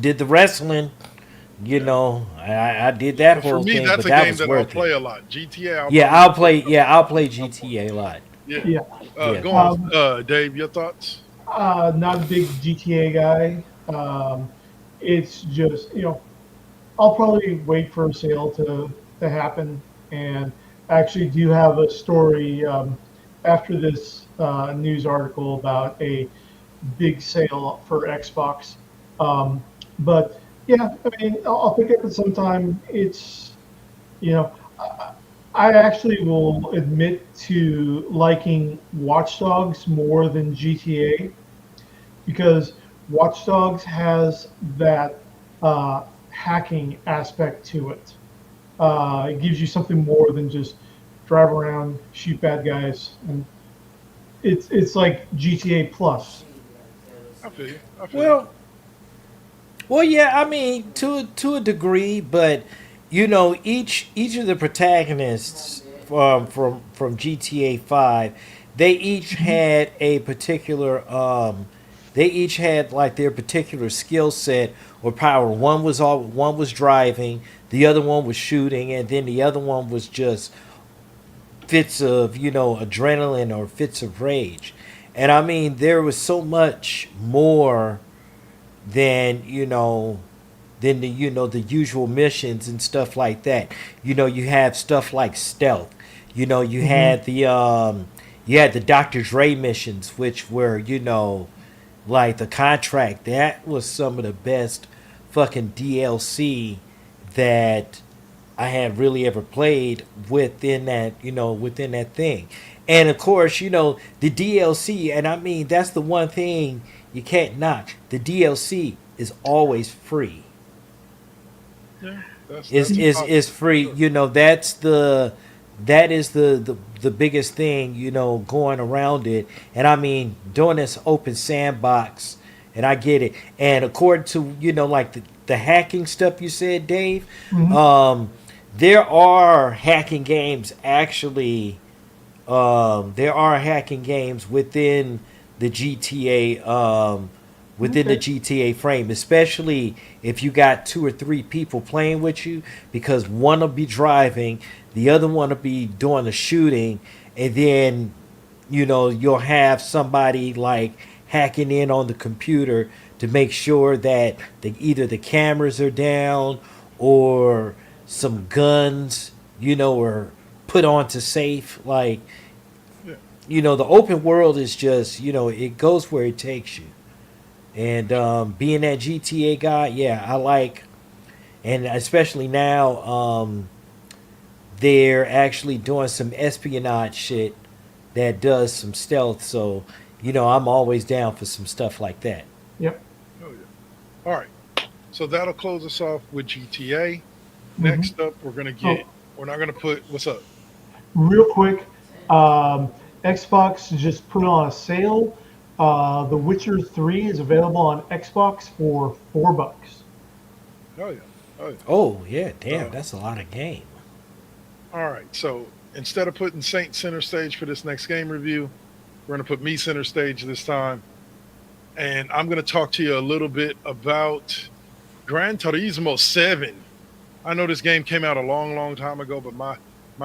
did the wrestling. I did that For whole me, thing, that's but a that game was that I'll worth play it. a lot. GTA. I'll play GTA a lot. Yeah. Yeah. Go on, Dave. Your thoughts? Not a big GTA guy. It's just, I'll probably wait for a sale to happen. And actually do have a story after this news article about a big sale for Xbox. But yeah, I mean, I'll pick it up at some time. It's, I actually will admit to liking Watch Dogs more than GTA because Watch Dogs has that hacking aspect to it. It gives you something more than just drive around, shoot bad guys, and it's like GTA Plus. I feel you. Well, yeah. I mean, to a degree, but each of the protagonists from GTA 5, they each had a particular they each had like their particular skill set or power. One was driving, the other one was shooting, and then the other one was just fits of adrenaline or fits of rage. And I mean, there was so much more than than the usual missions and stuff like that. You have stuff like stealth. You had the Dr. Dre missions, which were like the contract. That was some of the best fucking DLC that I had really ever played within that thing. And of course, the DLC, and I mean that's the one thing you can't knock. The DLC is always free. Yeah, Is that's is free. That is the biggest thing, going around it. And I mean, doing this open sandbox, and I get it. And according to, like the hacking stuff you said, Dave, there are hacking games actually. There are hacking games within the GTA, within the GTA frame, especially if you got 2 or 3 people playing with you, because one will be driving, the other one will be doing the shooting, and then you'll have somebody like hacking in on the computer to make sure that either the cameras are down or some guns, are put onto safe. Like, yeah. the open world is just, it goes where it takes you. And being that GTA guy, yeah, I like, and especially now, they're actually doing some espionage shit that does some stealth. So, I'm always down for some stuff like that. Yep. Oh yeah. All right. So that'll close us off with GTA. Next up, we're gonna get. We're not gonna put. What's up? Real quick, Xbox just put on a sale. The Witcher 3 is available on Xbox for $4. Oh yeah. Oh yeah. Oh, yeah, damn, that's a lot of game. All right. So instead of putting Saint center stage for this next game review, we're gonna put me center stage this time, and I'm gonna talk to you a little bit about Gran Turismo 7. I know this game came out a long, long time ago, but my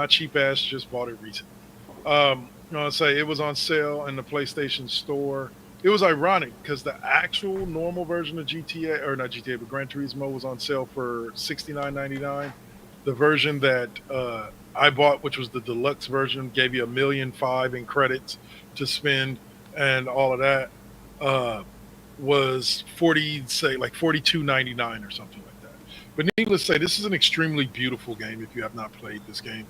cheap ass just bought it recently. I'll say it was on sale in the PlayStation Store. It was ironic because the actual normal version of GTA, or not GTA, but Gran Turismo was on sale for $69.99. The version that I bought, which was the deluxe version, gave you $1.5 million in credits to spend and all of that, was $42.99 or something like that. But needless to say, this is an extremely beautiful game if you have not played this game.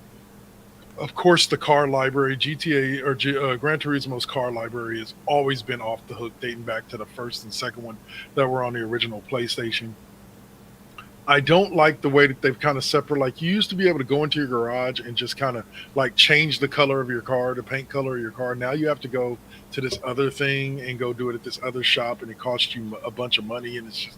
Of course, the car library, GTA or Gran Turismo's car library has always been off the hook, dating back to the first and second one that were on the original PlayStation. I don't like the way that they've kind of separate. Like, you used to be able to go into your garage and just kind of like change the color of your car, the paint color of your car. Now you have to go to this other thing and go do it at this other shop, and it costs you a bunch of money, and it's just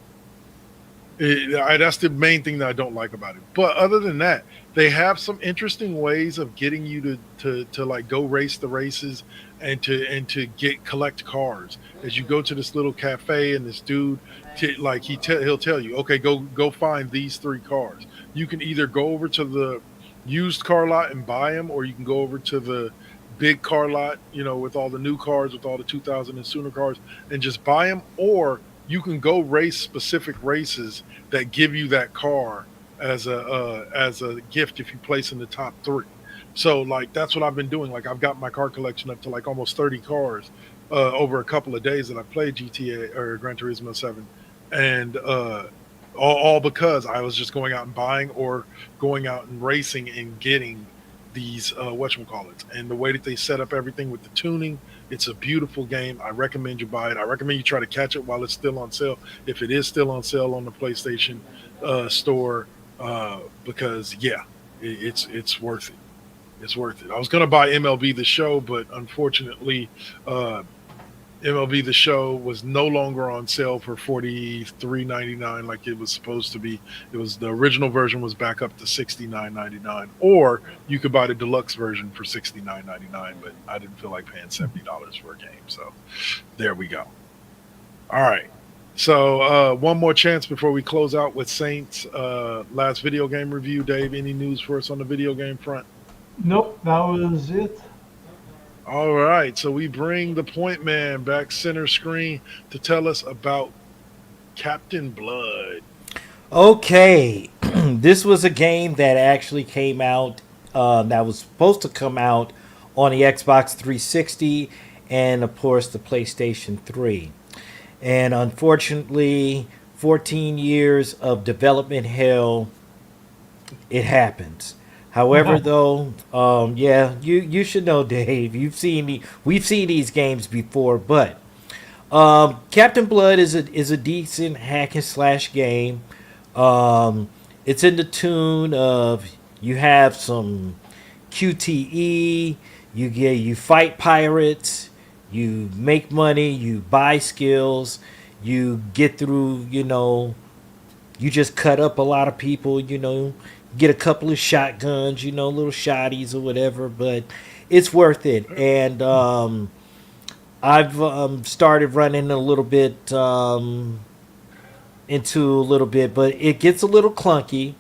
that's the main thing that I don't like about it. But other than that, they have some interesting ways of getting you to like go race the races and to collect cars. As you go to this little cafe, and this dude he'll tell you, okay, go find these 3 cars. You can either go over to the used car lot and buy them, or you can go over to the big car lot, with all the new cars, with all the 2000 and sooner cars, and just buy them, or you can go race specific races that give you that car as a gift if you place in the top 3. So like that's what I've been doing. Like, I've got my car collection up to like almost 30 cars over a couple of days that I played GTA or Gran Turismo 7, and all because I was just going out and buying or going out and racing and getting these whatchamacallits. And the way that they set up everything with the tuning, it's a beautiful game. I recommend you buy it. I recommend you try to catch it while it's still on sale, if it is still on sale on the PlayStation store, because it's worth it. It's worth it. I was going to buy MLB The Show, but unfortunately, MLB The Show was no longer on sale for $43.99 like it was supposed to be. It was, the original version was back up to $69.99, or you could buy the deluxe version for $69.99. But I didn't feel like paying $70 for a game, so there we go. All right. So one more chance before we close out with Saints' last video game review. Dave, any news for us on the video game front? Nope, that was it. All right, so we bring the point man back center screen to tell us about Captain Blood. Okay, this was a game that actually came out, that was supposed to come out on the Xbox 360 and, of course, the PlayStation 3. And unfortunately, 14 years of development hell, it happens. However, though, yeah, you should know, Dave. We've seen these games before, but Captain Blood is a decent hack and slash game. Um, it's in the tune of you have some QTE, you fight pirates, you make money, you buy skills, you get through, you just cut up a lot of people, get a couple of shotguns, little shotties or whatever, but it's worth it. And I've started running a little bit into a little bit, but it gets a little clunky.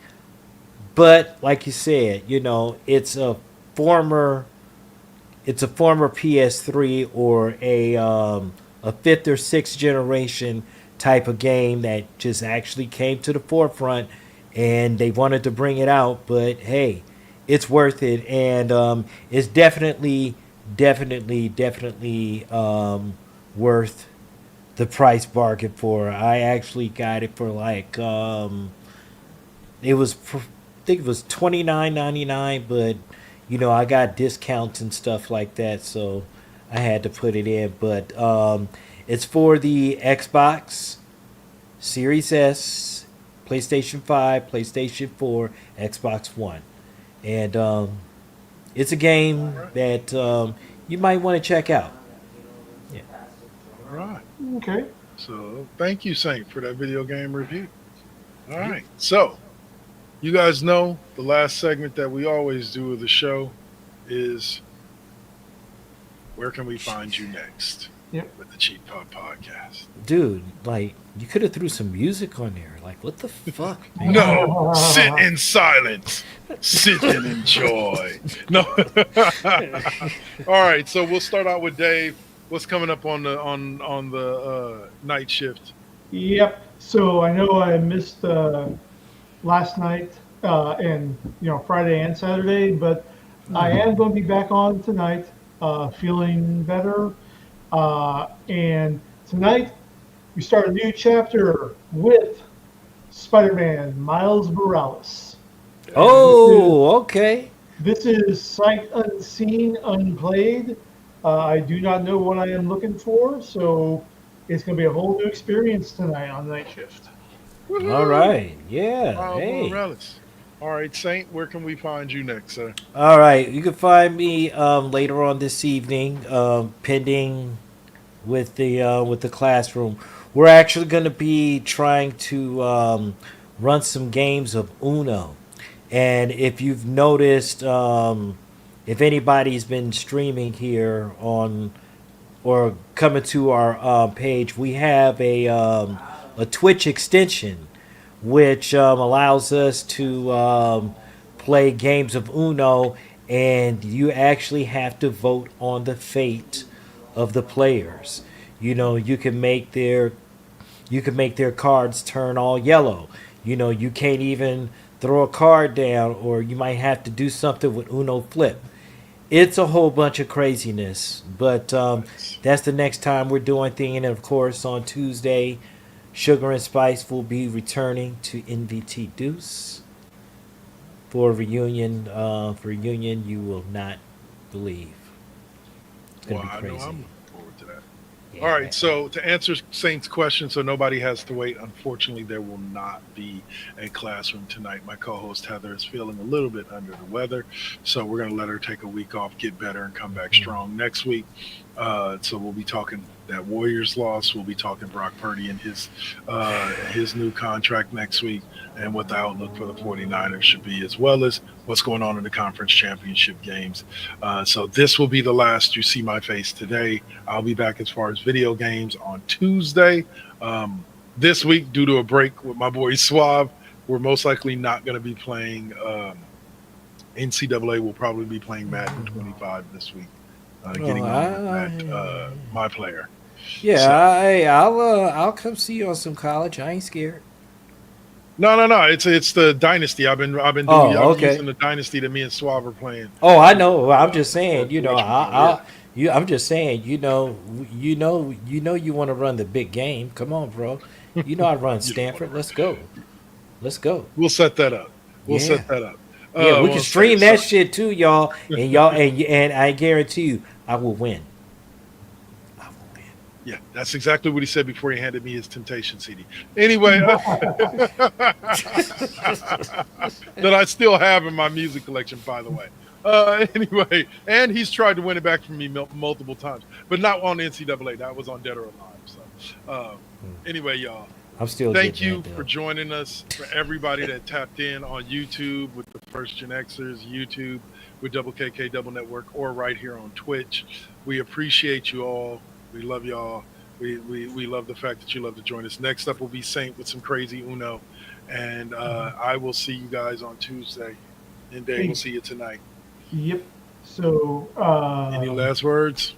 But like you said, former it's a former PS3 or a fifth or sixth generation type of game that just actually came to the forefront, and they wanted to bring it out. But hey, it's worth it, and it's definitely worth the price bargain for. I actually got it for like I think it was $29.99, but I got discounts and stuff like that, so I had to put it in. But it's for the Xbox Series S, PlayStation 5, PlayStation 4, Xbox One, and it's a game that you might want to check out. Yeah. All right. Okay. So thank you, Saint, for that video game review. All right. So you guys know the last segment that we always do of the show is where can we find you next? Yep. With the Cheap Pop Podcast. Dude, like, you could have threw some music on there. Like, what the fuck, man? No, sit in silence. Sit and enjoy. No. All right, so we'll start out with Dave. What's coming up on the night shift? Yep. So I know I missed last night and Friday and Saturday, but I am going to be back on tonight, feeling better. And tonight we start a new chapter with Spider-Man Miles Morales. Oh, okay. This is sight unseen, unplayed. I do not know what I am looking for, so it's going to be a whole new experience tonight on night shift. Woo-hoo. All right. Yeah. Miles Hey. Morales. All right, Saint, where can we find you next, sir? All right. You can find me later on this evening, pending with the classroom. We're actually going to be trying to run some games of Uno, and if you've noticed, if anybody's been streaming here on or coming to our page, we have a Twitch extension which allows us to play games of Uno, and you actually have to vote on the fate of the players. You can make their cards turn all yellow. You can't even throw a card down, or you might have to do something with Uno flip. It's a whole bunch of craziness, but that's the next time we're doing things. And of course, on Tuesday, Sugar and Spice will be returning to NVT Deuce for a reunion. You will not believe. It's gonna be I know crazy. I'm looking forward to that. Yeah. All right, so to answer Saint's question, so nobody has to wait, unfortunately, there will not be a classroom tonight. My co-host Heather is feeling a little bit under the weather, so we're going to let her take a week off, get better, and come back strong next week. So we'll be talking that Warriors loss. We'll be talking Brock Purdy and his new contract next week, and what the outlook for the 49ers should be, as well as what's going on in the conference championship games. So this will be the last you see my face today. I'll be back as far as video games on Tuesday. This week, due to a break with my boy Suave, we're most likely not going to be playing NCAA. We'll probably be playing Madden 25 this week. Getting on with my player. Yeah, So- I'll come see you on some college. I ain't scared. No. It's the Dynasty. I've been doing. Oh, I'm okay. using the Dynasty that me and Suave are playing. Oh, I know. I'm just saying. Yeah. I'm just saying. You want to run the big game. Come on, bro. I run Stanford. Let's go. We'll set that up. Yeah. Yeah, we well, can stream so- that shit too, y'all. And I guarantee you, I will win. I will win. Yeah, that's exactly what he said before he handed me his Temptation CD. Anyway, that I still have in my music collection, by the way. Anyway, and he's tried to win it back from me multiple times, but not on NCAA. That was on Dead or Alive. So, anyway, y'all, I'm still. thank getting you that, for though. joining us. For everybody that tapped in on YouTube with the first GenXers, YouTube with Double KK Double Network, or right here on Twitch. We appreciate you all. We love y'all. We love the fact that you love to join us. Next up will be Saint with some crazy Uno. And I will see you guys on Tuesday. And Dave, we'll see you tonight. Yep. So Any last words?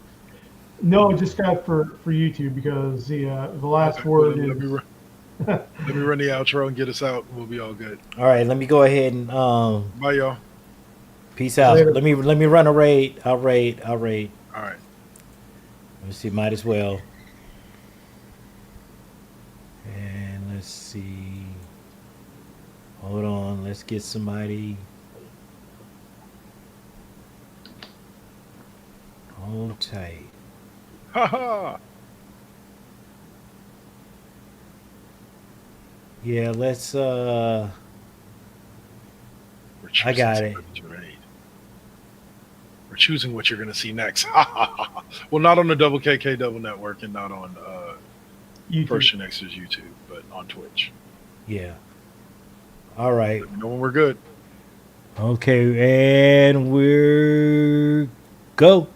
no, just got for YouTube because the last Okay, word let is me let me run the outro and get us out. We'll be all good. All right, let me go ahead and Bye, y'all. peace out. Later. Let me run a raid. I'll raid. All right. Let me see. Might as well. And let's see. Hold on. Let's get somebody. Hold tight. Ha ha. Yeah, let's We're I got it. We're choosing what you're going to see next. Well, not on the Double KK Double Network and not on YouTube. First GenXers YouTube, but on Twitch. yeah. All right. Let me know when we're good. Okay, and we're go.